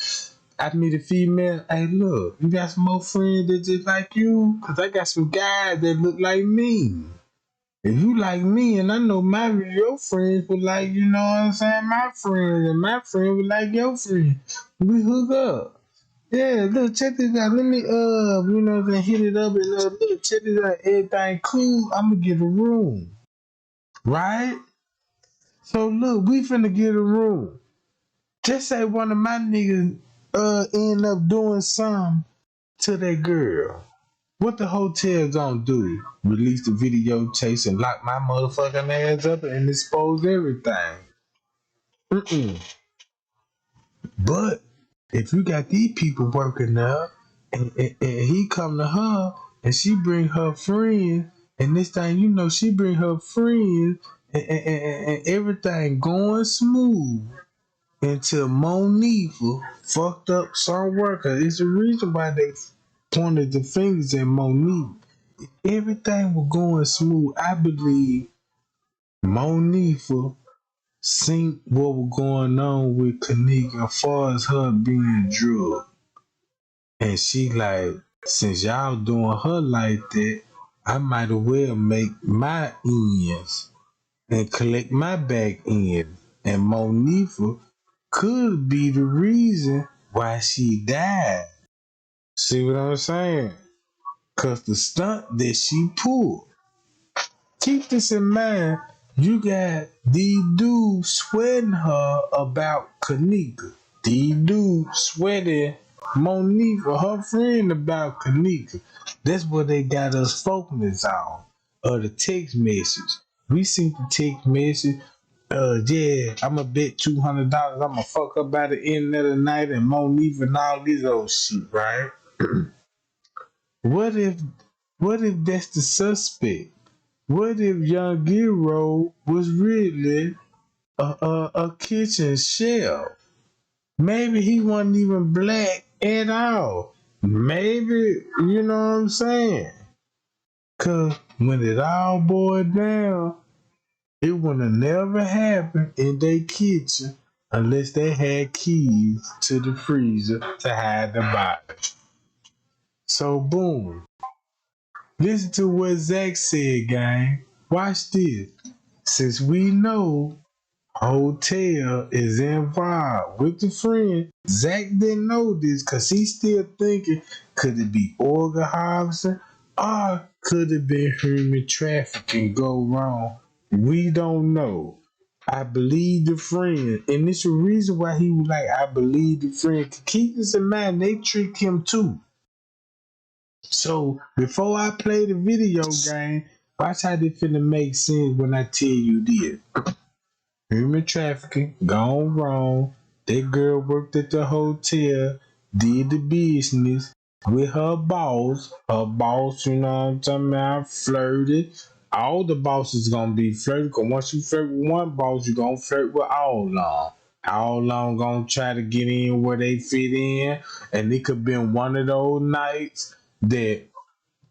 I meet a female. Hey, look, you got some more friends that just like you? Cause I got some guys that look like me. If you like me, and I know your friends would like, you know what I'm saying, my friends, and my friend would like your friend. We hook up. Yeah, look, check this out. Let me, you know, then hit it up and look, check this out. Everything cool. I'm gonna get a room, right? So look, we finna get a room. Just say one of my niggas end up doing something to that girl. What the hotel gonna do? Release the video chase and lock my motherfucking ass up and expose everything. Mm-mm. But if you got these people working there, and he come to her, and she bring her friend, and this thing, you know, she bring her friend, and everything going smooth until Monifa fucked up some worker. It's the reason why they pointed the fingers at Monique. Everything was going smooth. I believe Monifa seen what was going on with Kenneka as far as her being drugged. And she like, since y'all doing her like that, I might as well make my ends and collect my back end. And Monifa could be the reason why she died. See what I'm saying? Cause the stunt that she pulled. Keep this in mind. You got these dudes sweating her about Kenneka. These dudes sweating Monique or her friend about Kenneka. That's what they got us focused on. Or the text message. We seen the text message. Yeah, I'ma bet $200. I'ma fuck her by the end of the night and Monique and all this old shit, right? What if that's the suspect? What if Young Giro was really a kitchen chef? Maybe he wasn't even black at all. Maybe, you know what I'm saying? Cause when it all boiled down, it would have never happened in their kitchen unless they had keys to the freezer to hide the body. So boom. Listen to what Zach said, gang. Watch this. Since we know Hotel is involved with the friend, Zach didn't know this because he's still thinking, could it be organ harvesting or could it be human trafficking go wrong? We don't know. I believe the friend, and it's the reason why he was like, I believe the friend. Keep this in mind, they tricked him too. So before I play the video game, watch how they finna make sense when I tell you this. Human trafficking, gone wrong. That girl worked at the hotel, did the business with her boss. Her boss, you know what I'm talking about, flirted. All the bosses gonna be flirted, because once you flirt with one boss, you gonna flirt with all of them. All of them gonna try to get in where they fit in, and it could been one of those nights that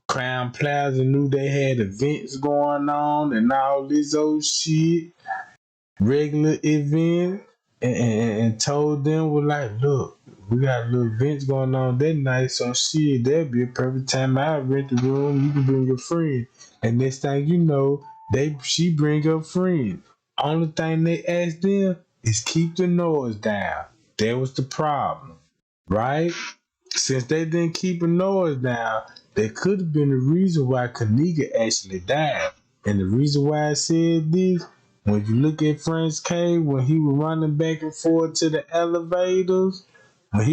Crown Plaza knew they had events going on and all this old shit, regular event, and told them, was like, look, we got little events going on that night, so shit, that'd be a perfect time. I rent the room, you can bring your friend. And next thing you know, she bring her friend. Only thing they asked them is keep the noise down. That was the problem, right? Since they didn't keep the noise down, that could have been the reason why Kenneka actually died. And the reason why I said this, when you look at Frank's cave, when he was running back and forth to the elevators, this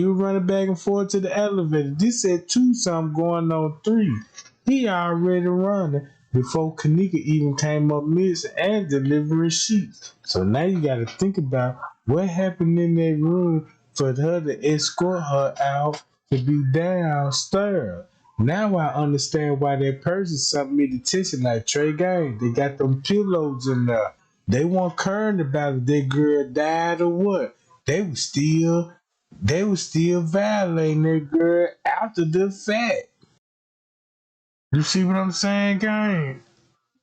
said 2 something going on 3. He already running. before Kenneka even came up missing and delivering sheets. So now you got to think about what happened in that room for her to escort her out to be downstairs. Now I understand why that person sent me the attention like Trey Gang. They got them pillows in there. They weren't caring about if that girl died or what. They was still violating that girl after the fact. You see what I'm saying, gang?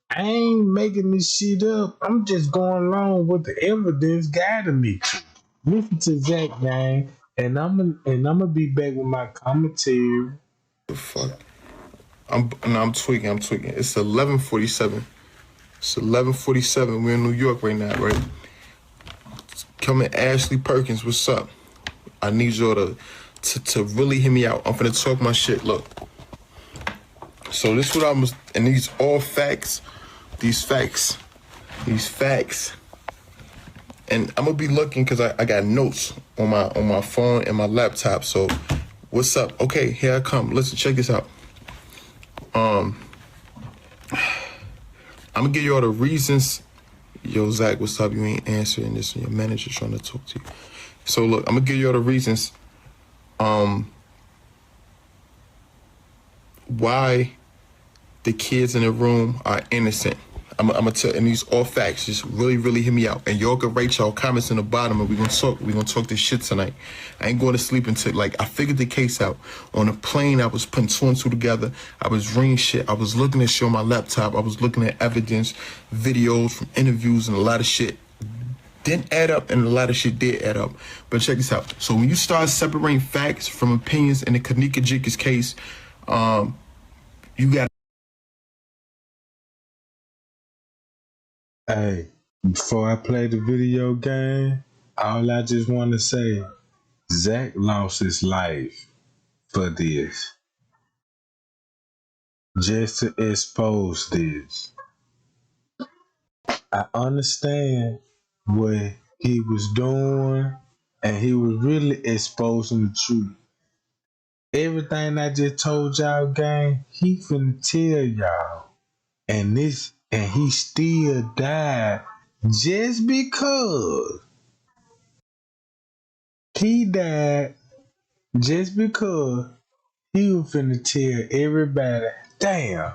I ain't making this shit up. I'm just going along with the evidence guiding me. Listen to Zach, gang, and I'm gonna be back with my commentary. The fuck? I'm tweaking. It's 11:47. It's 11:47. We're in New York right now, right? Coming, Ashley Perkins. What's up? I need y'all to really hear me out. I'm finna talk my shit. Look. So this what and these all facts. These facts. And I'm gonna be looking because I got notes on my phone and my laptop. So what's up? Okay, here I come. Listen, check this out. I'm gonna give you all the reasons. Yo, Zach, what's up? You ain't answering this, and your manager trying to talk to you. So look, I'm gonna give you all the reasons why the kids in the room are innocent. I'm gonna tell, and these all facts. Just really, really hear me out. And y'all can write y'all comments in the bottom, and we're gonna talk this shit tonight. I ain't going to sleep until I figured the case out. On a plane, I was putting two and two together. I was reading shit. I was looking at shit on my laptop. I was looking at evidence, videos from interviews, and a lot of shit didn't add up, and a lot of shit did add up. But check this out. So when you start separating facts from opinions in the Kenneka Jenkins case, you got. Hey, before I play the video game, all I just want to say, Zach lost his life for this. Just to expose this. I understand what he was doing, and he was really exposing the truth. Everything I just told y'all, gang, he finna tell y'all. And he still died just because he died just because he was finna tell everybody, damn,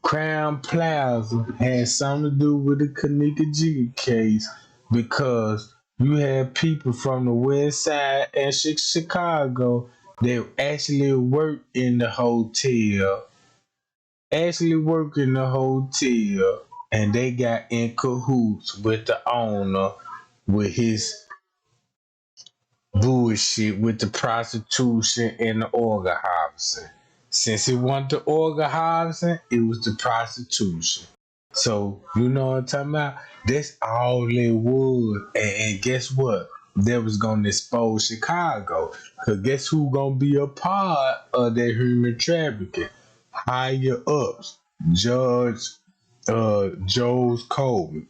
Crown Plaza had something to do with the Kenneka Jenkins case because you had people from the West Side and Chicago that actually worked in the hotel, and they got in cahoots with the owner with his bullshit with the prostitution and the organ harvesting. Since it wasn't the organ harvesting, it was the prostitution. So, you know what I'm talking about? That's all it was. And guess what? That was going to expose Chicago. Because guess who going to be a part of that human trafficking? Higher ups. Judge Joe's Coleman.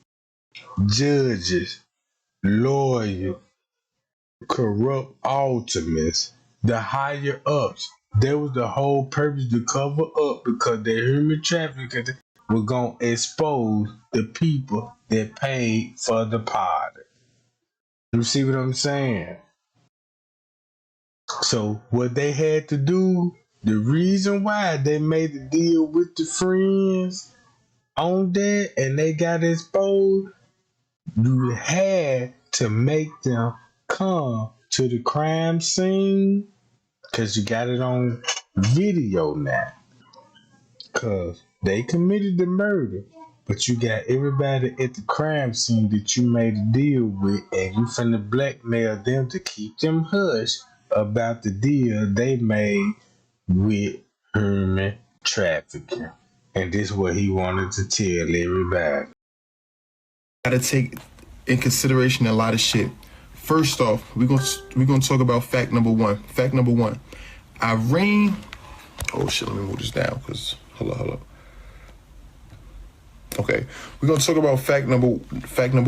Judges. Lawyers. Corrupt ultimates, the higher ups. That was the whole purpose to cover up because the human trafficking was going to expose the people that paid for the party. You see what I'm saying? So what they had to do, the reason why they made the deal with the friends on that and they got exposed, you had to make them come to the crime scene because you got it on video now. Because they committed the murder, but you got everybody at the crime scene that you made a deal with, and you finna blackmail them to keep them hush about the deal they made with human trafficking. And this is what he wanted to tell everybody. Gotta take in consideration a lot of shit. First off, we're gonna talk about fact number one. Fact number one, Irene. Oh shit, let me move this down because hold up. Okay, we're gonna talk about fact number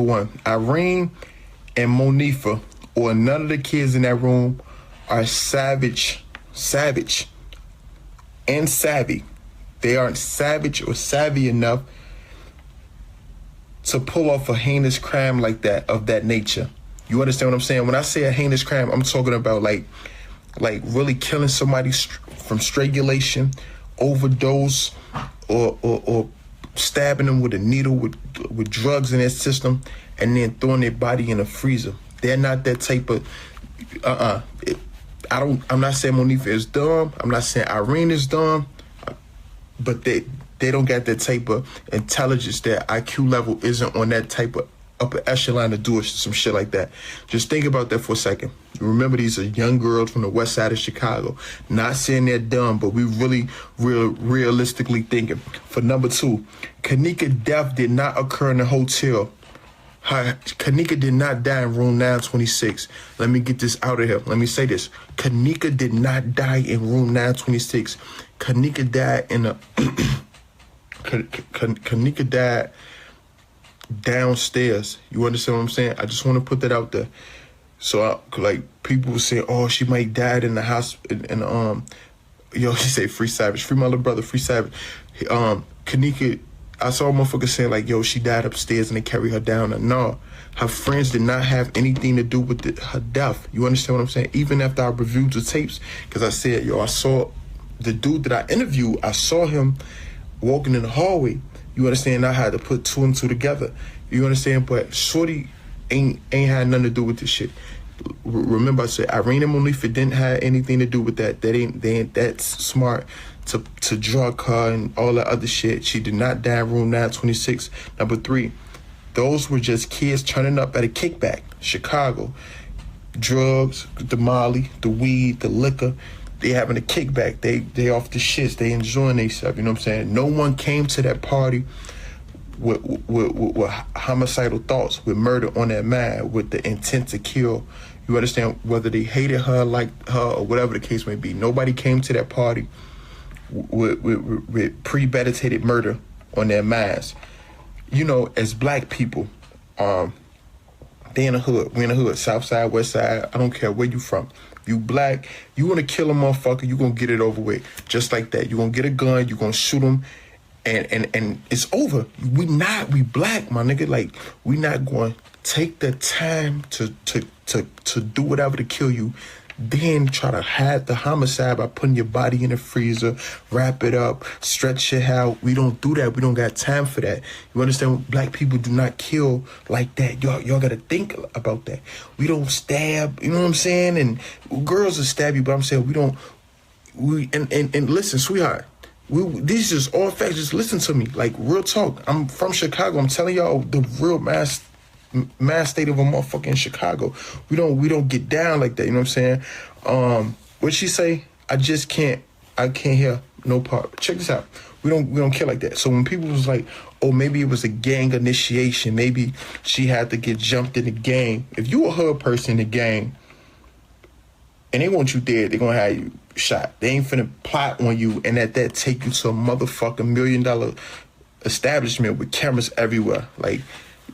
one. Irene and Monifa, or none of the kids in that room, are savage, and savvy. They aren't savage or savvy enough to pull off a heinous crime like that, of that nature. You understand what I'm saying? When I say a heinous crime, I'm talking about like really killing somebody from strangulation, overdose, or stabbing them with a needle with drugs in their system, and then throwing their body in a freezer. They're not that type of. I'm not saying Monifa is dumb. I'm not saying Irene is dumb, but they don't got that type of intelligence. Their IQ level isn't on that type of upper echelon to do some shit like that. Just think about that for a second. Remember, these are young girls from the west side of Chicago. Not saying they're dumb, but we really realistically thinking. For number 2, Kenneka death did not occur in the hotel. Kenneka did not die in room 926. Let me get this out of here. Let me say this. Kenneka did not die in room 926. Kenneka died in a... Kenneka died downstairs. You understand what I'm saying? I just want to put that out there. So, like, people will say, oh, she might die in the house. Yo, he say, free Savage. Free my little brother, free Savage. Kenneka... I saw a motherfucker saying, like, yo, she died upstairs and they carried her down. No, her friends did not have anything to do with her death. You understand what I'm saying? Even after I reviewed the tapes, because I said, yo, I saw the dude that I interviewed, I saw him walking in the hallway. You understand? I had to put 2 and 2 together. You understand? But Shorty ain't had nothing to do with this shit. Remember, I said Irene and Monifa didn't have anything to do with that. They ain't that smart to drug her and all that other shit. She did not die in room 926. Number 3, those were just kids turning up at a kickback. Chicago. Drugs, the molly, the weed, the liquor. They having a kickback. They off the shits. They enjoying themselves. You know what I'm saying? No one came to that party with homicidal thoughts, with murder on their mind, with the intent to kill. You understand? Whether they hated her, liked her, or whatever the case may be. Nobody came to that party with premeditated murder on their minds. You know, as black people, they in the hood. We in the hood. South side, west side. I don't care where you from. You black, you want to kill a motherfucker, you going to get it over with. Just like that. You going to get a gun, you going to shoot him, and it's over. We black, my nigga. Like, we not going to take the time to do whatever to kill you, then try to hide the homicide by putting your body in the freezer, wrap it up, stretch it out. We don't do that. We don't got time for that. You understand? Black people do not kill like that. Y'all got to think about that. We don't stab, you know what I'm saying? And girls will stab you, but I'm saying and listen, sweetheart, these is all facts. Just listen to me. Like, real talk. I'm from Chicago. I'm telling y'all the real mass state of a motherfucker in Chicago. We don't get down like that, you know what I'm saying? What'd she say? I can't hear no part. Check this out. We don't kill like that. So when people was like, oh, maybe it was a gang initiation, maybe she had to get jumped in the gang. If you a hood person in the gang and they want you dead, they gonna have you shot. They ain't finna plot on you and at that take you to a motherfucking $1 million establishment with cameras everywhere. Like,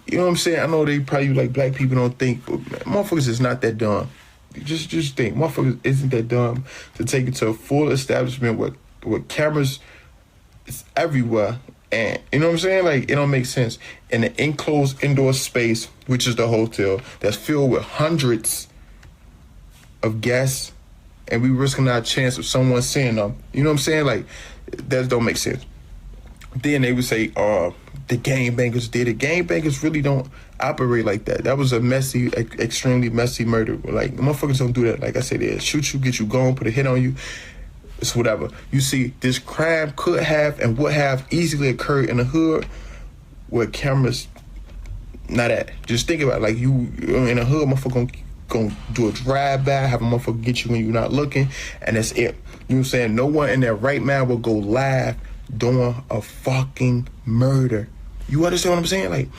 you know what I'm saying? I know they probably, like, black people don't think, motherfuckers is not that dumb. Just think, motherfuckers isn't that dumb to take it to a full establishment with cameras is everywhere. And, you know what I'm saying? Like, it don't make sense. In an enclosed indoor space, which is the hotel, that's filled with hundreds of guests, and we risking our chance of someone seeing them. You know what I'm saying? Like, that don't make sense. Then they would say, the gangbangers did it. Gangbangers really don't operate like that. That was a messy, extremely messy murder. Like, motherfuckers don't do that. Like I said, they'll shoot you, get you gone, put a hit on you. It's whatever. You see, this crime could have and would have easily occurred in the hood where cameras not at. Just think about it. Like, you in the hood, motherfucker gonna do a drive-by, have a motherfucker get you when you're not looking, and that's it. You know what I'm saying? No one in their right mind will go live doing a fucking murder. You understand what I'm saying? Like,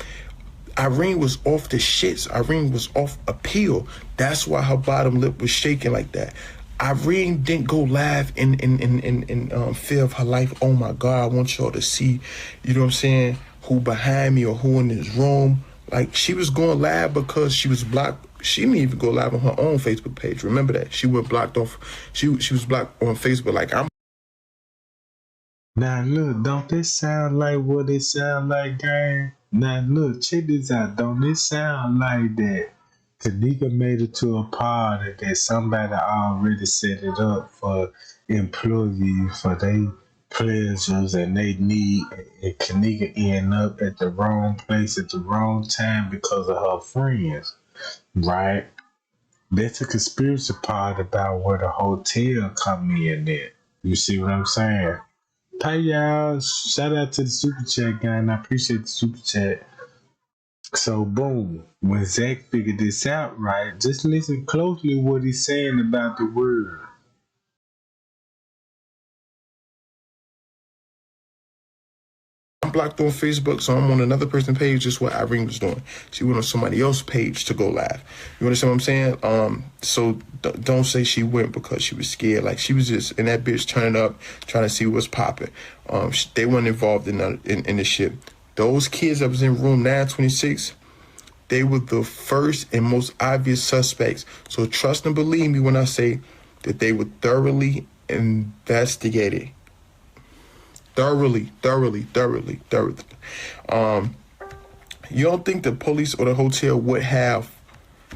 Irene was off the shits. Irene was off a pill. That's why her bottom lip was shaking like that. Irene didn't go live in fear of her life. Oh my God, I want y'all to see, you know what I'm saying, who behind me or who in this room. Like, she was going live because she was blocked. She didn't even go live on her own Facebook page. Remember that. She went blocked off. She was blocked on Facebook. Like, I'm Now look, don't this sound like what it sound like, gang? Now look, check this out. Don't this sound like that? Kenneka made it to a party that somebody already set it up for employees for their pleasures and they need, and Kenneka end up at the wrong place at the wrong time because of her friends, right? That's a conspiracy part about where the hotel come in at. You see what I'm saying? Hey y'all, shout out to the super chat guy, and I appreciate the super chat. So boom, when Zach figured this out, right, just listen closely what he's saying about the word. I'm blocked on Facebook, so I'm on another person's page, just what Irene was doing. She went on somebody else's page to go live. You understand what I'm saying? So don't say she went because she was scared. Like, she was just in that bitch turning up, trying to see what's popping. They weren't involved in the shit. Those kids that was in room 926, they were the first and most obvious suspects. So trust and believe me when I say that they were thoroughly investigated. Thoroughly. You don't think the police or the hotel would have...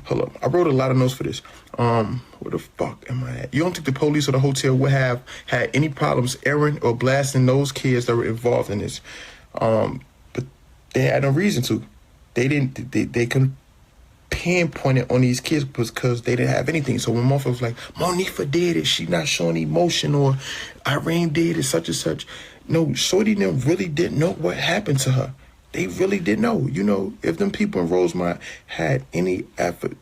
Hold up. I wrote a lot of notes for this. Where the fuck am I at? You don't think the police or the hotel would have had any problems airing or blasting those kids that were involved in this? But they had no reason to. They couldn't pinpoint it on these kids because they didn't have anything. So when motherfuckers was like, Monifa did it, she not showing emotion, or Irene did it, such and such. No, Shorty them really didn't know what happened to her. They really didn't know. You know, if them people in Rosemont had any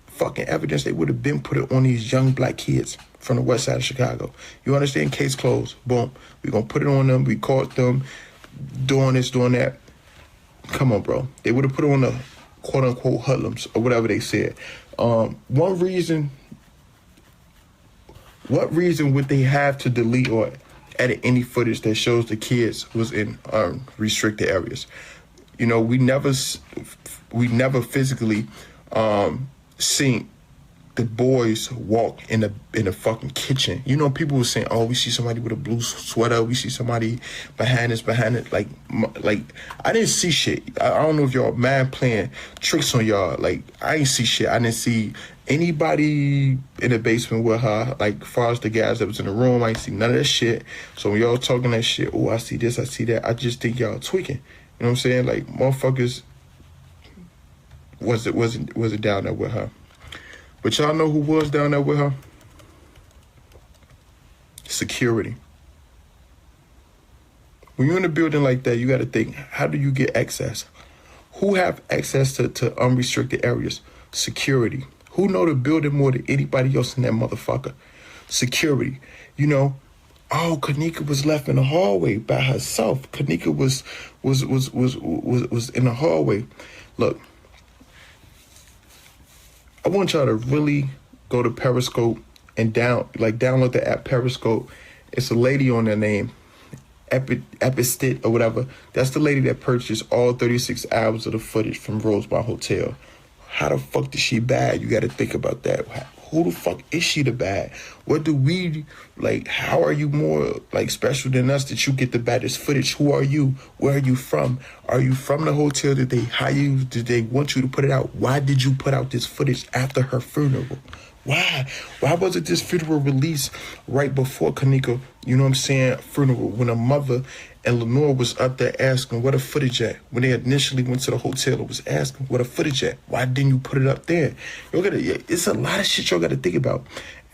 fucking evidence, they would have been put it on these young black kids from the west side of Chicago. You understand? Case closed. Boom. We're going to put it on them. We caught them doing this, doing that. Come on, bro. They would have put it on the quote-unquote hoodlums or whatever they said. What reason would they have to delete or edit any footage that shows the kids was in restricted areas? You know, we never physically seen the boys walk in the fucking kitchen. You know, people were saying, "Oh, we see somebody with a blue sweater. We see somebody behind it." Like I didn't see shit. I don't know if y'all mad playing tricks on y'all. Like, I ain't see shit. I didn't see anybody in the basement with her. Like, as far as the guys that was in the room, I ain't see none of that shit. So when y'all talking that shit, oh, I see this, I see that, I just think y'all tweaking. You know what I'm saying? Like, motherfuckers wasn't down there with her. But y'all know who was down there with her? Security. When you're in a building like that, you got to think, how do you get access? Who have access to unrestricted areas? Security. Who know the building more than anybody else in that motherfucker? Security. You know, oh, Kenneka was left in the hallway by herself. Kenneka was in the hallway. Look, I want y'all to really go to Periscope and download the app Periscope. It's a lady on there named Epistit or whatever. That's the lady that purchased all 36 hours of the footage from Rosemont Hotel. How the fuck did she bad? You got to think about that. Who the fuck is she the bad? What do we, like, how are you more, like, special than us that you get the baddest footage? Who are you? Where are you from? Are you from the hotel? Did they hire you? Did they want you to put it out? Why did you put out this footage after her funeral? Why? Why wasn't this funeral released right before Kenneka, you know what I'm saying, funeral, when her mother and Lenore was up there asking where the footage at? When they initially went to the hotel, it was asking where the footage at. Why didn't you put it up there? It's a lot of shit y'all got to think about.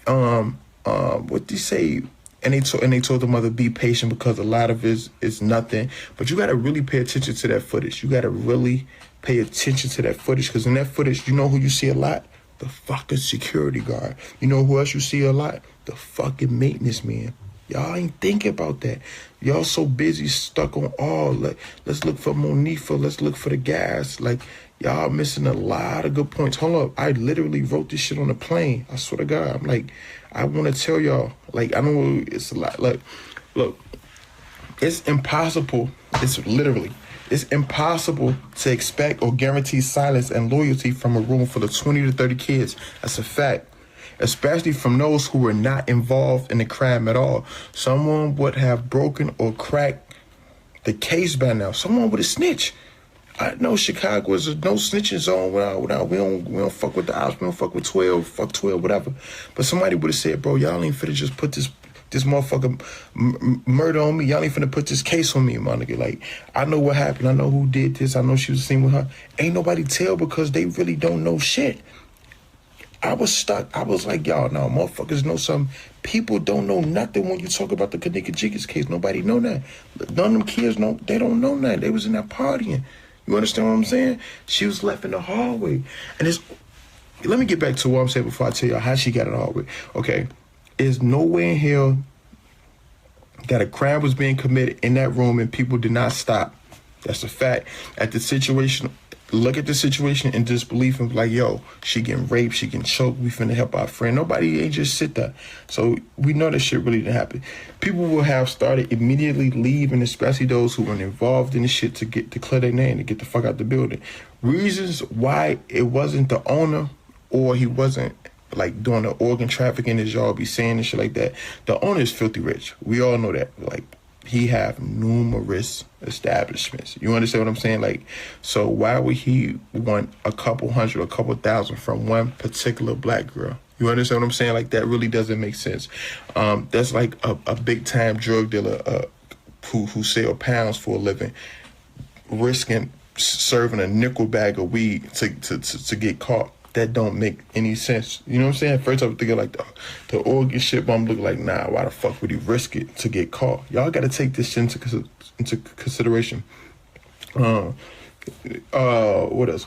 What do you say? And they told the mother, be patient because a lot of it is nothing. But you got to really pay attention to that footage. You got to really pay attention to that footage, because in that footage, you know who you see a lot? The fucking security guard. You know who else you see a lot? The fucking maintenance man. Y'all ain't thinking about that. Y'all so busy stuck on let's look for Monifa, let's look for the gas. Like, y'all missing a lot of good points. Hold up, I literally wrote this shit on the plane. I swear to God. I'm like, I want to tell y'all, like, I know it's a lot. Like, look, it's impossible. It's impossible to expect or guarantee silence and loyalty from a room full of 20 to 30 kids. That's a fact. Especially from those who were not involved in the crime at all. Someone would have broken or cracked the case by now. Someone would have snitched. I know Chicago is a no snitching zone. We don't fuck with the ops. We don't fuck with 12. Fuck 12, whatever. But somebody would have said, bro, y'all ain't finna just put this motherfucker murder on me. Y'all ain't finna put this case on me, my nigga. Like, I know what happened. I know who did this. I know she was seen with her. Ain't nobody tell because they really don't know shit. I was stuck. I was like, y'all, now motherfuckers know something. People don't know nothing when you talk about the Kenneka Jenkins case. Nobody know that. None of them kids know. They don't know that. They was in that partying. You understand what I'm saying? She was left in the hallway. And let me get back to what I'm saying before I tell y'all how she got in the hallway. Okay. There's nowhere in hell that a crime was being committed in that room and people did not stop. That's a fact. Look at the situation in disbelief and be like, yo, she getting raped, she getting choked, we finna help our friend. Nobody ain't just sit there. So we know that shit really didn't happen. People will have started immediately leaving, especially those who were involved in the shit to clear their name, to get the fuck out the building. Reasons why it wasn't the owner or he wasn't like doing the organ trafficking as y'all be saying and shit like that. The owner is filthy rich. We all know that. Like, he have numerous establishments. You understand what I'm saying? Like, so why would he want a couple hundred, a couple thousand from one particular black girl? You understand what I'm saying? Like, that really doesn't make sense. That's like a big time drug dealer who sell pounds for a living, risking serving a nickel bag of weed to get caught. That don't make any sense. You know what I'm saying? First I was thinking like the organ shit, but I'm looking like, nah, why the fuck would he risk it to get caught? Y'all gotta take this shit into consideration. What else?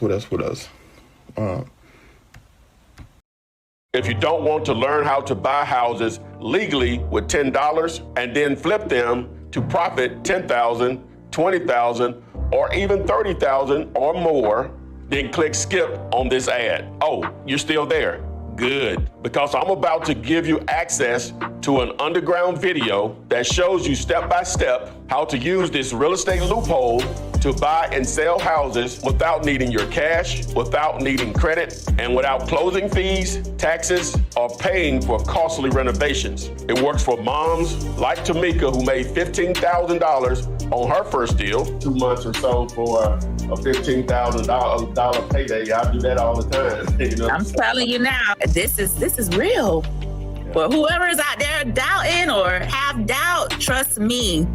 If you don't want to learn how to buy houses legally with $10 and then flip them to profit $10,000, $20,000, or even $30,000 or more, then click skip on this ad. Oh, you're still there? Good, because I'm about to give you access to an underground video that shows you step by step how to use this real estate loophole to buy and sell houses without needing your cash, without needing credit, and without closing fees, taxes, or paying for costly renovations. It works for moms like Tamika, who made $15,000 on her first deal, 2 months or so for a $15,000 payday. I do that all the time. You know? I'm telling you now, this is real. Yeah. But whoever is out there doubting or have doubt, trust me,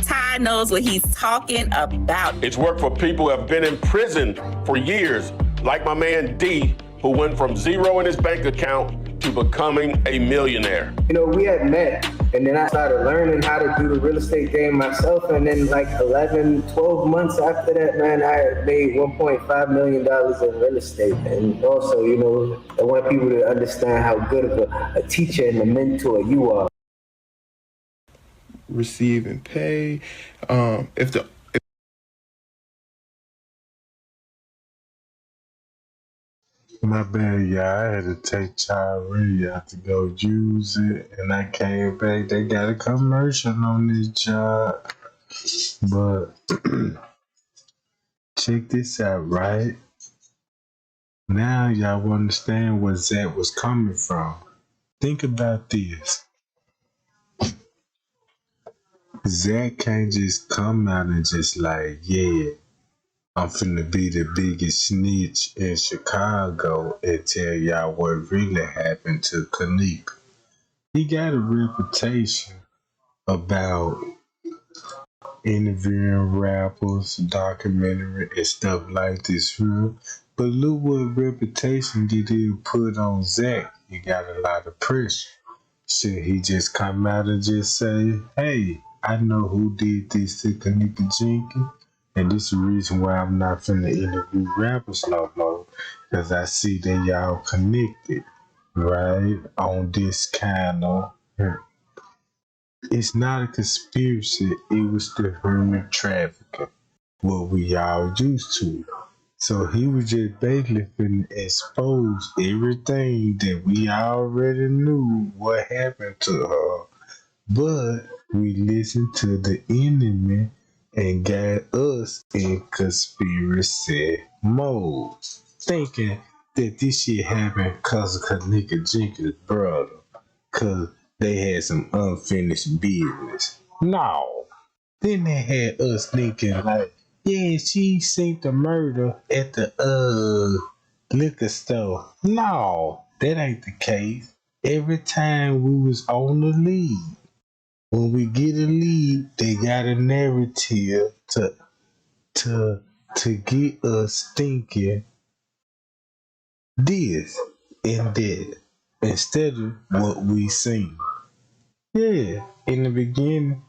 Ty knows what he's talking about. It's worked for people who have been in prison for years, like my man D, who went from zero in his bank account to becoming a millionaire. You know, we had met, and then I started learning how to do the real estate game myself, and then like 11, 12 months after that, man, I had made $1.5 million in real estate. And also, you know, I want people to understand how good of a teacher and a mentor you are. Receive and pay. My bad, y'all. I had to take child radio out to go use it, and I came back. They got a commercial on this job. But check this out, right? Now y'all will understand where Zach was coming from. Think about this. Zach can't just come out and just like, yeah, I'm finna be the biggest snitch in Chicago and tell y'all what really happened to Kenneka. He got a reputation about interviewing rappers, documentary, and stuff like this, real. But look what reputation did he put on Zach. He got a lot of pressure. Should he just come out and just say, hey, I know who did this to Kenneka Jenkins, and this is the reason why I'm not finna interview rappers no more, because I see that y'all connected, right, on this kind of... It's not a conspiracy, it was the human trafficking, what we all used to. So he was just basically finna expose everything that we already knew what happened to her. But we listened to the enemy and got us in conspiracy mode, thinking that this shit happened because of Kenneka Jenkins' brother, because they had some unfinished business. No, Then they had us thinking like, yeah, she seen the murder at the liquor store. No, that ain't the case. Every time we was on the lead, when we get a lead, they got a narrative to get us thinking this and that instead of what we seen. Yeah, in the beginning,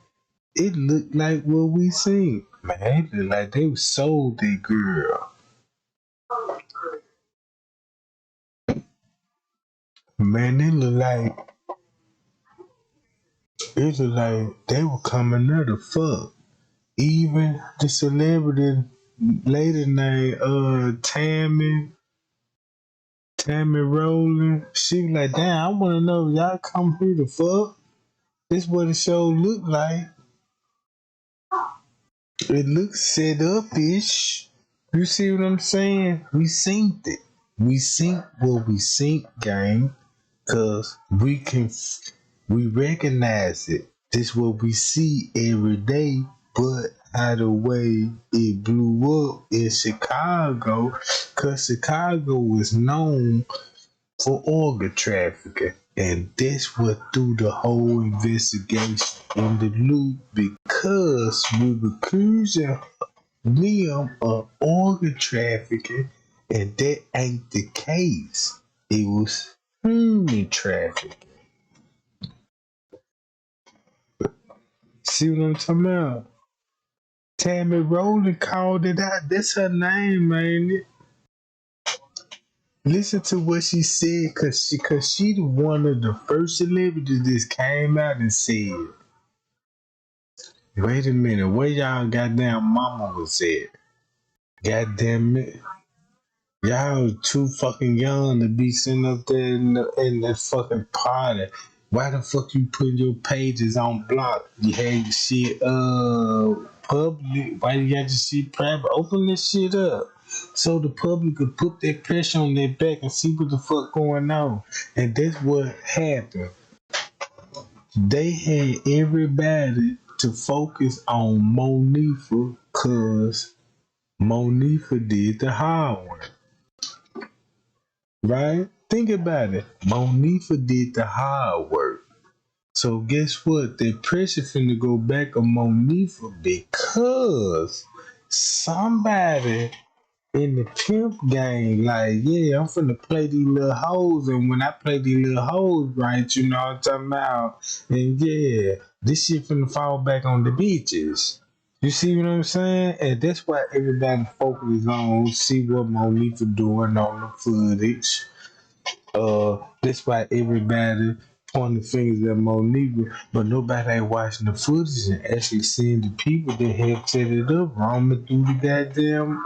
it looked like what we seen. Man, it looked like they sold that girl. Man, it looked like they were coming there to fuck. Even the celebrity lady named Tammy Rowland, she was like, damn, I wanna know if y'all come here to fuck. This what the show looked like. It looks set up-ish. You see what I'm saying? We synced it. We synced what we synced, gang. Cause we recognize it. This what we see every day, but how the way it blew up in Chicago, cause Chicago was known for organ trafficking. And that's what threw the whole investigation in the loop because we were accusing them of organ trafficking, and that ain't the case. It was human trafficking. See what I'm talking about? Tammy Rowland called it out. That's her name, ain't it? Listen to what she said, cause she one of the first celebrities that came out and said, wait a minute, where y'all goddamn mama was at? Goddamn it. Y'all too fucking young to be sitting up there in that fucking party. Why the fuck you put your pages on block? You had your shit public. Why you got your shit private? Open this shit up so the public could put their pressure on their back and see what the fuck going on. And that's what happened. They had everybody to focus on Monifa because Monifa did the hard work. Right? Think about it. Monifa did the hard work. So guess what? The pressure finna go back on Monifa because somebody in the pimp game, like, yeah, I'm finna play these little hoes, and when I play these little hoes right, you know what I'm talking about? And yeah, this shit finna fall back on the bitches. You see what I'm saying? And that's why everybody focuses on see what Monifa doing on the footage. That's why everybody pointing fingers at Monifa, but nobody ain't watching the footage and actually seeing the people that have set it up roaming through the goddamn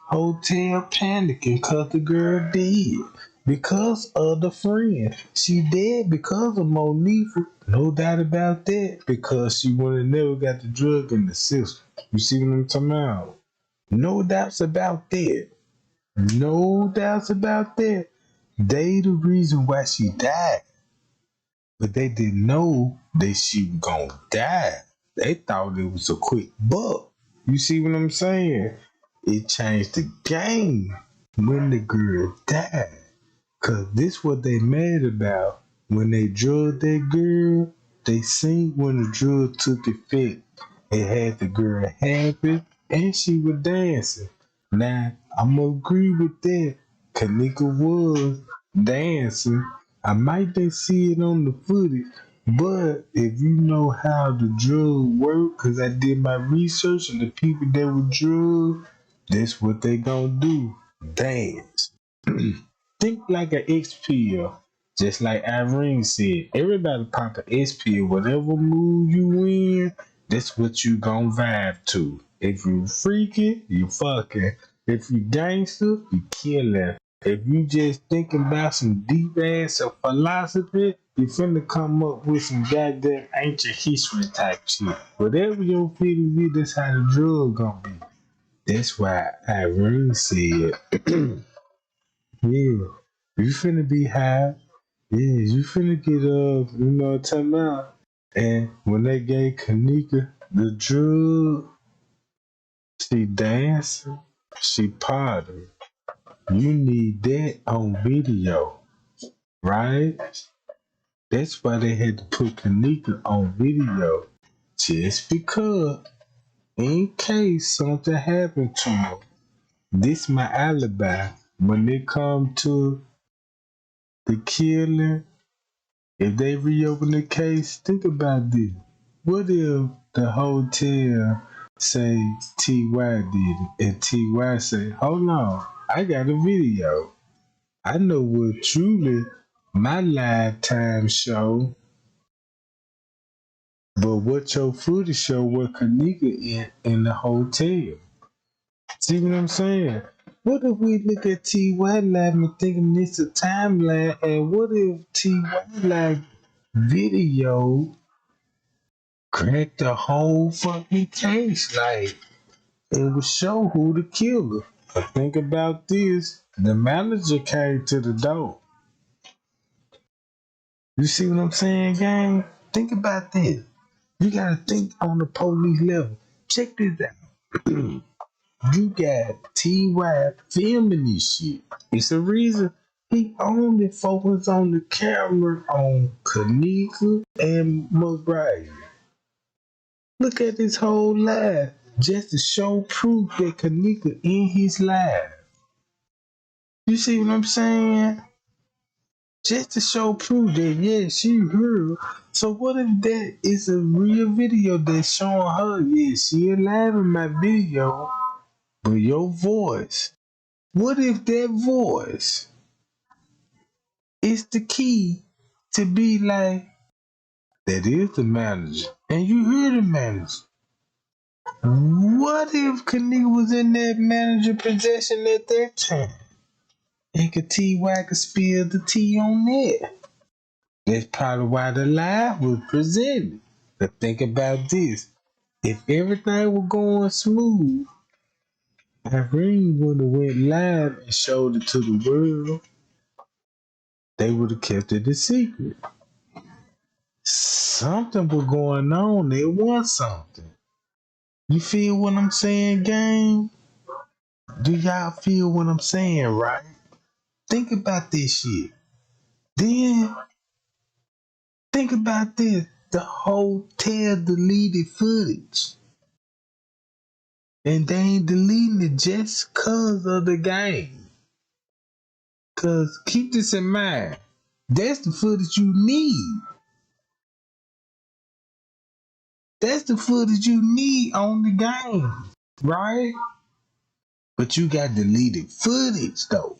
hotel panicking cause the girl dead. Because of the friend. She dead because of Monifa. No doubt about that. Because she would have never got the drug in the system. You see what I'm talking about? No doubts about that. No doubts about that. They the reason why she died. But they didn't know that she was gonna die. They thought it was a quick buck. You see what I'm saying? It changed the game when the girl died. Cause this what they mad about. When they drugged that girl, they seen when the drug took effect. It had the girl happy and she was dancing. Now, I'm gonna agree with that. Kenneka was dancing. I might not see it on the footage, but if you know how the drug work, cause I did my research and the people that were drugged, that's what they gonna do. Dance. Think like an X pill. Just like Irene said, everybody pop an X pill. Whatever mood you in, that's what you gon' vibe to. If you freaking, you fucking. If you gangster, you killing. If you just thinking about some deep ass of philosophy, you finna come up with some goddamn ancient history type shit. Whatever your feelings is, that's how the drug gonna be. That's why Irene said, yeah, you finna be high. Yeah, you finna get you know what I'm talking about. And when they gave Kenneka The drug, she dancing, she partying. You need that on video, right? That's why they had to put Kenneka on video. Just because, in case something happened to her, this my alibi. When it come to the killing, if they reopen the case, think about this. What if the hotel say T.Y. did it, and T.Y. say, hold on, I got a video. I know what truly my lifetime show, but what your footage show what Kenneka in the hotel. See what I'm saying? What if we look at T.Y. live and thinking it's a timeline, and what if T.Y. live video cracked the whole fucking case? Like, it would show who the killer. But think about this. The manager came to the door. You see what I'm saying, gang? Think about this. You gotta think on the police level. Check this out. You got T.Y. filming this shit. It's a reason he only focused on the camera on Kenneka and McBride. Look at this whole live just to show proof that Kenneka in his live. You see what I'm saying? Just to show proof that, yeah, she her. So what if that is a real video that's showing her, yeah, she alive in my video, but your voice. What if that voice is the key to be like, that is the manager, and you hear the manager? What if Kenneka was in that manager possession at that time? And could T.Y. could spill the tea on that. That's probably why the lie was presented. But think about this. If everything was going smooth, Irene would have went live and showed it to the world. They would have kept it a secret. Something was going on. They want something. You feel what I'm saying, gang? Do y'all feel what I'm saying, right? Think about this shit. Then, think about this. The hotel deleted footage. And they ain't deleting it just cause of the game. Cause keep this in mind. That's the footage you need. That's the footage you need on the game. Right? But you got deleted footage though.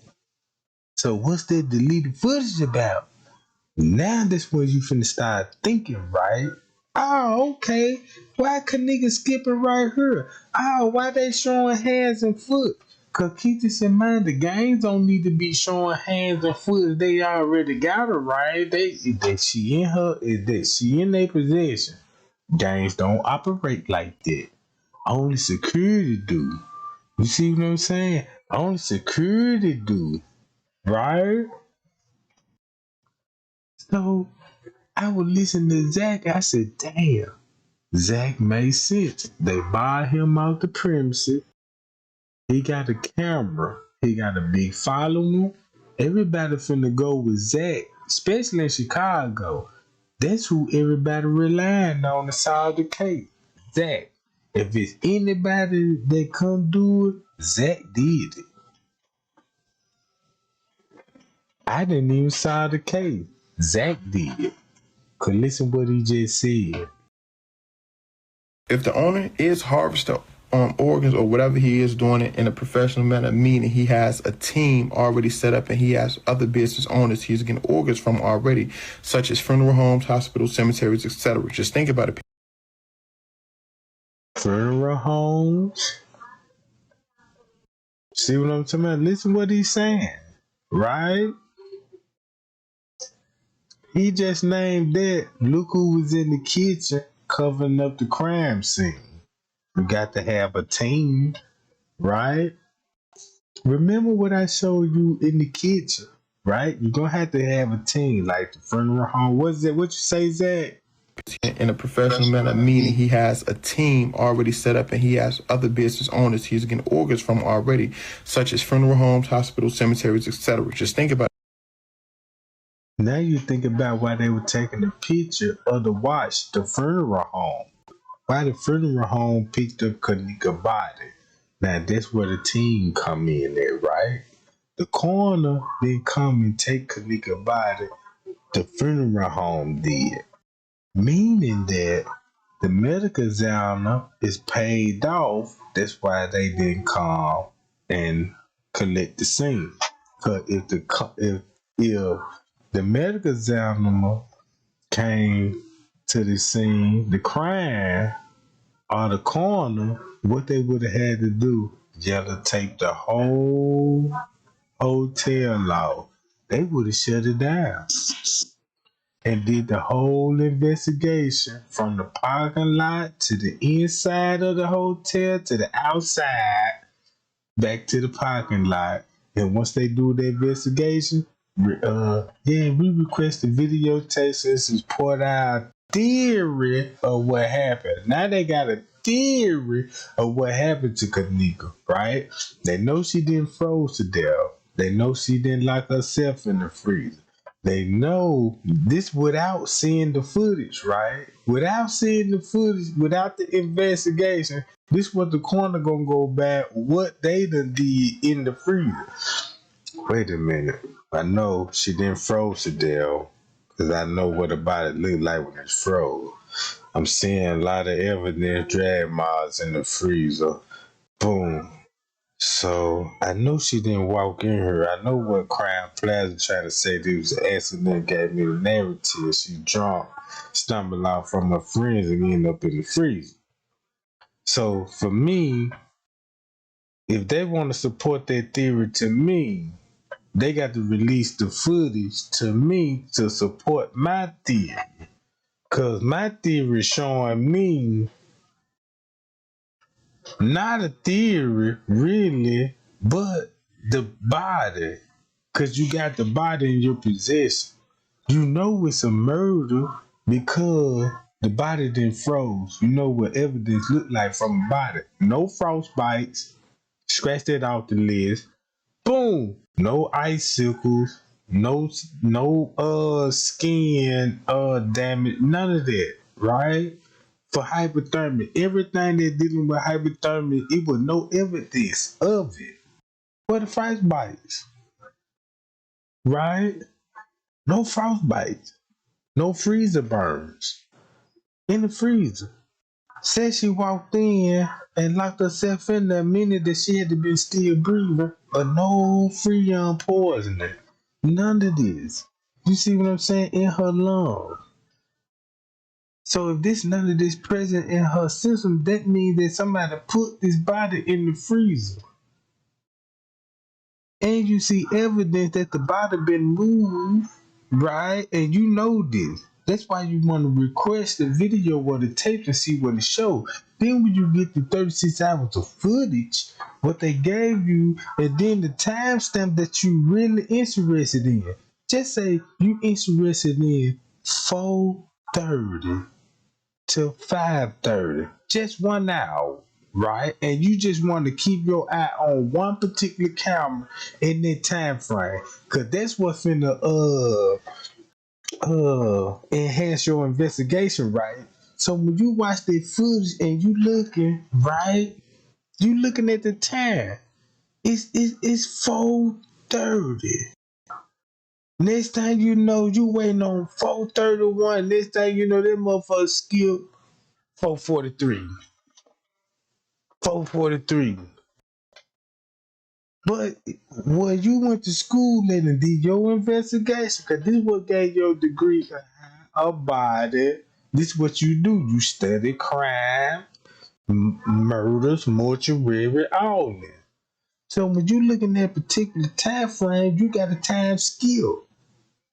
So what's that deleted footage about? Now that's where you finna start thinking, right? Oh, okay. Why Kenneka skipping right here? Oh, why they showing hands and foot? Cause keep this in mind, the games don't need to be showing hands and foot. They already got her, right? She in their possession. Games don't operate like that. Only security do. You see what I'm saying? Only security do. Right? So I would listen to Zach. I said, damn, Zach made sense. They buy him out the premises. He got a camera. He got a big following. Everybody finna go with Zach, especially in Chicago. That's who everybody relying on to solve the case. Zach. If it's anybody that come do it, Zach did it. I didn't even solve the case. Zach did it. Cause listen what he just said. If the owner is harvesting organs or whatever he is doing it in a professional manner, meaning he has a team already set up and he has other business owners he's getting organs from already, such as funeral homes, hospitals, cemeteries, etc. Just think about it. Funeral homes. See what I'm talking about? Listen what he's saying. Right? He just named that. Look who was in the kitchen covering up the crime scene. You got to have a team, right? Remember what I showed you in the kitchen, right? You're going to have a team like the funeral home. What's that? What you say, Zach? in a professional manner, meaning he has a team already set up and he has other business owners he's getting orders from already, such as funeral homes, hospitals, cemeteries, etc. Just think about it. Now you think about why they were taking a picture of the watch, the funeral home. Why the funeral home picked up Kenneka body. Now that's where the team come in there, right? The coroner didn't come and take Kenneka body. The funeral home did. Meaning that the medical examiner is paid off. That's why they didn't come and collect the scene. Because if the medical examiner came to the scene, the crime, or the coroner, what they would have had to do, yellow tape the whole hotel off. They would have shut it down and did the whole investigation from the parking lot to the inside of the hotel to the outside back to the parking lot. And once they do the investigation, we request the videotape and report our theory of what happened. Now they got a theory of what happened to Kenneka, right? They know she didn't froze to death. They know she didn't lock herself in the freezer. They know this without seeing the footage, right? Without seeing the footage, without the investigation, this what the coroner gonna go back what they done did in the freezer. Wait a minute. I know she didn't froze to death because I know what the body looked like when it's froze. I'm seeing a lot of evidence, drag marks in the freezer. Boom. So I know she didn't walk in here. I know what Crime Plaza tried to say. There was an accident, gave me the narrative. She drunk, stumbled out from her friends and ended up in the freezer. So for me, if they want to support that theory to me, they got to release the footage to me to support my theory. Because my theory is showing me not a theory, really, but the body. Because you got the body in your possession. You know it's a murder because the body didn't froze. You know what evidence looked like from the body. No frost bites. Scratch that off the list. Boom. No icicles. No skin damage. None of that. Right? For hypothermia, everything they're dealing with hypothermia, it was no evidence of it. Where the frost bites, right? No frost bites, no freezer burns in the freezer. Said she walked in and locked herself in there, meaning that she had to be still breathing, but no freon poisoning. None of this. You see what I'm saying? In her lungs. So if this none of this present in her system, that means that somebody put this body in the freezer. And you see evidence that the body been moved, right? And you know this. That's why you want to request the video or the tape and see what it shows. Then when you get the 36 hours of footage, what they gave you, and then the timestamp that you really interested in. Just say you interested in 4:30 till 5:30, just 1 hour, right? And you just want to keep your eye on one particular camera in that time frame, cause that's what's finna enhance your investigation, right? So when you watch the footage and you looking, right, you looking at the time. It's 4:30. Next time you know, you waiting on 4:31. Next time you know, that motherfucker skip 4:43. 4:43. But when you went to school and did your investigation, because this what gave your degree a body. This what you do. You study crime, murders, mortuary, all that. So when you looking at particular time frame, you got a time skill.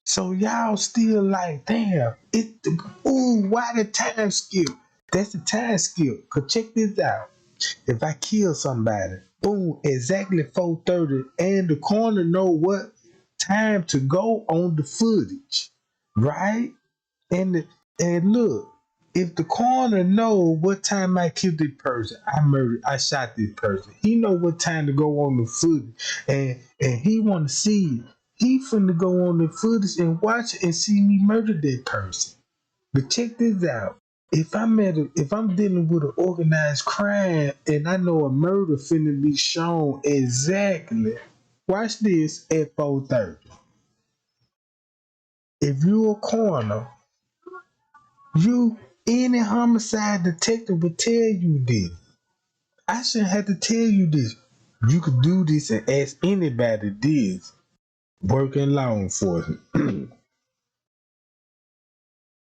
So y'all still like, damn, why the time skip? That's the time skip. Cause check this out. If I kill somebody, boom, exactly 4:30, and the coroner know what time to go on the footage, right? And And look, if the coroner know what time I killed this person, I shot this person. He know what time to go on the footage, and he want to see it. He finna go on the footage and watch it and see me murder that person. But check this out. If I'm dealing with an organized crime and I know a murder finna be shown exactly, watch this at 4:30. If you a coroner, any homicide detective would tell you this. I shouldn't have to tell you this. You could do this and ask anybody this. Work in law enforcement.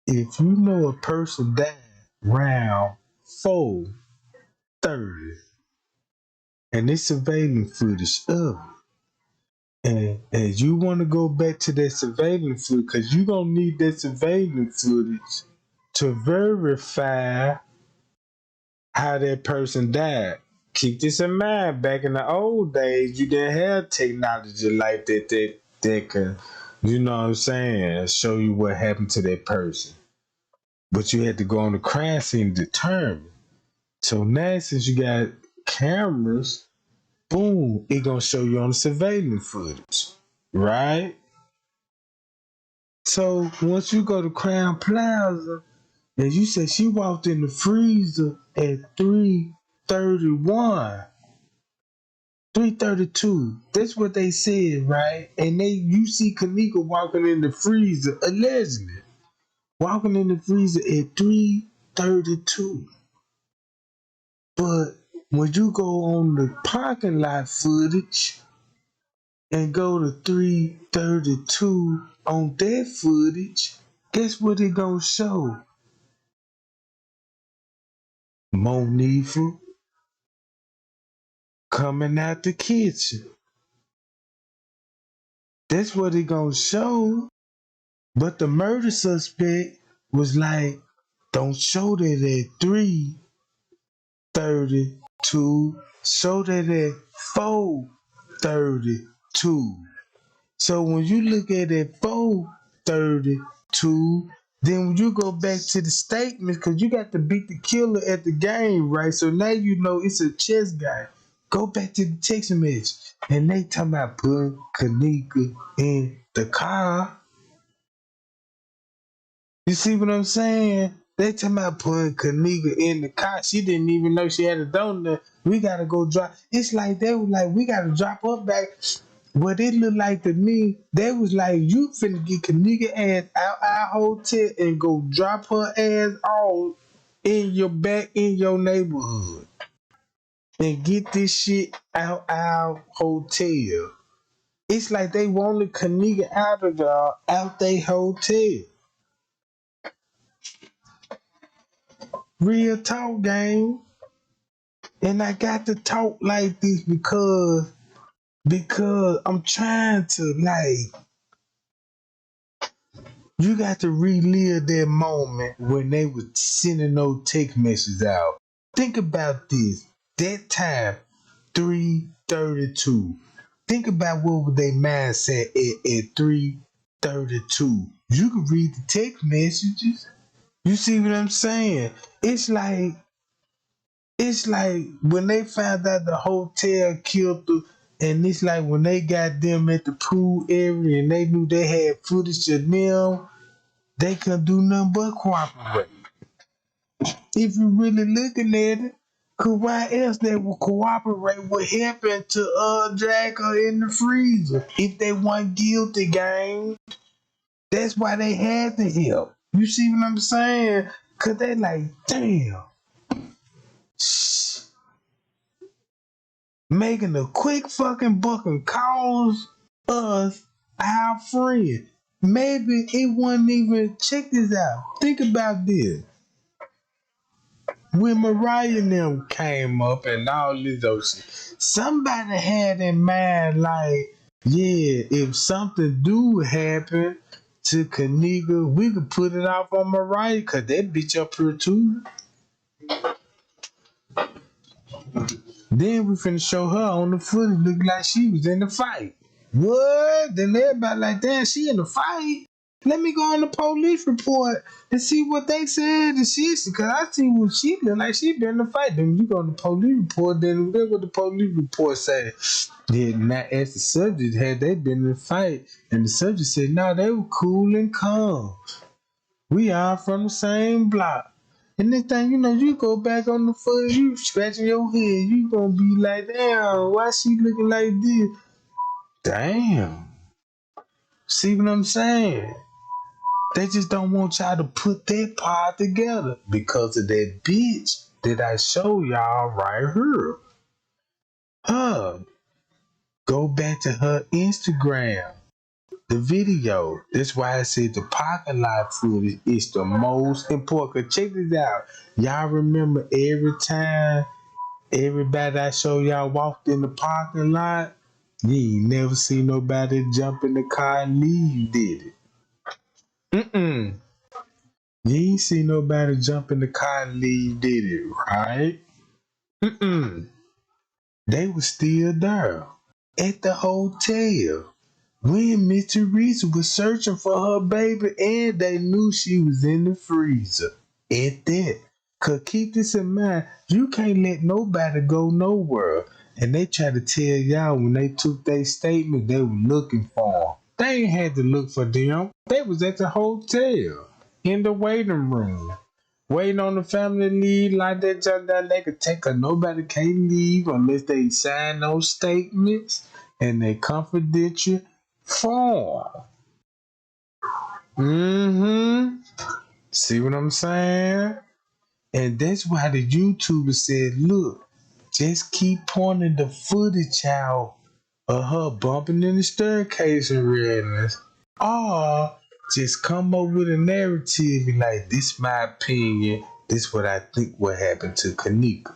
If you know a person died around 4:30 and it's surveillance footage of it, and you want to go back to that surveillance footage because you're going to need that surveillance footage to verify how that person died. Keep this in mind. Back in the old days, you didn't have technology like that can, you know what I'm saying, show you what happened to that person. But you had to go on the crime scene to determine. So now, since you got cameras, boom, it gonna show you on the surveillance footage, right? So once you go to Crown Plaza, and you say she walked in the freezer at 3:31, 3:32. That's what they said, right? And you see Kenneka walking in the freezer, allegedly walking in the freezer at 3:32. But when you go on the parking lot footage and go to 3:32 on that footage, guess what it gonna show? Monifa coming out the kitchen. That's what it gonna show. But the murder suspect was like, don't show that at 3:32. Show that at 4:32. So when you look at it at 4:32, then when you go back to the statements, because you got to beat the killer at the game, right? So now you know it's a chess guy. Go back to the text message. And they talking about putting Kenneka in the car. You see what I'm saying? They talking about putting Kenneka in the car. She didn't even know she had a donut. We gotta go drop. It's like they were like, we gotta drop her back. What it looked like to me, they was like, you finna get Kenneka ass out our hotel and go drop her ass off in your neighborhood. And get this shit out our hotel. It's like they wanted Kenneka out their hotel. Real talk, gang. And I got to talk like this because I'm trying to, like, you got to relive that moment when they were sending those text messages out. Think about this. That time, 3:32. Think about what was their mindset at 3:32. You can read the text messages. You see what I'm saying? It's like when they found out the hotel killed them, and it's like when they got them at the pool area and they knew they had footage of them, they couldn't do nothing but cooperate. If you're really looking at it, cause why else they would cooperate what happened to drag her in the freezer if they weren't guilty, gang? That's why they had to help. You see what I'm saying? Cause they like, damn. Making a quick fucking buck and calls us our friend. Maybe it wasn't even, check this out. Think about this. When Mariah and them came up and all this other shit, somebody had in mind like, yeah, if something do happen to Kenneka, we could put it off on Mariah because that bitch up here too. Then we finna show her on the footage look like she was in the fight. What? Then everybody like, damn, she in the fight? Let me go on the police report and see what they said. And shit, because I see what she look like. She been in a fight. Then you go on the police report. Then look what the police report say. Yeah, now ask the subject, had they been in a fight? And the subject said, no, they were cool and calm. We are from the same block. And next thing you know, you go back on the foot, you scratching your head. You gonna be like, damn, why she looking like this? Damn. See what I'm saying? They just don't want y'all to put that part together because of that bitch that I show y'all right here. Go back to her Instagram, the video. That's why I said the parking lot footage is the most important. Check this out. Y'all remember every time everybody I show y'all walked in the parking lot, you ain't never seen nobody jump in the car and leave, did it? You ain't seen nobody jump in the car and leave, did it, right? They were still there at the hotel when Miss Teresa was searching for her baby and they knew she was in the freezer. At that. Cause keep this in mind, you can't let nobody go nowhere. And they try to tell y'all when they took their statement, they were looking for them. They ain't had to look for them. They was at the hotel, in the waiting room, waiting on the family to leave like that. Just that they could take her. Nobody can't leave unless they sign those statements and they confidential form. See what I'm saying? And that's why the YouTuber said, look, just keep pointing the footage out of her bumping in the staircase and redness. Or just come up with a narrative and like, this my opinion. This what I think what happened to Kenneka.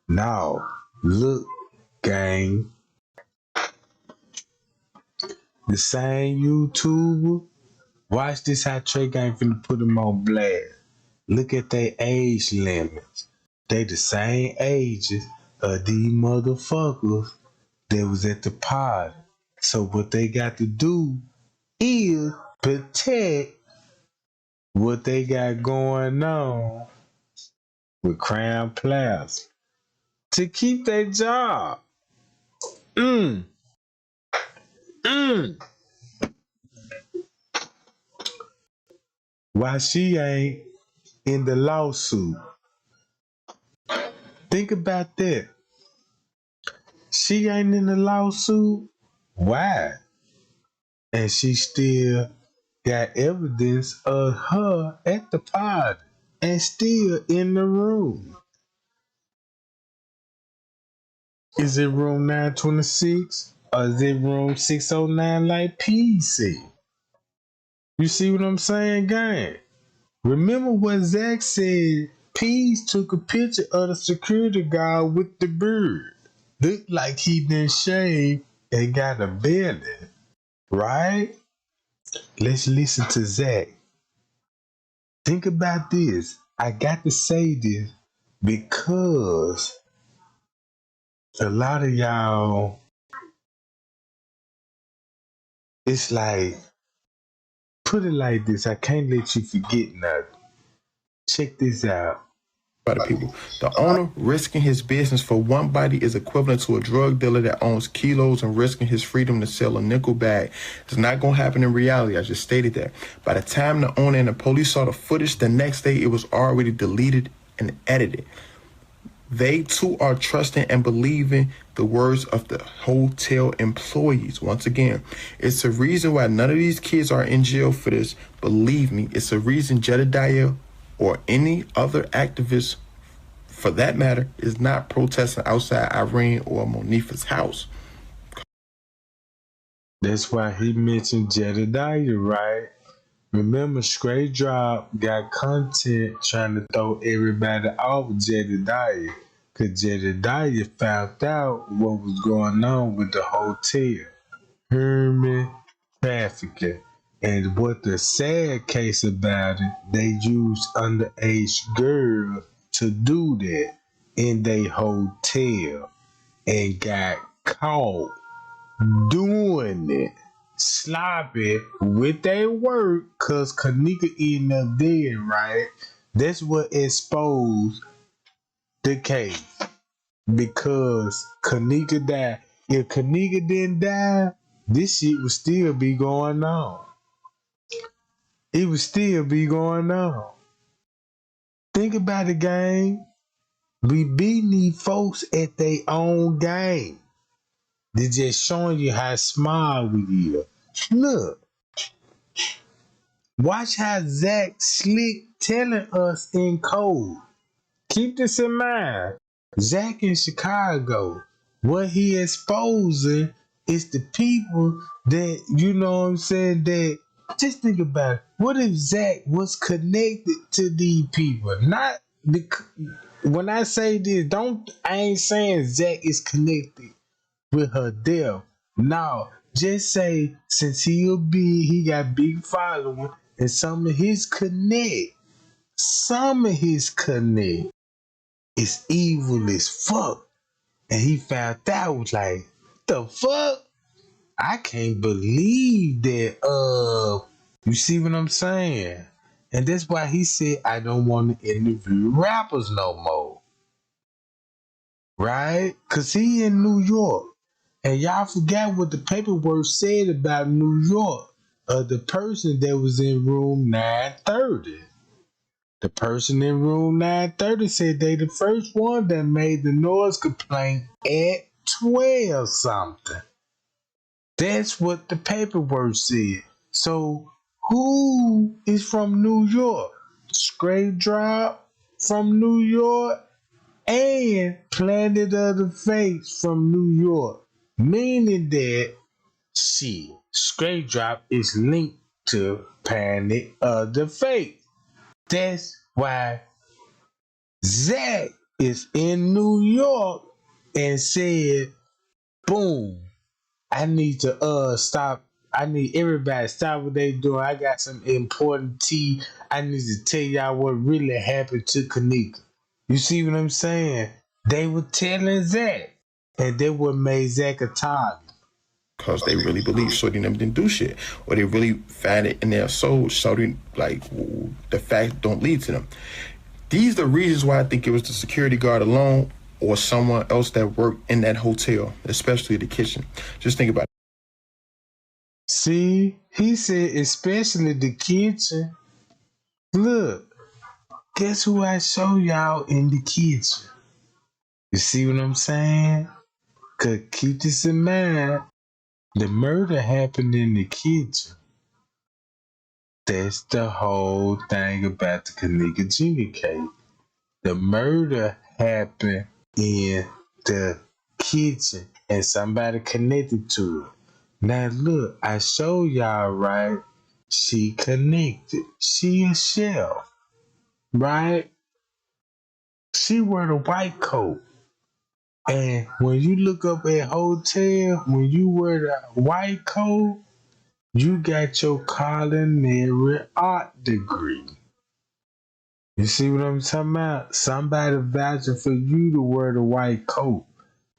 Now, look, gang. The same YouTuber. Watch this how Trey Gang finna put him on blast. Look at their age limits. They the same ages of these motherfuckers that was at the party. So what they got to do is protect what they got going on with Crown Plaza to keep their job. Why she ain't in the lawsuit? Think about that. She ain't in the lawsuit. Why? And she still got evidence of her at the party and still in the room. Is it room 926 or is it room 609 like P said? You see what I'm saying, gang? Remember what Zach said? Pease took a picture of the security guard with the beard. Looked like he didn't shave and got a belly, right? Let's listen to Zach. Think about this. I got to say this because a lot of y'all, it's like, put it like this. I can't let you forget nothing. Check this out. By the people. The owner risking his business for one body is equivalent to a drug dealer that owns kilos and risking his freedom to sell a nickel bag. It's not going to happen in reality. I just stated that. By the time the owner and the police saw the footage the next day, it was already deleted and edited. They too are trusting and believing the words of the hotel employees. Once again, it's a reason why none of these kids are in jail for this. Believe me, it's a reason Jedediah or any other activist, for that matter, is not protesting outside Irene or Monifa's house. That's why he mentioned Jedediah, right? Remember, Straight Drop got content trying to throw everybody off Jedediah because Jedediah found out what was going on with the hotel. Herman trafficking. And what the sad case about it, they used underage girls to do that in their hotel and got caught doing it. sloppy with their work because Kenneka ended up dead, right? That's what exposed the case. Because Kenneka died. If Kenneka didn't die, this shit would still be going on. It would still be going on. Think about the game. We beating these folks at their own game. They're just showing you how smart we are. Look, watch how Zach slick telling us in code. Keep this in mind. Zach in Chicago, what he exposing is the people that, you know what I'm saying, that, just think about it. What if Zach was connected to these people? Not the, when I say this, I ain't saying Zach is connected with her death. No, just say since he got big following and some of his connect is evil as fuck. And he found out, was like, the fuck? I can't believe that, you see what I'm saying? And that's why he said, I don't want to interview rappers no more. Right? Because he in New York. And y'all forgot what the paperwork said about New York. The person that was in room 930. The person in room 930 said they the first one that made the noise complaint at 12 something. That's what the paperwork said. So who is from New York? Straight Drop from New York and Planet of the Fakes from New York. Meaning that Straight Drop is linked to Planet of the Fakes. That's why Zach is in New York and said, boom, I need to stop. I need everybody to stop what they doing. I got some important tea. I need to tell y'all what really happened to Kenneka. You see what I'm saying? They were telling Zach, and they what made Zach a target. Because they really believe Shorty and them didn't do shit. Or they really find it in their soul, Shorty, like, the fact don't lead to them. These are the reasons why I think it was the security guard alone or someone else that worked in that hotel, especially the kitchen. Just think about it. See, he said especially the kitchen. Look, guess who I show y'all in the kitchen? You see what I'm saying? Cause keep this in mind. The murder happened in the kitchen. That's the whole thing about the Kenneka Jr. case. The murder happened in the kitchen and somebody connected to it. Now look, I show y'all, right? She connected. She a chef, right? She wear the white coat. And when you look up at hotel, when you wear the white coat, you got your culinary art degree. You see what I'm talking about? Somebody vouching for you to wear the white coat.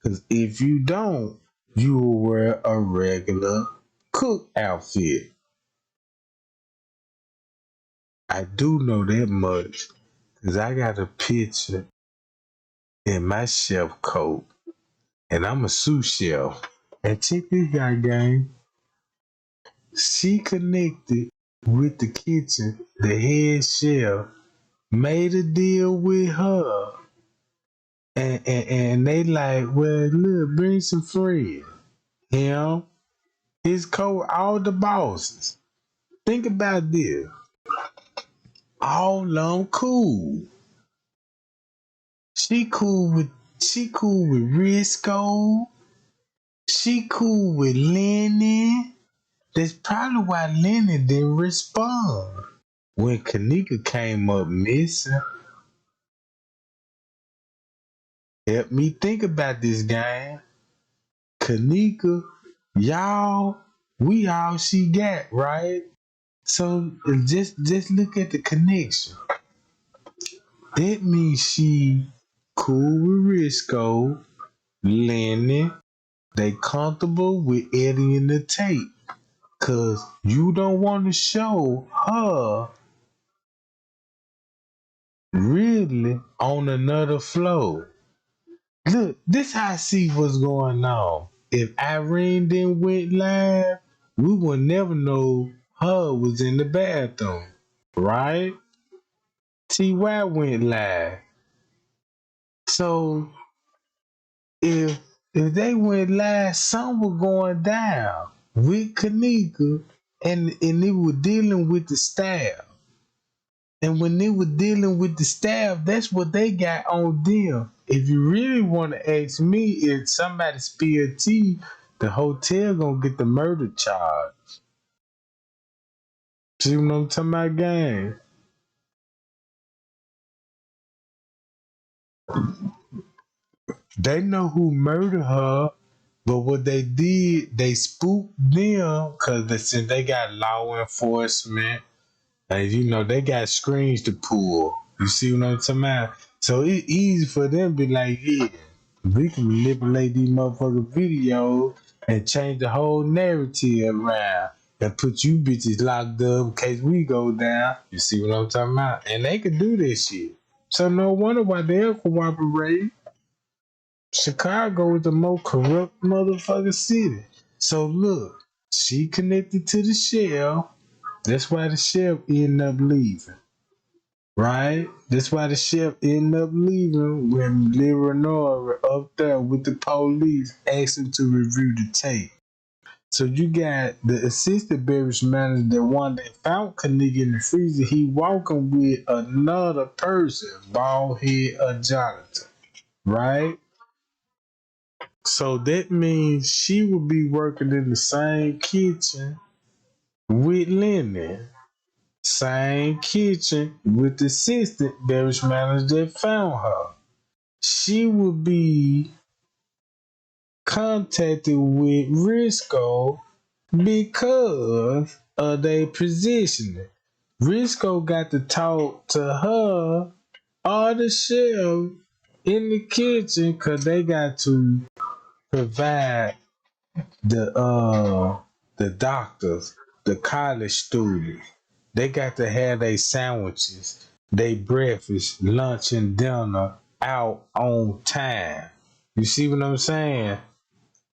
Because if you don't, you will wear a regular cook outfit. I do know that much. Because I got a picture in my chef coat. And I'm a sous chef. And check this guy, gang. She connected with the kitchen, the head chef, made a deal with her. And they like, well, look, bring some friends. You know? His coat, all the bosses. Think about this. All of them cool. She cool with Risco. She cool with Lenny. That's probably why Lenny didn't respond when Kenneka came up missing. Help me think about this guy. Kenneka, y'all, we all she got, right? So just look at the connection. That means she cool with Risco, Lenny. They comfortable with Eddie and the tape. Cause you don't want to show her really on another flow. Look, this how I see what's going on. If Irene didn't went live, we would never know her was in the bathroom, right? T.Y. went live. So if they went live, something was going down with Kenneka, and it was dealing with the staff. And when they were dealing with the staff, that's what they got on them. If you really want to ask me, if somebody spilled tea, the hotel gonna get the murder charge. See what I'm talking about, gang? They know who murdered her, but what they did, they spooked them because since they got law enforcement, and they got screens to pull. You see what I'm talking about? So it's easy for them to be like, yeah, we can manipulate these motherfucking videos and change the whole narrative around and put you bitches locked up in case we go down. You see what I'm talking about? And they can do this shit. So no wonder why they're cooperating. Chicago is the most corrupt motherfucking city. So look, she connected to the shell. That's why the chef ended up leaving. Right? That's why the chef ended up leaving when Leonora up there with the police asked him to review the tape. So you got the assistant beverage manager, the one that found Kenneka in the freezer, he walking with another person, bald head or Jonathan. Right? So that means she would be working in the same kitchen with Lenny. Same kitchen with the assistant beverage manager that found her. She would be contacted with Risco because of their positioning. Risco got to talk to her or the chef in the kitchen because they got to provide the doctors, the college students. They got to have their sandwiches, their breakfast, lunch, and dinner out on time. You see what I'm saying?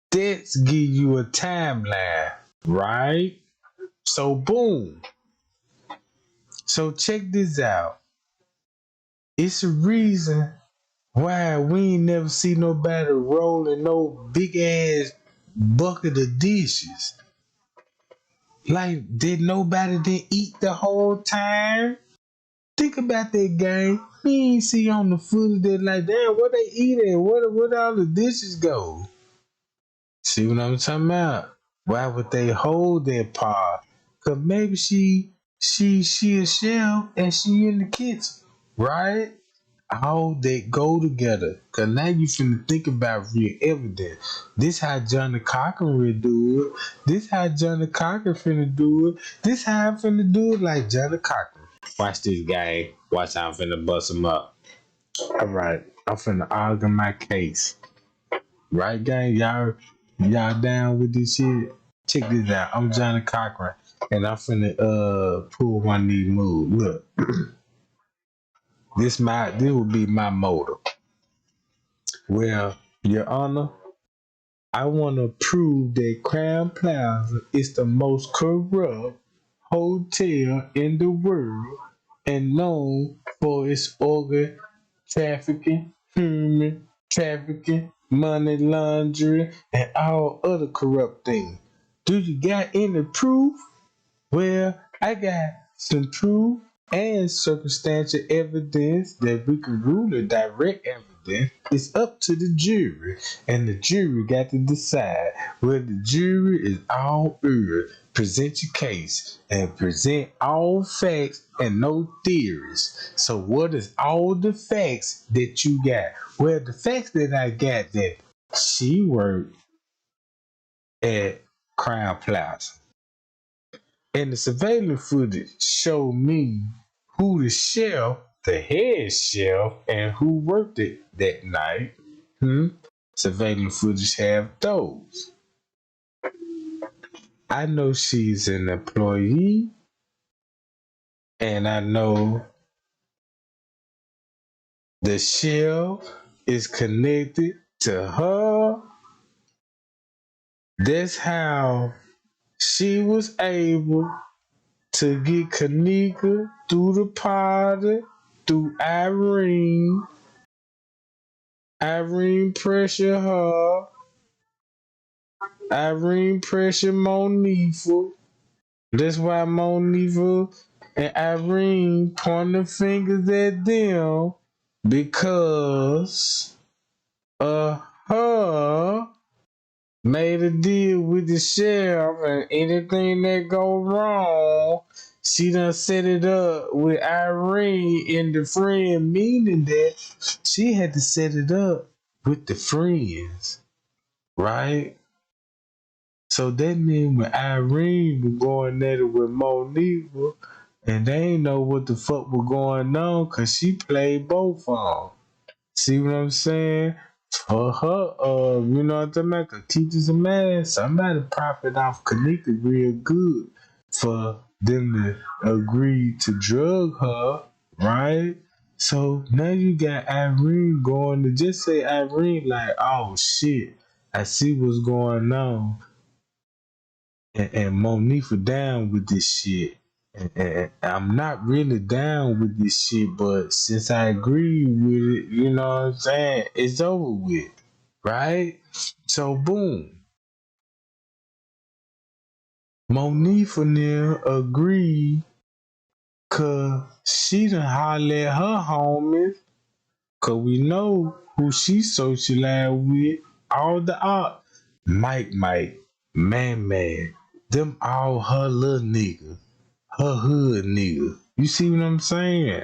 That's give you a timeline, right? So boom. So check this out. It's a reason why we ain't never see nobody rolling no big ass bucket of dishes. Like, did nobody didn't eat the whole time? Think about that, gang. We ain't see on the footage that like, damn, what they eating? Where all the dishes go? See what I'm talking about? Why would they hold that part? Cause maybe she a chef and she in the kitchen, right? All that go together. Cause now you finna think about real evidence. This how Johnny Cochran will do it. This how Johnny Cochran finna do it. This how I'm finna do it like Johnny Cochran. Watch this guy. Watch how I'm finna bust him up. Alright, I'm finna argue my case. Right, gang? Y'all down with this shit? Check this out. I'm Johnny Cochran. And I'm finna pull one of these moves. Look. This would be my motto. Well, Your Honor, I want to prove that Crown Plaza is the most corrupt hotel in the world and known for its organ trafficking, human trafficking, money laundering, and all other corrupt things. Do you got any proof? Well, I got some proof and circumstantial evidence that we can rule it. Direct evidence. It's up to the jury, and the jury got to decide whether the jury is all earth. Present your case and present all facts and no theories. So what is all the facts that you got? Well, the facts that I got that she worked at Crown Plaza. And the surveillance footage showed me who the chef, the head chef, and who worked it that night. Surveillance footage have those. I know she's an employee, and I know the shelf is connected to her. That's how she was able to get Kenneka through the party, through Irene. Irene pressure her. Irene pressure Monifa. That's why Monifa and Irene point the fingers at them because her made a deal with the sheriff, and anything that go wrong, she done set it up with Irene and the friend, meaning that she had to set it up with the friends, right? So that means when Irene was going at it with Monifa, and they ain't know what the fuck was going on because she played both of them. See what I'm saying? For her, you know what I'm saying? Teachers a man, somebody profit off Kenneka real good for them to agree to drug her, right? So now you got Irene going to just say Irene like, oh shit, I see what's going on. And Monifa down with this shit. And I'm not really down with this shit, but since I agree with it, you know what I'm saying? It's over with, right? So boom. Monifa now agreed cause she done holler at her homies, cause we know who she socialized with, all the art. Mike, Man, them all her little niggas. Her hood nigga. You see what I'm saying?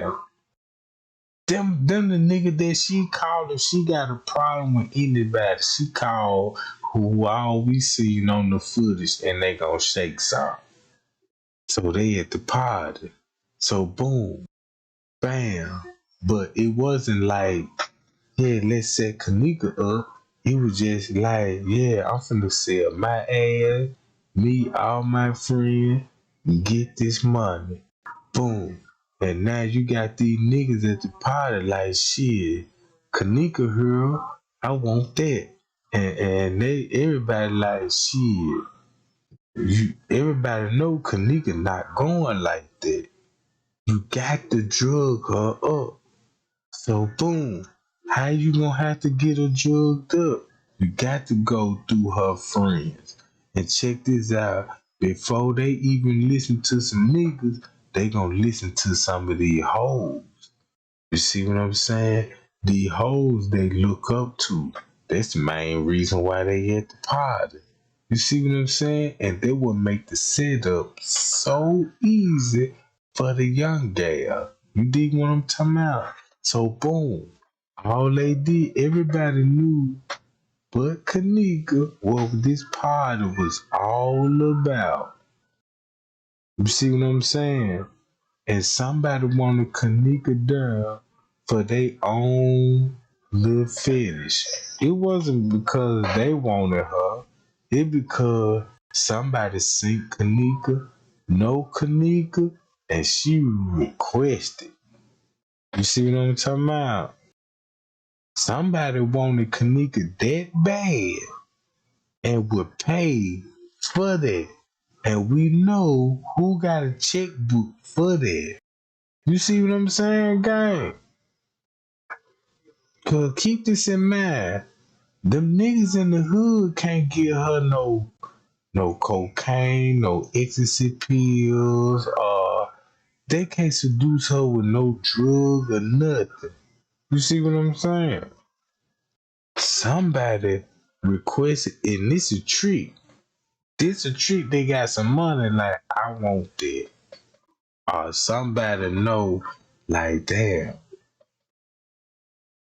Them the nigga that she called if she got a problem with anybody. She called who all we seen on the footage and they gonna shake some. So they at the party. So boom, bam. But it wasn't like, yeah, let's set Kenneka up. It was just like, yeah, I'm finna sell my ass, meet all my friends, and get this money. Boom. And now you got these niggas at the party like, shit, Kenneka here, I want that. And everybody like, shit, everybody know Kenneka not going like that. You got to drug her up. So boom, how you gonna have to get her drugged up? You got to go through her friends. And check this out. Before they even listen to some niggas, they gonna listen to some of these hoes. You see what I'm saying? These hoes they look up to. That's the main reason why they at the party. You see what I'm saying? And that would make the setup so easy for the young gal. You dig what I'm talking about? So boom. All they did, everybody knew but Kenneka what this party was all about. You see what I'm saying? And somebody wanted Kenneka down for their own little fetish. It wasn't because they wanted her. It because somebody seen Kenneka, know Kenneka, and she requested. You see what I'm talking about? Somebody wanted Kenneka that bad and would pay for that. And we know who got a checkbook for that. You see what I'm saying, gang? Cause keep this in mind. Them niggas in the hood can't get her no cocaine, no ecstasy pills, they can't seduce her with no drug or nothing. You see what I'm saying? Somebody requested, and this a treat. This a treat. They got some money, like I want that. Or somebody know, like damn,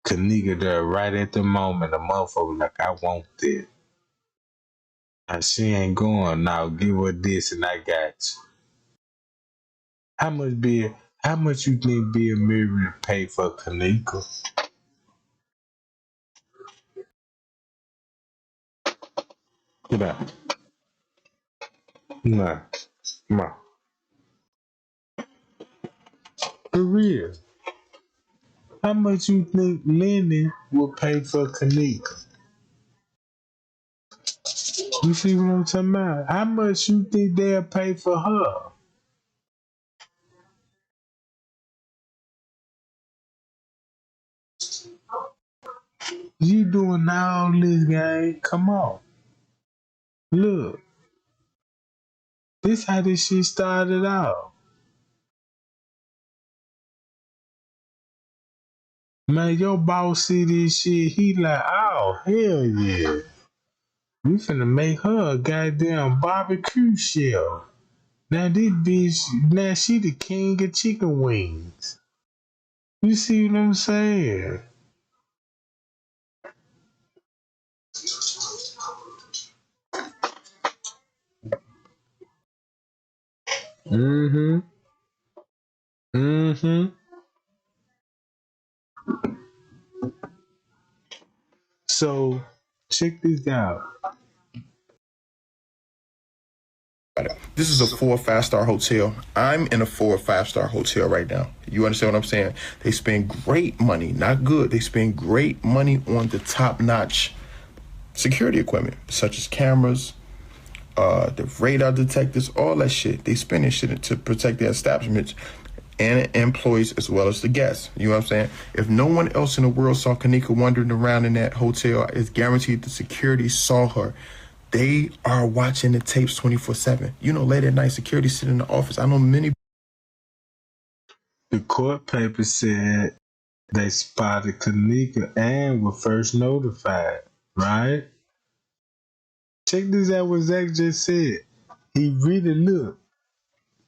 Kenneka there right at the moment. The motherfucker like I want that. And she ain't going now. Give her this, and I got you. How much you think Bill Murray pay for Kenneka? Get out. Nah, nah. For real. How much you think Lenny will pay for Kenneka? You see what I'm talking about? How much you think they'll pay for her? You doing all this, gang? Come on. Look, this how this shit started out. Man, your boss see this shit, he like, oh, hell yeah. We finna make her a goddamn barbecue shell. Now this bitch, now she the king of chicken wings. You see what I'm saying? Mm-hmm. Mm-hmm. So, check this out. This is a 4 or 5 star hotel. I'm in a 4 or 5 star hotel right now. You understand what I'm saying? They spend great money, not good. They spend great money on the top notch security equipment, such as cameras, the radar detectors, all that shit. They spending shit to protect their establishments and employees as well as the guests. You know what I'm saying? If no one else in the world saw Kenneka wandering around in that hotel, it's guaranteed the security saw her. They are watching the tapes 24/7. You know, late at night, security sit in the office. I know many. The court paper said they spotted Kenneka and were first notified, right? Check this out what Zach just said. He really look.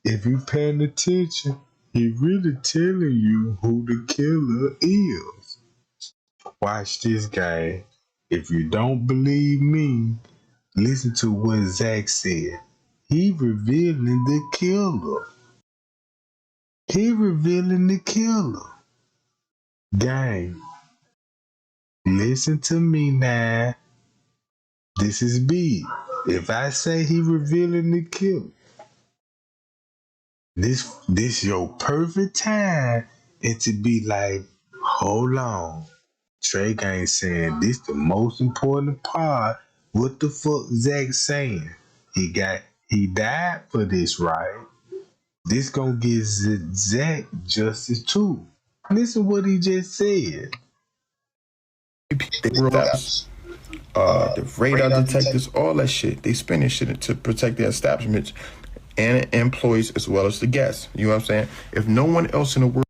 If you paying attention, he really telling you who the killer is. Watch this guy. If you don't believe me, listen to what Zach said. He revealing the killer. He revealing the killer. Gang, listen to me now. This is big. If I say he revealing the killer, this your perfect time and to be like, hold on. Trey Gang saying this the most important part. What the fuck Zach saying? He died for this, right? This gonna give Zach justice too. Listen what he just said. The radar detectors, all that shit. They spending shit to protect their establishments and employees as well as the guests. You know what I'm saying? If no one else in the world.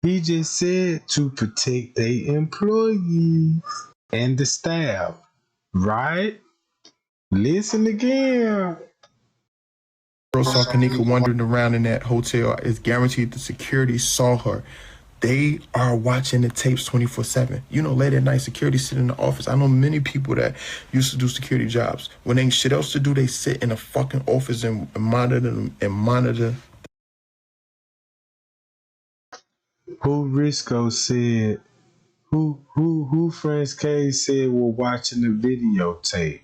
He just said to protect their employees and the staff, right? Listen again. Saw Kenneka wandering around in that hotel, it's guaranteed the security saw her. They are watching the tapes 24/7. You know, late at night, security sit in the office. I know many people that used to do security jobs. When ain't shit else to do, they sit in a fucking office and monitor. Who Risco said? Who Friends K said we're watching the videotape?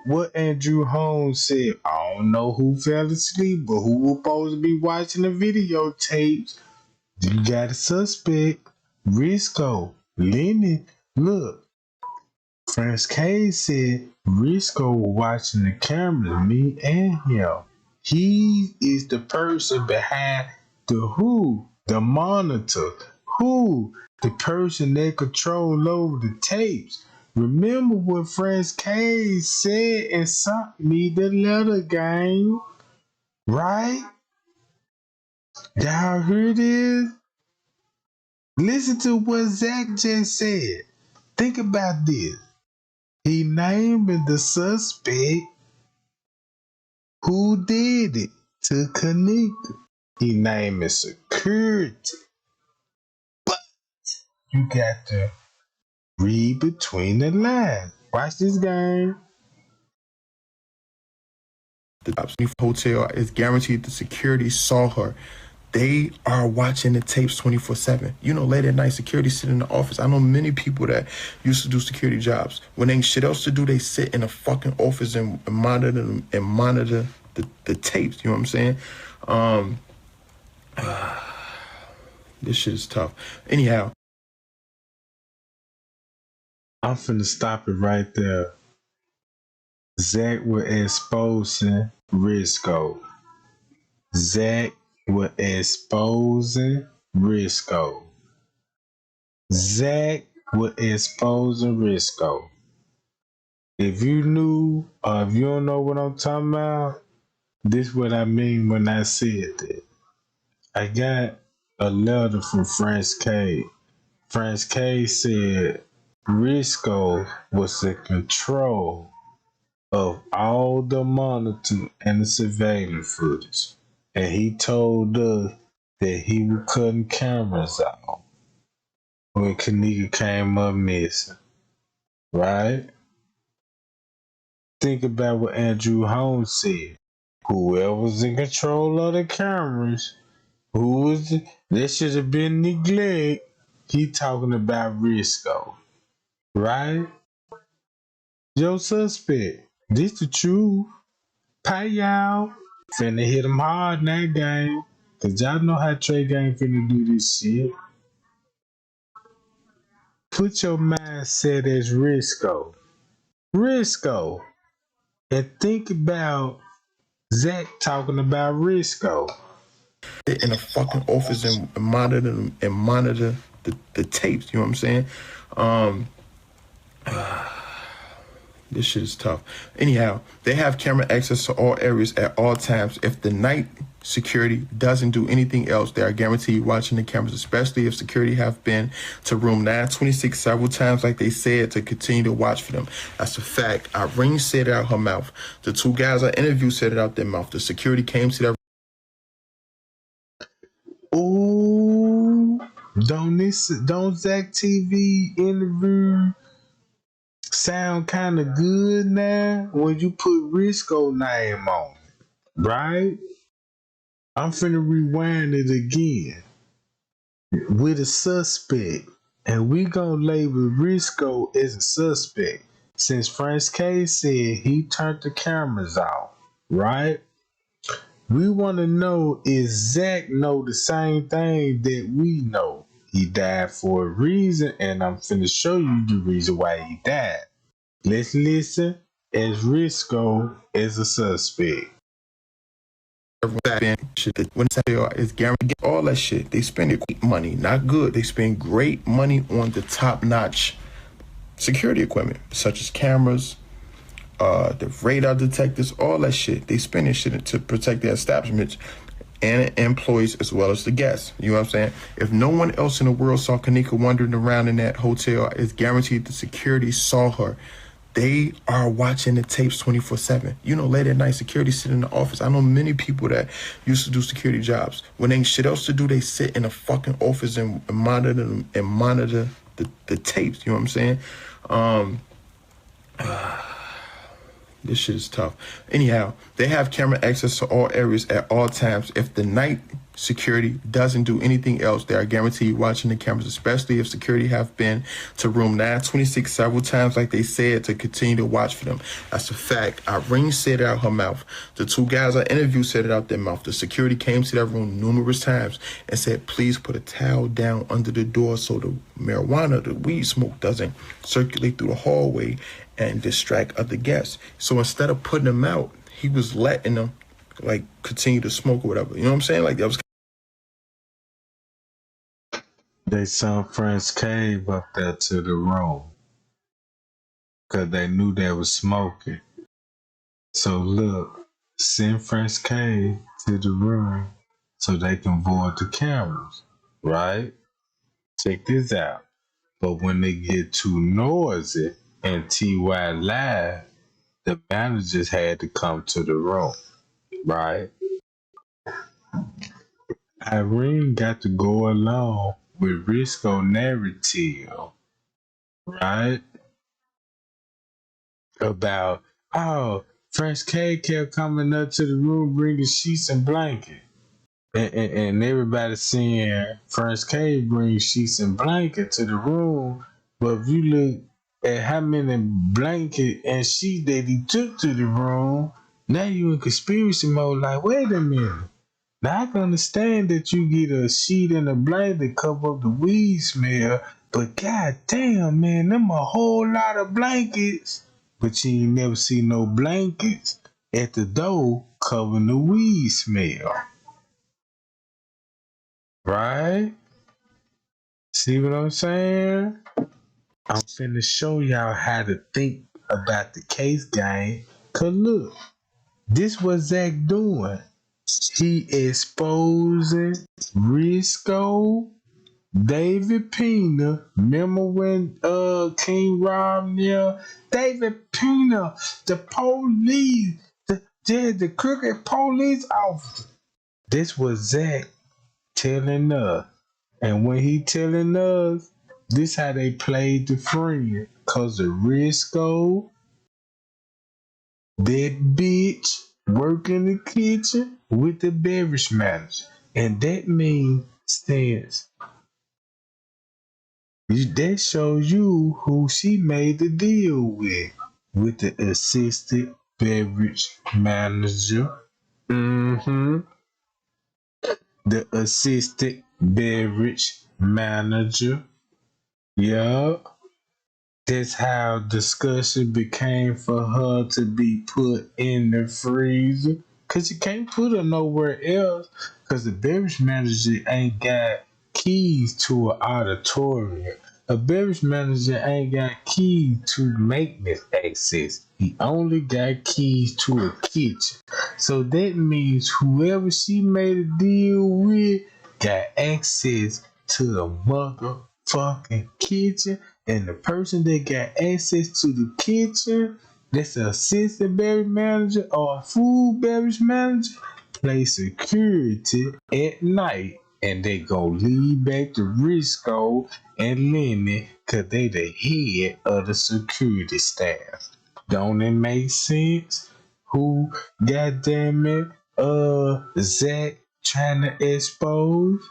What Andrew Holmes said? I don't know who fell asleep, but who was supposed to be watching the videotapes? You got a suspect, Risco, Lenny. Look, Friends K said Risco was watching the cameras, me and him. He is the person behind the monitor, the person that control over the tapes. Remember what Friends K said and sent me the letter, gang. Right? Y'all heard this? Listen to what Zach just said. Think about this. He named the suspect who did it to Kenneka. He named security. But you got to read between the lines. Watch this game. The hotel is guaranteed the security saw her. They are watching the tapes 24/7. You know, late at night, security sit in the office. I know many people that used to do security jobs. When ain't shit else to do, they sit in a fucking office and monitor the tapes. You know what I'm saying? This shit is tough. Anyhow, I'm finna stop it right there. Zach was exposing Risco. Zach was exposing Risco. Zach was exposing Risco. If you knew or if you don't know what I'm talking about, this is what I mean when I said that. I got a letter from France K. France K said Risco was in control of all the monitor and the surveillance footage. And he told us that he was cutting cameras out when Kenneka came up missing. Right? Think about what Andrew Holmes said. Whoever's in control of the cameras, there should have been neglect. He talking about Risco. Right? Your suspect. This the truth. Pay y'all. Finna hit him hard in that game. Cause y'all know how Trey Gang finna do this shit. Put your mindset as Risco. Risco. And think about Zach talking about Risco. sit in a fucking office and monitor the tapes. You know what I'm saying? This shit is tough. Anyhow, they have camera access to all areas at all times. If the night security doesn't do anything else, they are guaranteed watching the cameras, especially if security have been to room 926 several times, like they said, to continue to watch for them. That's a fact. Irene said it out her mouth. The two guys I interviewed said it out their mouth. The security came to their Ooh, don't Zach TV interview sound kind of good now when you put Risco name on it, right? I'm finna rewind it again with a suspect, and we gonna label Risco as a suspect since France K said he turned the cameras off, right? We want to know if Zach know the same thing that we know. He died for a reason, and I'm finna show you the reason why he died. Let's listen as Risco as a suspect. when they are is guaranteed all that shit. They spend great money, not good. They spend great money on the top-notch security equipment, such as cameras, the radar detectors, all that shit. They spend this shit to protect their establishments and employees as well as the guests. You know what I'm saying? If no one else in the world saw Kenneka wandering around in that hotel, it's guaranteed the security saw her. They are watching the tapes 24/7. You know, late at night, security sit in the office. I know many people that used to do security jobs. When ain't shit else to do, they sit in a fucking office and monitor the tapes. You know what I'm saying? This shit is tough. Anyhow, they have camera access to all areas at all times. If the night security doesn't do anything else, they are guaranteed watching the cameras, especially if security have been to room 926 several times, like they said, to continue to watch for them. That's a fact. Irene said it out her mouth. The two guys I interviewed said it out their mouth. The security came to that room numerous times and said, please put a towel down under the door so the marijuana, the weed smoke doesn't circulate through the hallway and distract other guests. So instead of putting them out, he was letting them like continue to smoke or whatever. You know what I'm saying? Like that was. They sent France came up there to the room because they knew they was smoking. So look, send France K to the room so they can void the cameras, right? Check this out. But when they get too noisy and TY live, the managers had to come to the room, right? Irene got to go along with Risco narrative, right? About, oh, Fresh K kept coming up to the room bringing sheets and blankets. and everybody seeing First K bring sheets and blanket to the room. But if you look at how many blanket and sheets that he took to the room, now you in conspiracy mode. Like, wait a minute. Now I can understand that you get a sheet and a blanket to cover up the weed smell, but god damn, man, them a whole lot of blankets. But you ain't never see no blankets at the door covering the weed smell. Right? See what I'm saying? I'm finna show y'all how to think about the case game. Cause look, this what Zach doing. He exposing Risco, David Pena. Remember when King Rob there? David Pena, the police, the crooked police officer. This was Zach telling us. And when he telling us, this how they played the friend. Cause of Risco, that bitch work in the kitchen with the beverage manager. And that means stance. That shows you who she made the deal with the assistant beverage manager. The assistant beverage manager. Yup. That's how discussion became for her to be put in the freezer. Cause you can't put her nowhere else. Cause the beverage manager ain't got keys to an auditorium. A beverage manager ain't got keys to maintenance access. He only got keys to a kitchen. So that means whoever she made a deal with got access to the motherfucking kitchen. And the person that got access to the kitchen, that's an assistant beverage manager or a food beverage manager, play security at night. And they go lead back to Risco and Lenny because they the head of the security staff. Don't it make sense? Who, goddamn it, Zach trying to expose?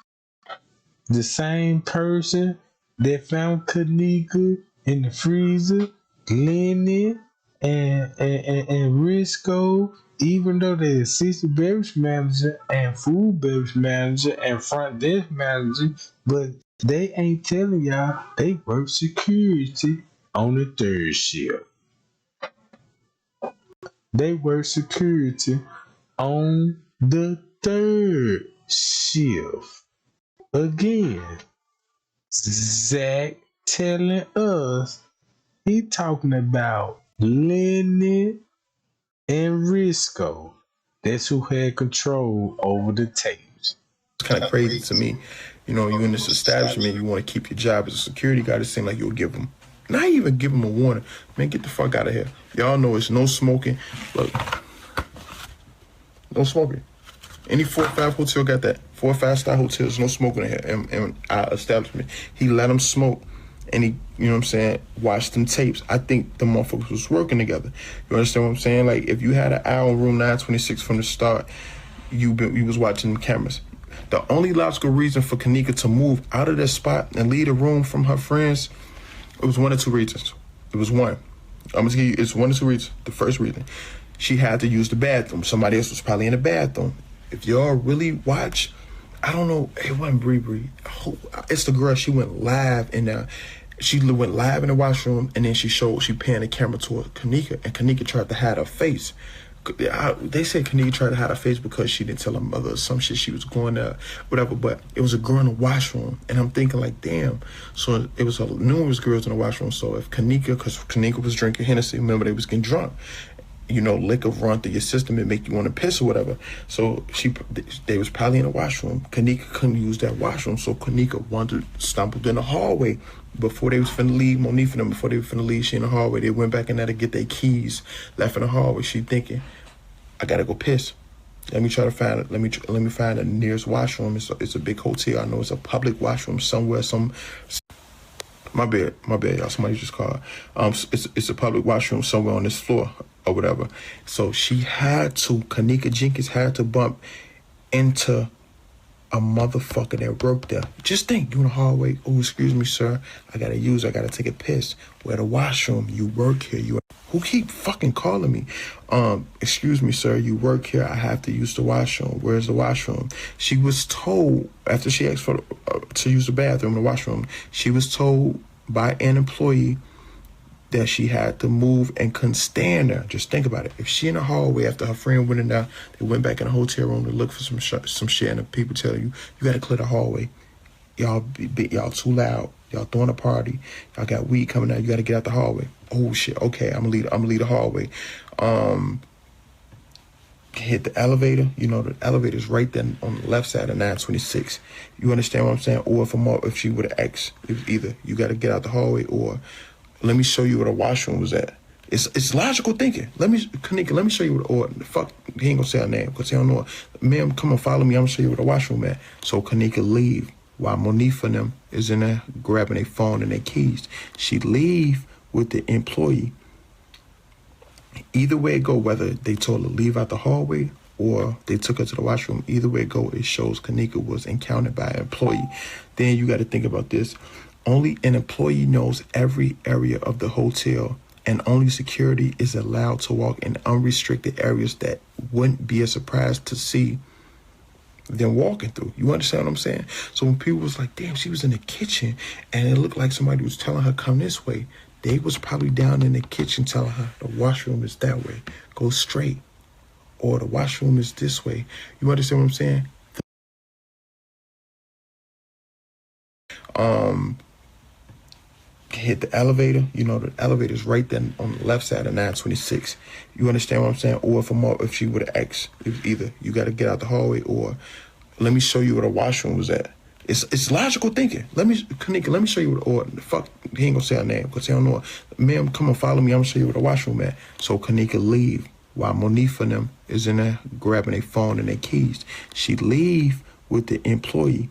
The same person that found Kenneka in the freezer, Lenny and Risco, even though they're assistant beverage manager and food beverage manager and front desk manager, but they ain't telling y'all they work security on the third shift. They work security on the third shift. Again, Zach telling us he talking about Lenny and Risco. That's who had control over the tapes. It's kind of crazy to me. You know, you in this establishment, you want to keep your job as a security guard. It seems like you'll give them, not even give them a warning. Man, get the fuck out of here. Y'all know it's no smoking. Look, no smoking. Any 4 or 5 hotel got that. 4 or 5 star hotels, no smoking in here. In our establishment, he let them smoke, and he, you know what I'm saying, watched them tapes. I think the motherfuckers was working together. You understand what I'm saying? Like, if you had an eye on room 926 from the start, you was watching them cameras. The only logical reason for Kenneka to move out of that spot and leave the room from her friends, it was 1 or 2 reasons. It was one. I'm gonna give you, it's 1 or 2 reasons. The first reason, she had to use the bathroom. Somebody else was probably in the bathroom. If y'all really watch, I don't know, it wasn't Bree. It's the girl, she went live in there. She went live in the washroom, and then she panned the camera toward Kenneka, and Kenneka tried to hide her face. They said Kenneka tried to hide her face because she didn't tell her mother or some shit, she was going there, whatever, but it was a girl in the washroom, and I'm thinking like, damn. So it was numerous girls in the washroom, so if Kenneka, because Kenneka was drinking Hennessy, remember they was getting drunk. You know, liquor run through your system and make you want to piss or whatever. So they was probably in the washroom. Kenneka couldn't use that washroom, so Kenneka wanted to stumbled in the hallway before they was finna leave. Monique and them, before they were finna leave, she in the hallway. They went back in there to get their keys, left in the hallway. She thinking, I gotta go piss. Let me try to find it. Let me find the nearest washroom. It's a big hotel. I know it's a public washroom somewhere. My bad, y'all. Somebody just called. It's a public washroom somewhere on this floor or whatever. So Kenneka Jenkins had to bump into a motherfucker that worked there. Just think, you in the hallway. Oh, excuse me, sir. I gotta take a piss. Where the washroom? You work here. Who keep fucking calling me? Excuse me, sir. You work here. I have to use the washroom. Where's the washroom? She was told after she asked for to use the bathroom in the washroom. She was told by an employee that she had to move and couldn't stand there. Just think about it. If she in the hallway after her friend went in there, they went back in the hotel room to look for some shit, and the people tell you, you gotta clear the hallway. Y'all too loud. Y'all throwing a party. Y'all got weed coming out. You gotta get out the hallway. Oh shit. Okay, I'm gonna leave the hallway. Hit the elevator. You know the elevator's right there on the left side of 926. You understand what I'm saying? Or if she would have asked, it's either you gotta get out the hallway or let me show you where the washroom was at. It's logical thinking. Kenneka, let me show you where he ain't gonna say her name because he don't know her. Ma'am, come on, follow me. I'm gonna show you where the washroom at. So Kenneka leave while Monifa and them is in there grabbing their phone and their keys. She leave with the employee. Either way it go, whether they told her to leave out the hallway or they took her to the washroom, either way it go, it shows Kenneka was encountered by an employee. Then you got to think about this. Only an employee knows every area of the hotel, and only security is allowed to walk in unrestricted areas that wouldn't be a surprise to see them walking through. You understand what I'm saying? So when people was like, damn, she was in the kitchen and it looked like somebody was telling her, come this way, they was probably down in the kitchen telling her, the washroom is that way, go straight, or the washroom is this way. You understand what I'm saying? Hit the elevator. You know the elevator's right there on the left side of 926. You understand what I'm saying? Or if she would have asked, it's either you got to get out the hallway or let me show you where the washroom was at. It's logical thinking. Kenneka, let me show you where he ain't gonna say her name because he don't know her. Ma'am, come on, follow me. I'm gonna show you where the washroom at. So Kenneka leave while Monifa and them is in there grabbing their phone and their keys. She leave with the employee.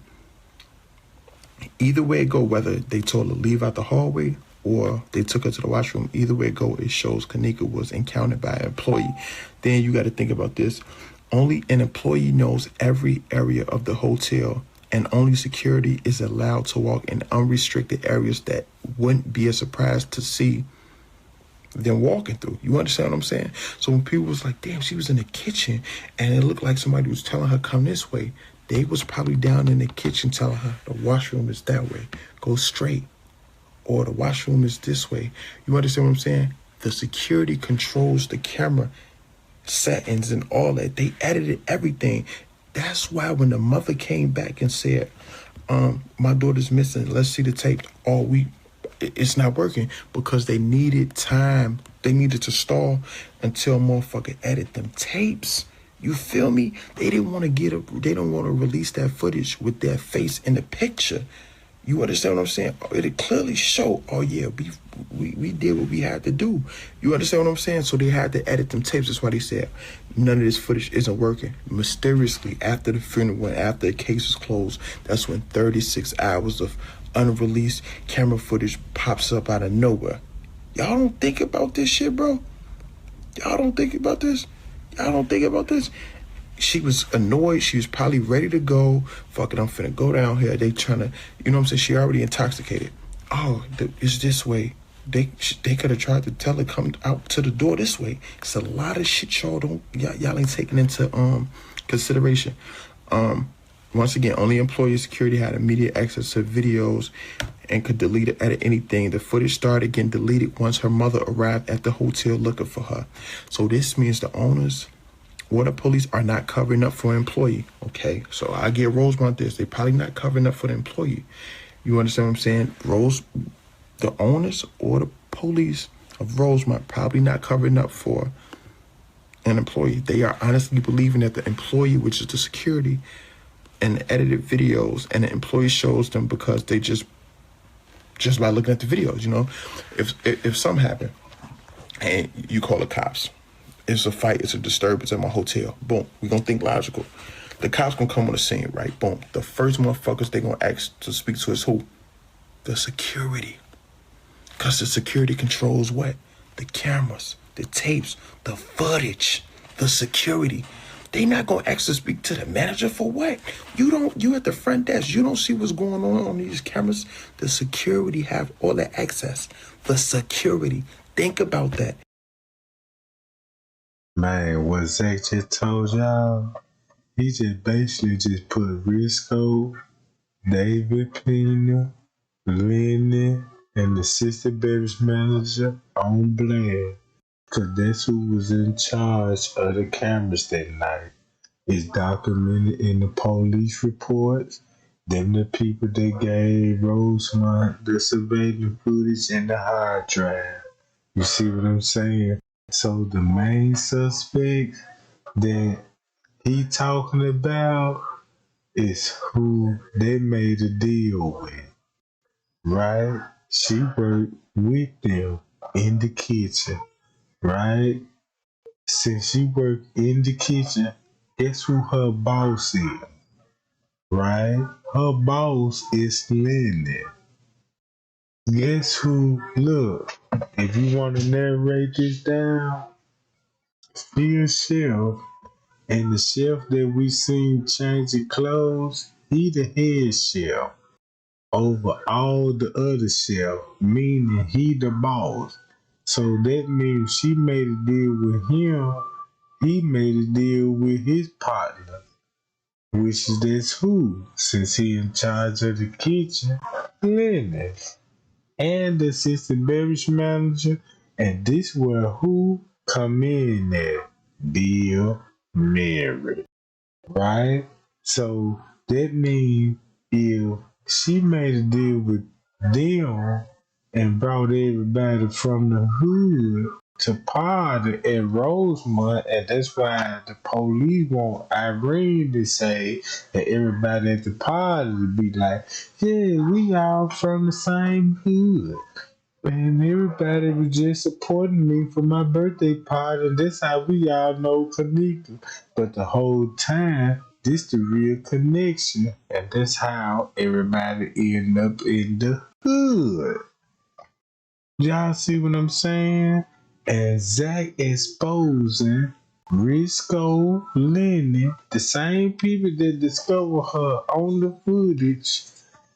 Either way it go, whether they told her to leave out the hallway or they took her to the washroom, either way it go, it shows Kenneka was encountered by an employee. Then you got to think about this. Only an employee knows every area of the hotel, and only security is allowed to walk in unrestricted areas that wouldn't be a surprise to see them walking through. You understand what I'm saying? So when people was like, damn, she was in the kitchen and it looked like somebody was telling her, come this way, they was probably down in the kitchen telling her, the washroom is that way, go straight, or the washroom is this way. You understand what I'm saying? The security controls the camera settings and all that. They edited everything. That's why when the mother came back and said, my daughter's missing, let's see the tape, it's not working, because they needed time. They needed to stall until motherfucker edit them tapes. You feel me? They didn't want to they don't want to release that footage with their face in the picture. You understand what I'm saying? It clearly showed, oh yeah, we did what we had to do. You understand what I'm saying? So they had to edit them tapes. That's why they said none of this footage isn't working. Mysteriously, after the funeral, after the case was closed, that's when 36 hours of unreleased camera footage pops up out of nowhere. Y'all don't think about this shit, bro? Y'all don't think about this? Y'all don't think about this? She was annoyed. She was probably ready to go. Fuck it, I'm finna go down here. They trying to, you know what I'm saying? She already intoxicated. Oh, it's this way. They could have tried to tell her come out to the door this way. It's a lot of shit y'all ain't taking into consideration. Once again, only employee security had immediate access to videos and could delete or edit anything. The footage started getting deleted once her mother arrived at the hotel looking for her. So this means the owners or the police are not covering up for an employee. Okay, so I get Rosemont this. They probably not covering up for the employee. You understand what I'm saying? The owners or the police of Rosemont probably not covering up for an employee. They are honestly believing that the employee, which is the security, and the edited videos, and the employee shows them because they just by looking at the videos, you know, if something happened and you call the cops, it's a fight, it's a disturbance at my hotel. Boom, we gonna think logical. The cops gonna come on the scene, right? Boom. The first motherfuckers they gonna ask to speak to is who? The security. Because the security controls what? The cameras, the tapes, the footage, the security. They not gonna actually speak to the manager for what? You at the front desk, you don't see what's going on these cameras. The security have all the access. The security. Think about that. Man, what Zach just told y'all, he just basically just put Risco, David Pena, Lenny, and the assistant beverage manager on blast. Cause that's who was in charge of the cameras that night. It's documented in the police reports. Them the people that gave Rosemont the surveillance footage and the hard drive. You see what I'm saying? So the main suspect that he talking about is who they made a deal with, right? She worked with them in the kitchen, right? Since she worked in the kitchen, guess who her boss is, right? Her boss is Lindy. Guess who, look, if you want to narrate this down, she a chef, and the chef that we seen changing clothes, he the head chef over all the other chefs, meaning he the boss. So that means she made a deal with him, he made a deal with his partner, which is this who, since he in charge of the kitchen, Lennox, and the assistant beverage manager, and this where who come in at Bill Mary, right? So that means if she made a deal with them and brought everybody from the hood to party at Rosemont, and that's why the police want Irene to say that everybody at the party to be like, yeah, we all from the same hood. And everybody was just supporting me for my birthday party, and that's how we all know Kenneka. But the whole time, this the real connection, and that's how everybody end up in the hood. Y'all see what I'm saying? And Zach exposing Risco, Lenny, the same people that discovered her on the footage.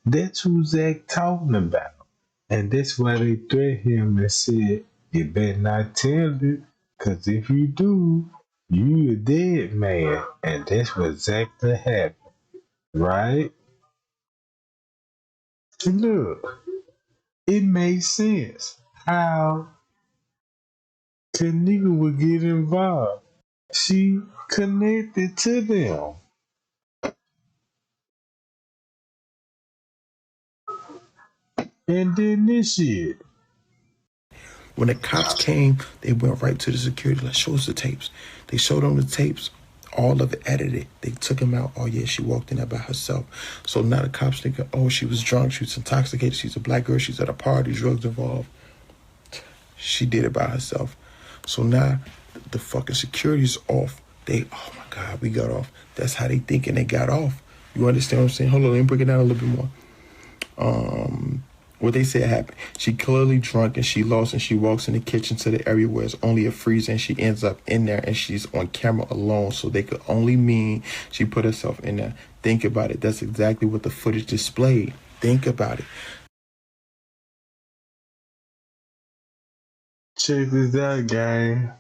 That's who Zach talking about. And that's why they threatened him and said, you better not tell it, because if you do, you a dead man. And that's what exactly happened, right? Look, it makes sense how Kenneka would get involved. She connected to them. And then this shit. When the cops came, they went right to the security, like, show us the tapes. They showed them the tapes, all of it edited. They took him out. Oh, yeah, she walked in there by herself. So now the cops think, oh, she was drunk, she was intoxicated, she's a black girl, she's at a party, drugs involved. She did it by herself. So now the fucking security's off. Oh my God, we got off. That's how they thinking they got off. You understand what I'm saying? Hold on, let me break it down a little bit more. What they said happened. She clearly drunk and she lost, and she walks in the kitchen to the area where it's only a freezer, and she ends up in there, and she's on camera alone, so they could only mean she put herself in there. Think about it. That's exactly what the footage displayed. Think about it. Check this out, gang.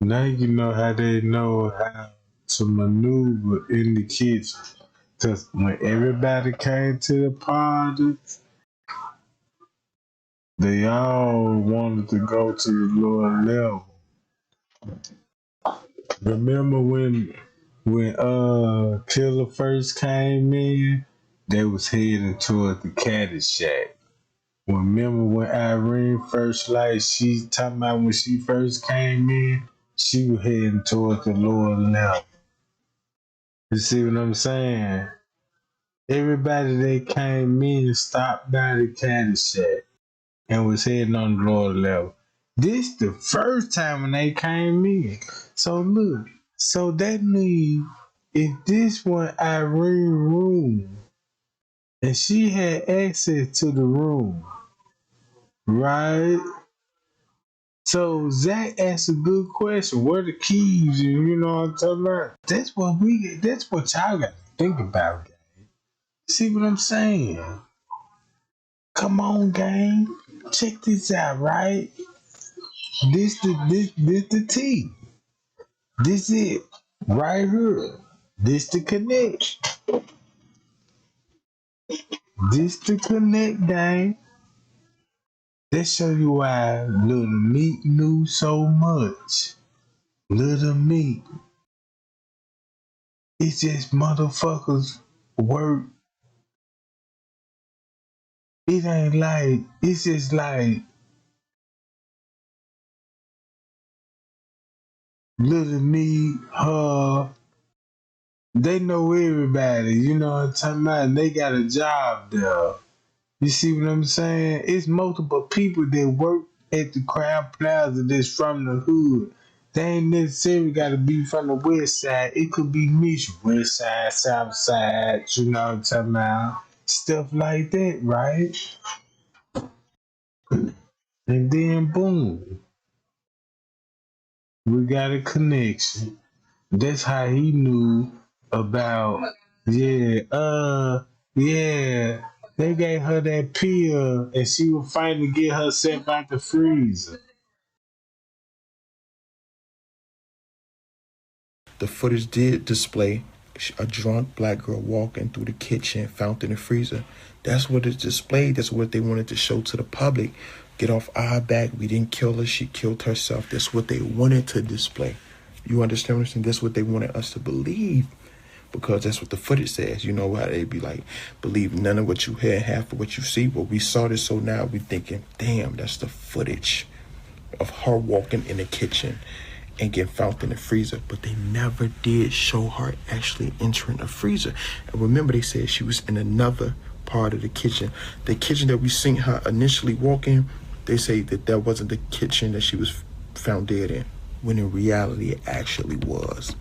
Now you know how they know how to maneuver in the kitchen. Because when everybody came to the party, they all wanted to go to the lower level. Remember when Killer first came in, they was heading toward the caddy shack. Remember when Irene first, like, she talking about when she first came in, she was heading toward the lower level. You see what I'm saying? Everybody that came in stopped by the caddy shack and was heading on the lower level. This the first time when they came in. So look, so that means if this was Irene's room and she had access to the room, right? So Zach asked a good question. Where the keys? You know what I'm talking about? That's what y'all got to think about. Gang. See what I'm saying? Come on, gang. Check this out, right? This the T. This it. Right here. This the connect. This the connect, gang. That show you why Little Meat knew so much. Little Meat. It's just motherfuckers work. It ain't like, it's just like Little Meat, her, they know everybody, you know what I'm talking about? They got a job there. You see what I'm saying? It's multiple people that work at the Crown Plaza that's from the hood. They ain't necessarily got to be from the west side. It could be mixed west side, south side, you know what I'm talking about? Stuff like that, right? And then boom, we got a connection. That's how he knew about, yeah. They gave her that pill and she was fighting to get herself out the freezer. The footage did display a drunk black girl walking through the kitchen, found in the freezer. That's what it displayed. That's what they wanted to show to the public. Get off our back. We didn't kill her. She killed herself. That's what they wanted to display. You understand what I'm saying? That's what they wanted us to believe, because that's what the footage says. You know how they be like, believe none of what you hear, half of what you see. Well, we saw this, so now we thinking, damn, that's the footage of her walking in the kitchen and getting found in the freezer. But they never did show her actually entering a freezer. And remember, they said she was in another part of the kitchen. The kitchen that we seen her initially walk in, they say that wasn't the kitchen that she was found dead in, when in reality it actually was.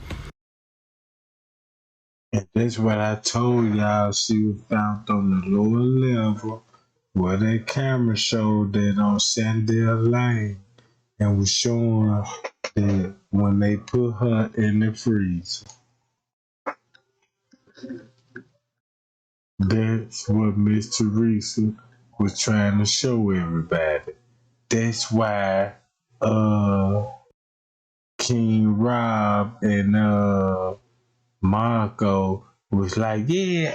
And that's what I told y'all. She was found on the lower level where that camera showed that on Sandell Lane, and was showing that when they put her in the freezer. That's what Miss Teresa was trying to show everybody. That's why King Rob and Marco was like, yeah.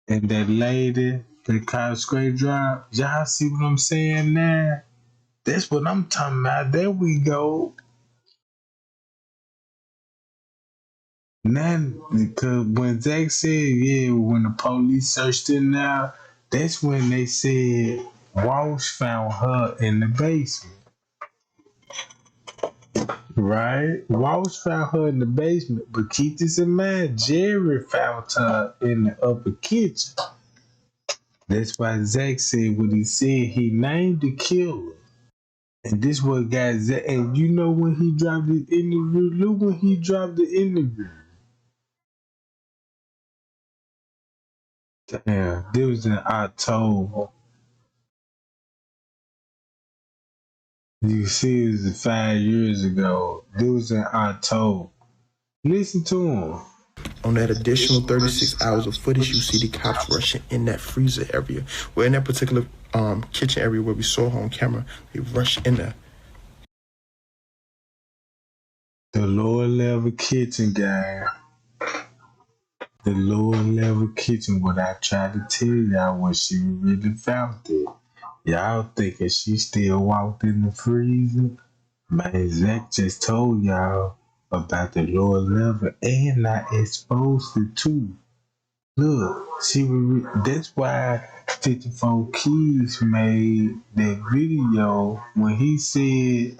And that lady that caught straight drop, y'all see what I'm saying now? That's what I'm talking about. There we go. Now, because when Zach said, yeah, when the police searched it now, that's when they said Walsh found her in the basement. Right? Walsh found her in the basement, but keep this in mind, Jerry found her in the upper kitchen. That's why Zach said what he said. He named the killer. And this what got Zach. And you know when he dropped the interview? Look when he dropped the interview. Damn, this was in October. You see, it was 5 years ago. This was in October. Listen to him. On that additional 36 hours of footage, you see the cops rushing in that freezer area. Well, in that particular kitchen area where we saw her on camera, they rushed in there. The lower level kitchen, guy. The lower level kitchen, what I tried to tell y'all when she really found it. Y'all thinking she still walked in the freezer? Man, Zach just told y'all about the lower level and I exposed it too. Look, that's why 54 Keys made that video when he said,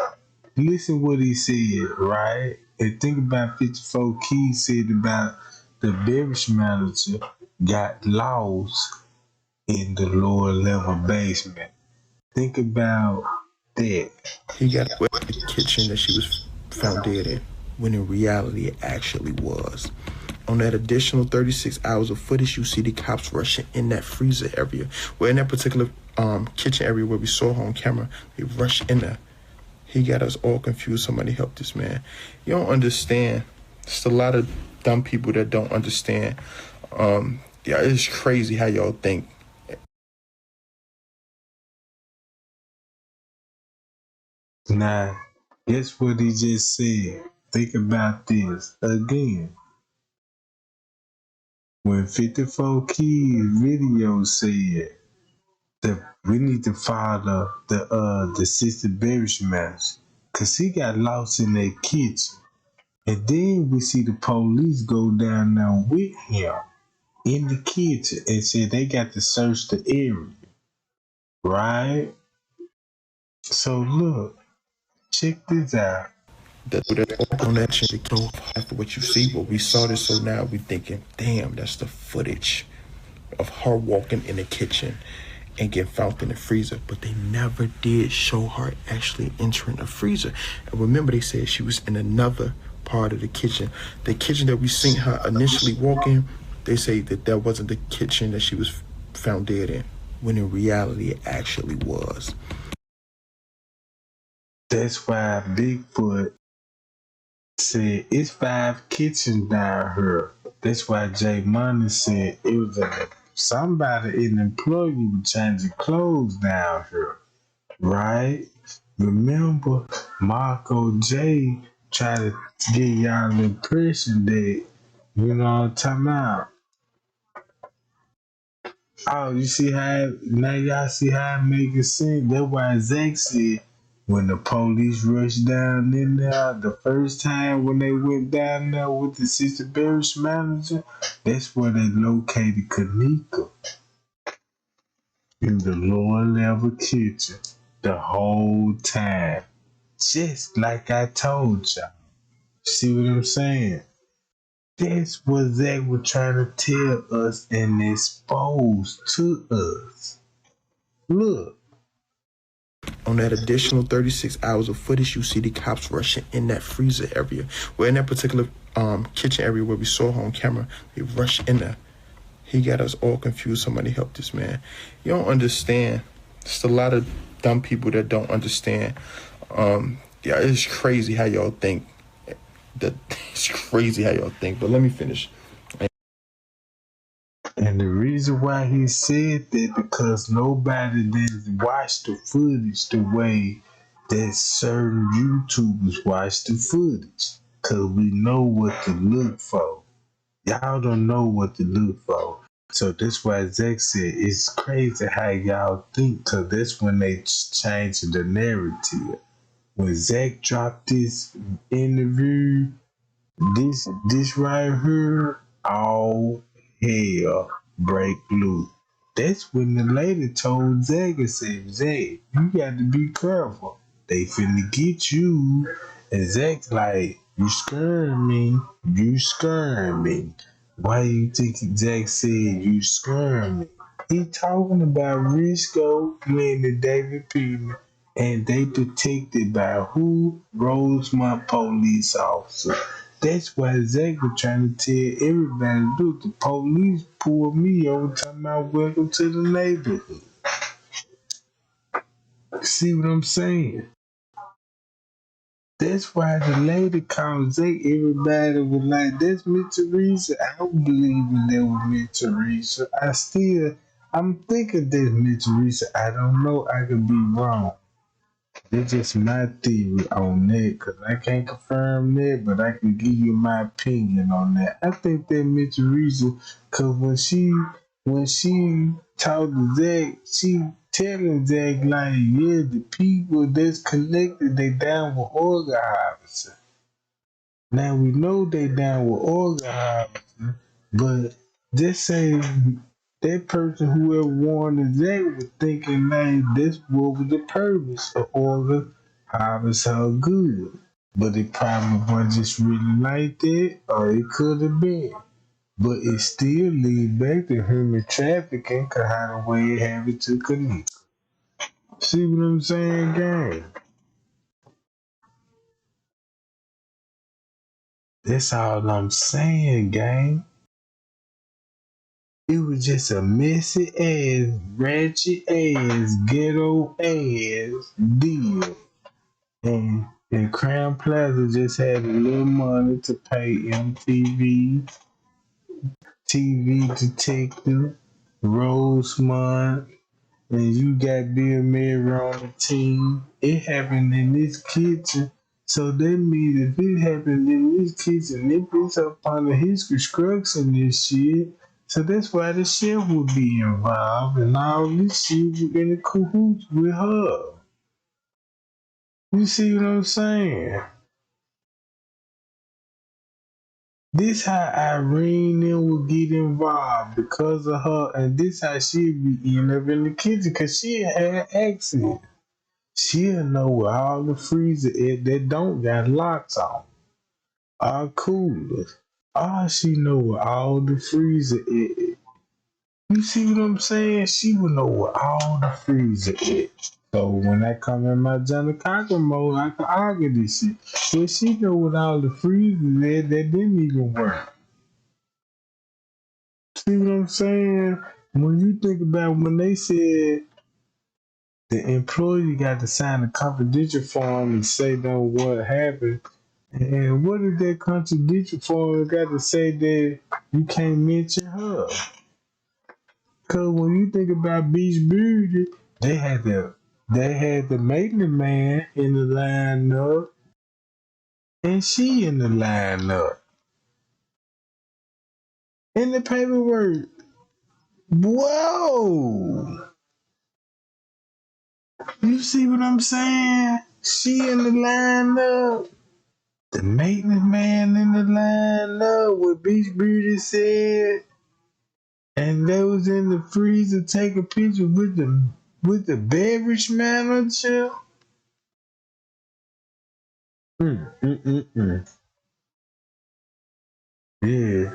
listen what he said, right? And think about 54 Keys said about the beverage manager got lost in the lower level basement. Think about that. He got away in the kitchen that she was found dead in, when in reality it actually was. On that additional 36 hours of footage, you see the cops rushing in that freezer area. Well, in that particular kitchen area where we saw her on camera. They rushed in there. He got us all confused. Somebody help this man. You don't understand. It's a lot of dumb people that don't understand. Yeah, it's crazy how y'all think. Now, guess what he just said? Think about this again. When 54 Kids video said that we need to follow the Sister Bearish match, cause he got lost in that kitchen. And then we see the police go down there with him in the kitchen and said they got to search the area. Right? So look, check this out. That all on that shit, they go after what you see, what we saw this, so now we thinking, damn, that's the footage of her walking in the kitchen and getting found in the freezer. But they never did show her actually entering the freezer. And remember, they said she was in another part of the kitchen. The kitchen that we seen her initially walk in, they say that wasn't the kitchen that she was found dead in, when in reality it actually was. That's why Bigfoot said it's 5 kitchens down here. That's why Jay Money said it was somebody in the employee was changing clothes down here. Right? Remember, Marco J tried to get y'all the impression that, you know what I'm talking about? Oh, you see how, now y'all see how it makes sense? That's why Zach said, when the police rushed down in there the first time when they went down there with the Sister Bearish manager, that's where they located Kenneka in the lower level kitchen the whole time. Just like I told y'all. See what I'm saying? That's what Zach was trying to tell us and expose to us. Look. On that additional 36 hours of footage, you see the cops rushing in that freezer area. Well, in that particular kitchen area where we saw her on camera, they rushed in there. He got us all confused. Somebody help this man. You don't understand. It's a lot of dumb people that don't understand. Yeah, it's crazy how y'all think. It's crazy how y'all think. But let me finish. And the reason why he said that, because nobody did watch the footage the way that certain YouTubers watch the footage. Because we know what to look for. Y'all don't know what to look for. So that's why Zach said it's crazy how y'all think, because that's when they changed the narrative. When Zach dropped this interview, this right here, all hell break loose. That's when the lady told Zach and said, Zach, you got to be careful. They finna get you. And Zach's like, you scaring me. You scaring me. Why you think Zach said you scaring me? He talking about Risco playing the David Peterman, and they protected by who? Rosemont police officer. That's why Zach was trying to tell everybody, look, the police pulled me over talking about welcome to the neighborhood. See what I'm saying? That's why the lady called Zach, everybody was like, that's Miss Teresa. I don't believe in that was Miss Teresa. I'm thinking that's Miss Teresa. I don't know. I could be wrong. That's just my theory on that, because I can't confirm that, but I can give you my opinion on that. I think that Miss Teresa, because when she talked to Zach, she telling Zach, like, yeah, the people that's connected, they down with organ harvesting. Now we know they down with organ harvesting, but just say that person, whoever warned Zach, was thinking, like, this what was the purpose of organ harvest her good. But it probably wasn't just really like that, or it could have been. But it still leads back to human trafficking, because how the way it happened to Kenneka. See what I'm saying, gang? That's all I'm saying, gang. It was just a messy ass, ratchet ass, ghetto ass deal. And Crown Plaza just had a little money to pay MTV, TV Detective, Rosemont, and you got Bill Mayer on the team. It happened in this kitchen. So that means if it happened in this kitchen, it is up under his construction and shit. So that's why the chef would be involved and all this shit in the cahoots with her. You see what I'm saying? This how Irene then would get involved because of her, and this how she'd be end up in the kitchen because she had access. She'll know where all the freezer is that don't got locks on. All coolers. She know where all the freezer is. You see what I'm saying? She will know where all the freezer is. So when I come in my Johnny Cocker mode, I can argue this shit. But she know what all the freezers is that didn't even work. See what I'm saying? When you think about when they said the employee got to sign a confidential form and say no what happened, and what if that confidential form got to say that you can't mention her? Cause when you think about Beach Beauty, they had the maintenance man in the lineup, and she in the lineup. In the paperwork. Whoa! You see what I'm saying? She in the lineup. The maintenance man in the lineup. What Beach Beauty said. And they was in the freezer taking pictures with the beverage manager. Yeah.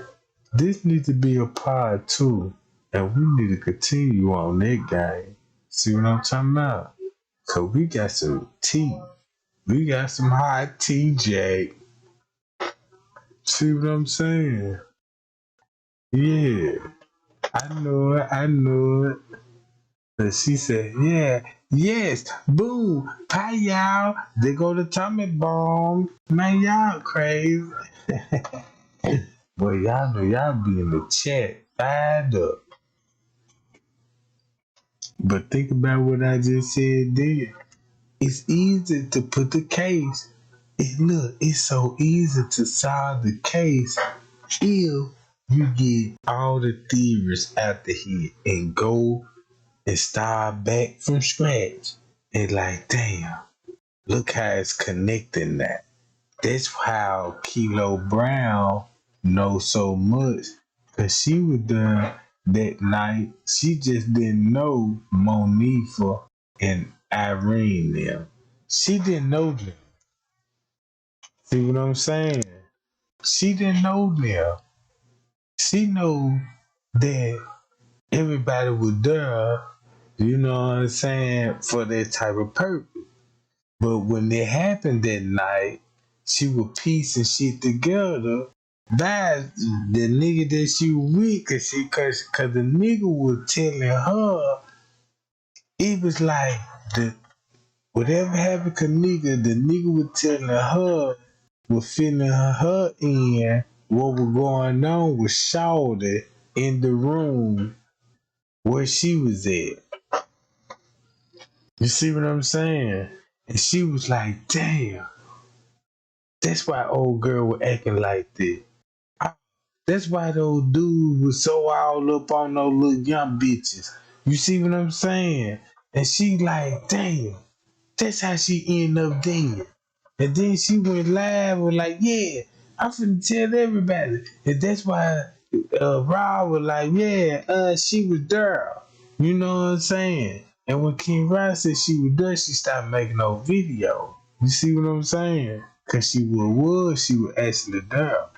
This needs to be a part 2. And we need to continue on that game. See what I'm talking about? So we got some tea. We got some hot tea, Jay. See what I'm saying? Yeah. I know it. But she said, yeah, yes, boom, hi y'all. They go to Tommy Bomb. Man, y'all crazy. Boy, y'all know y'all be in the chat, fired up. But think about what I just said there. It's easy to put the case. It's so easy to solve the case if you get all the theories out the head and go and start back from scratch. And like, damn, look how it's connecting that. That's how Kilo Brown knows so much. Cause she was done that night. She just didn't know Monifa and Irene them. She didn't know them. See what I'm saying? She didn't know them. She know that everybody was there, you know what I'm saying, for that type of purpose. But when it happened that night, she was piecing shit together. That's the nigga that she was with, cause the nigga was telling her, it was like whatever happened to nigga, the nigga was telling her, was filling her in what was going on with Shawty in the room where she was at. You see what I'm saying? And she was like, damn, that's why old girl was acting like that. That's why those dudes was so all up on those little young bitches. You see what I'm saying? And she like, damn, that's how she ended up dead. And then she went live and like, yeah, I'm finna tell everybody. And that's why Rob was like, yeah, she was there. You know what I'm saying? And when King Rod said she was there, she stopped making no video. You see what I'm saying? Cause she was actually there.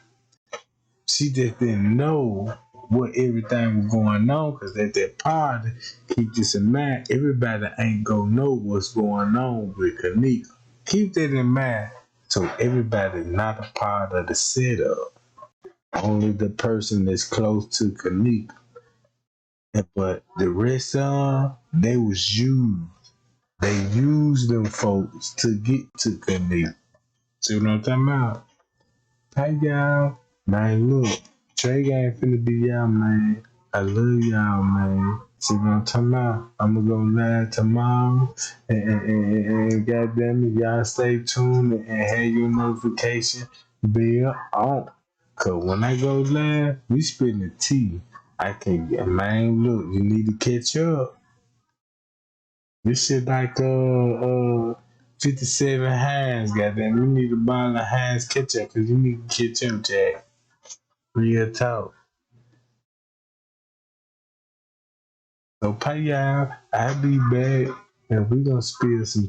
She just didn't know what everything was going on, because at that party, keep this in mind, everybody ain't gonna know what's going on with Kenneka. Keep that in mind, so everybody's not a part of the setup. Only the person that's close to Kenneka. But the rest of them, they was used. They used them folks to get to Kenneka. See what I'm talking about? Hey y'all, man, look, Trey Gang finna be y'all, man. I love y'all, man. See what I'm talking about? I'm gonna go live tomorrow, and goddamn it, y'all stay tuned and have your notification bell on. Cause when I go live, we spin the tea. I can't get, man, look, you need to catch up. This shit like 57 hands, goddamn. You need to buy the hands catch up, cause you need to catch up, Jack. Real talk. So pay y'all. I'll be back and we gonna spill some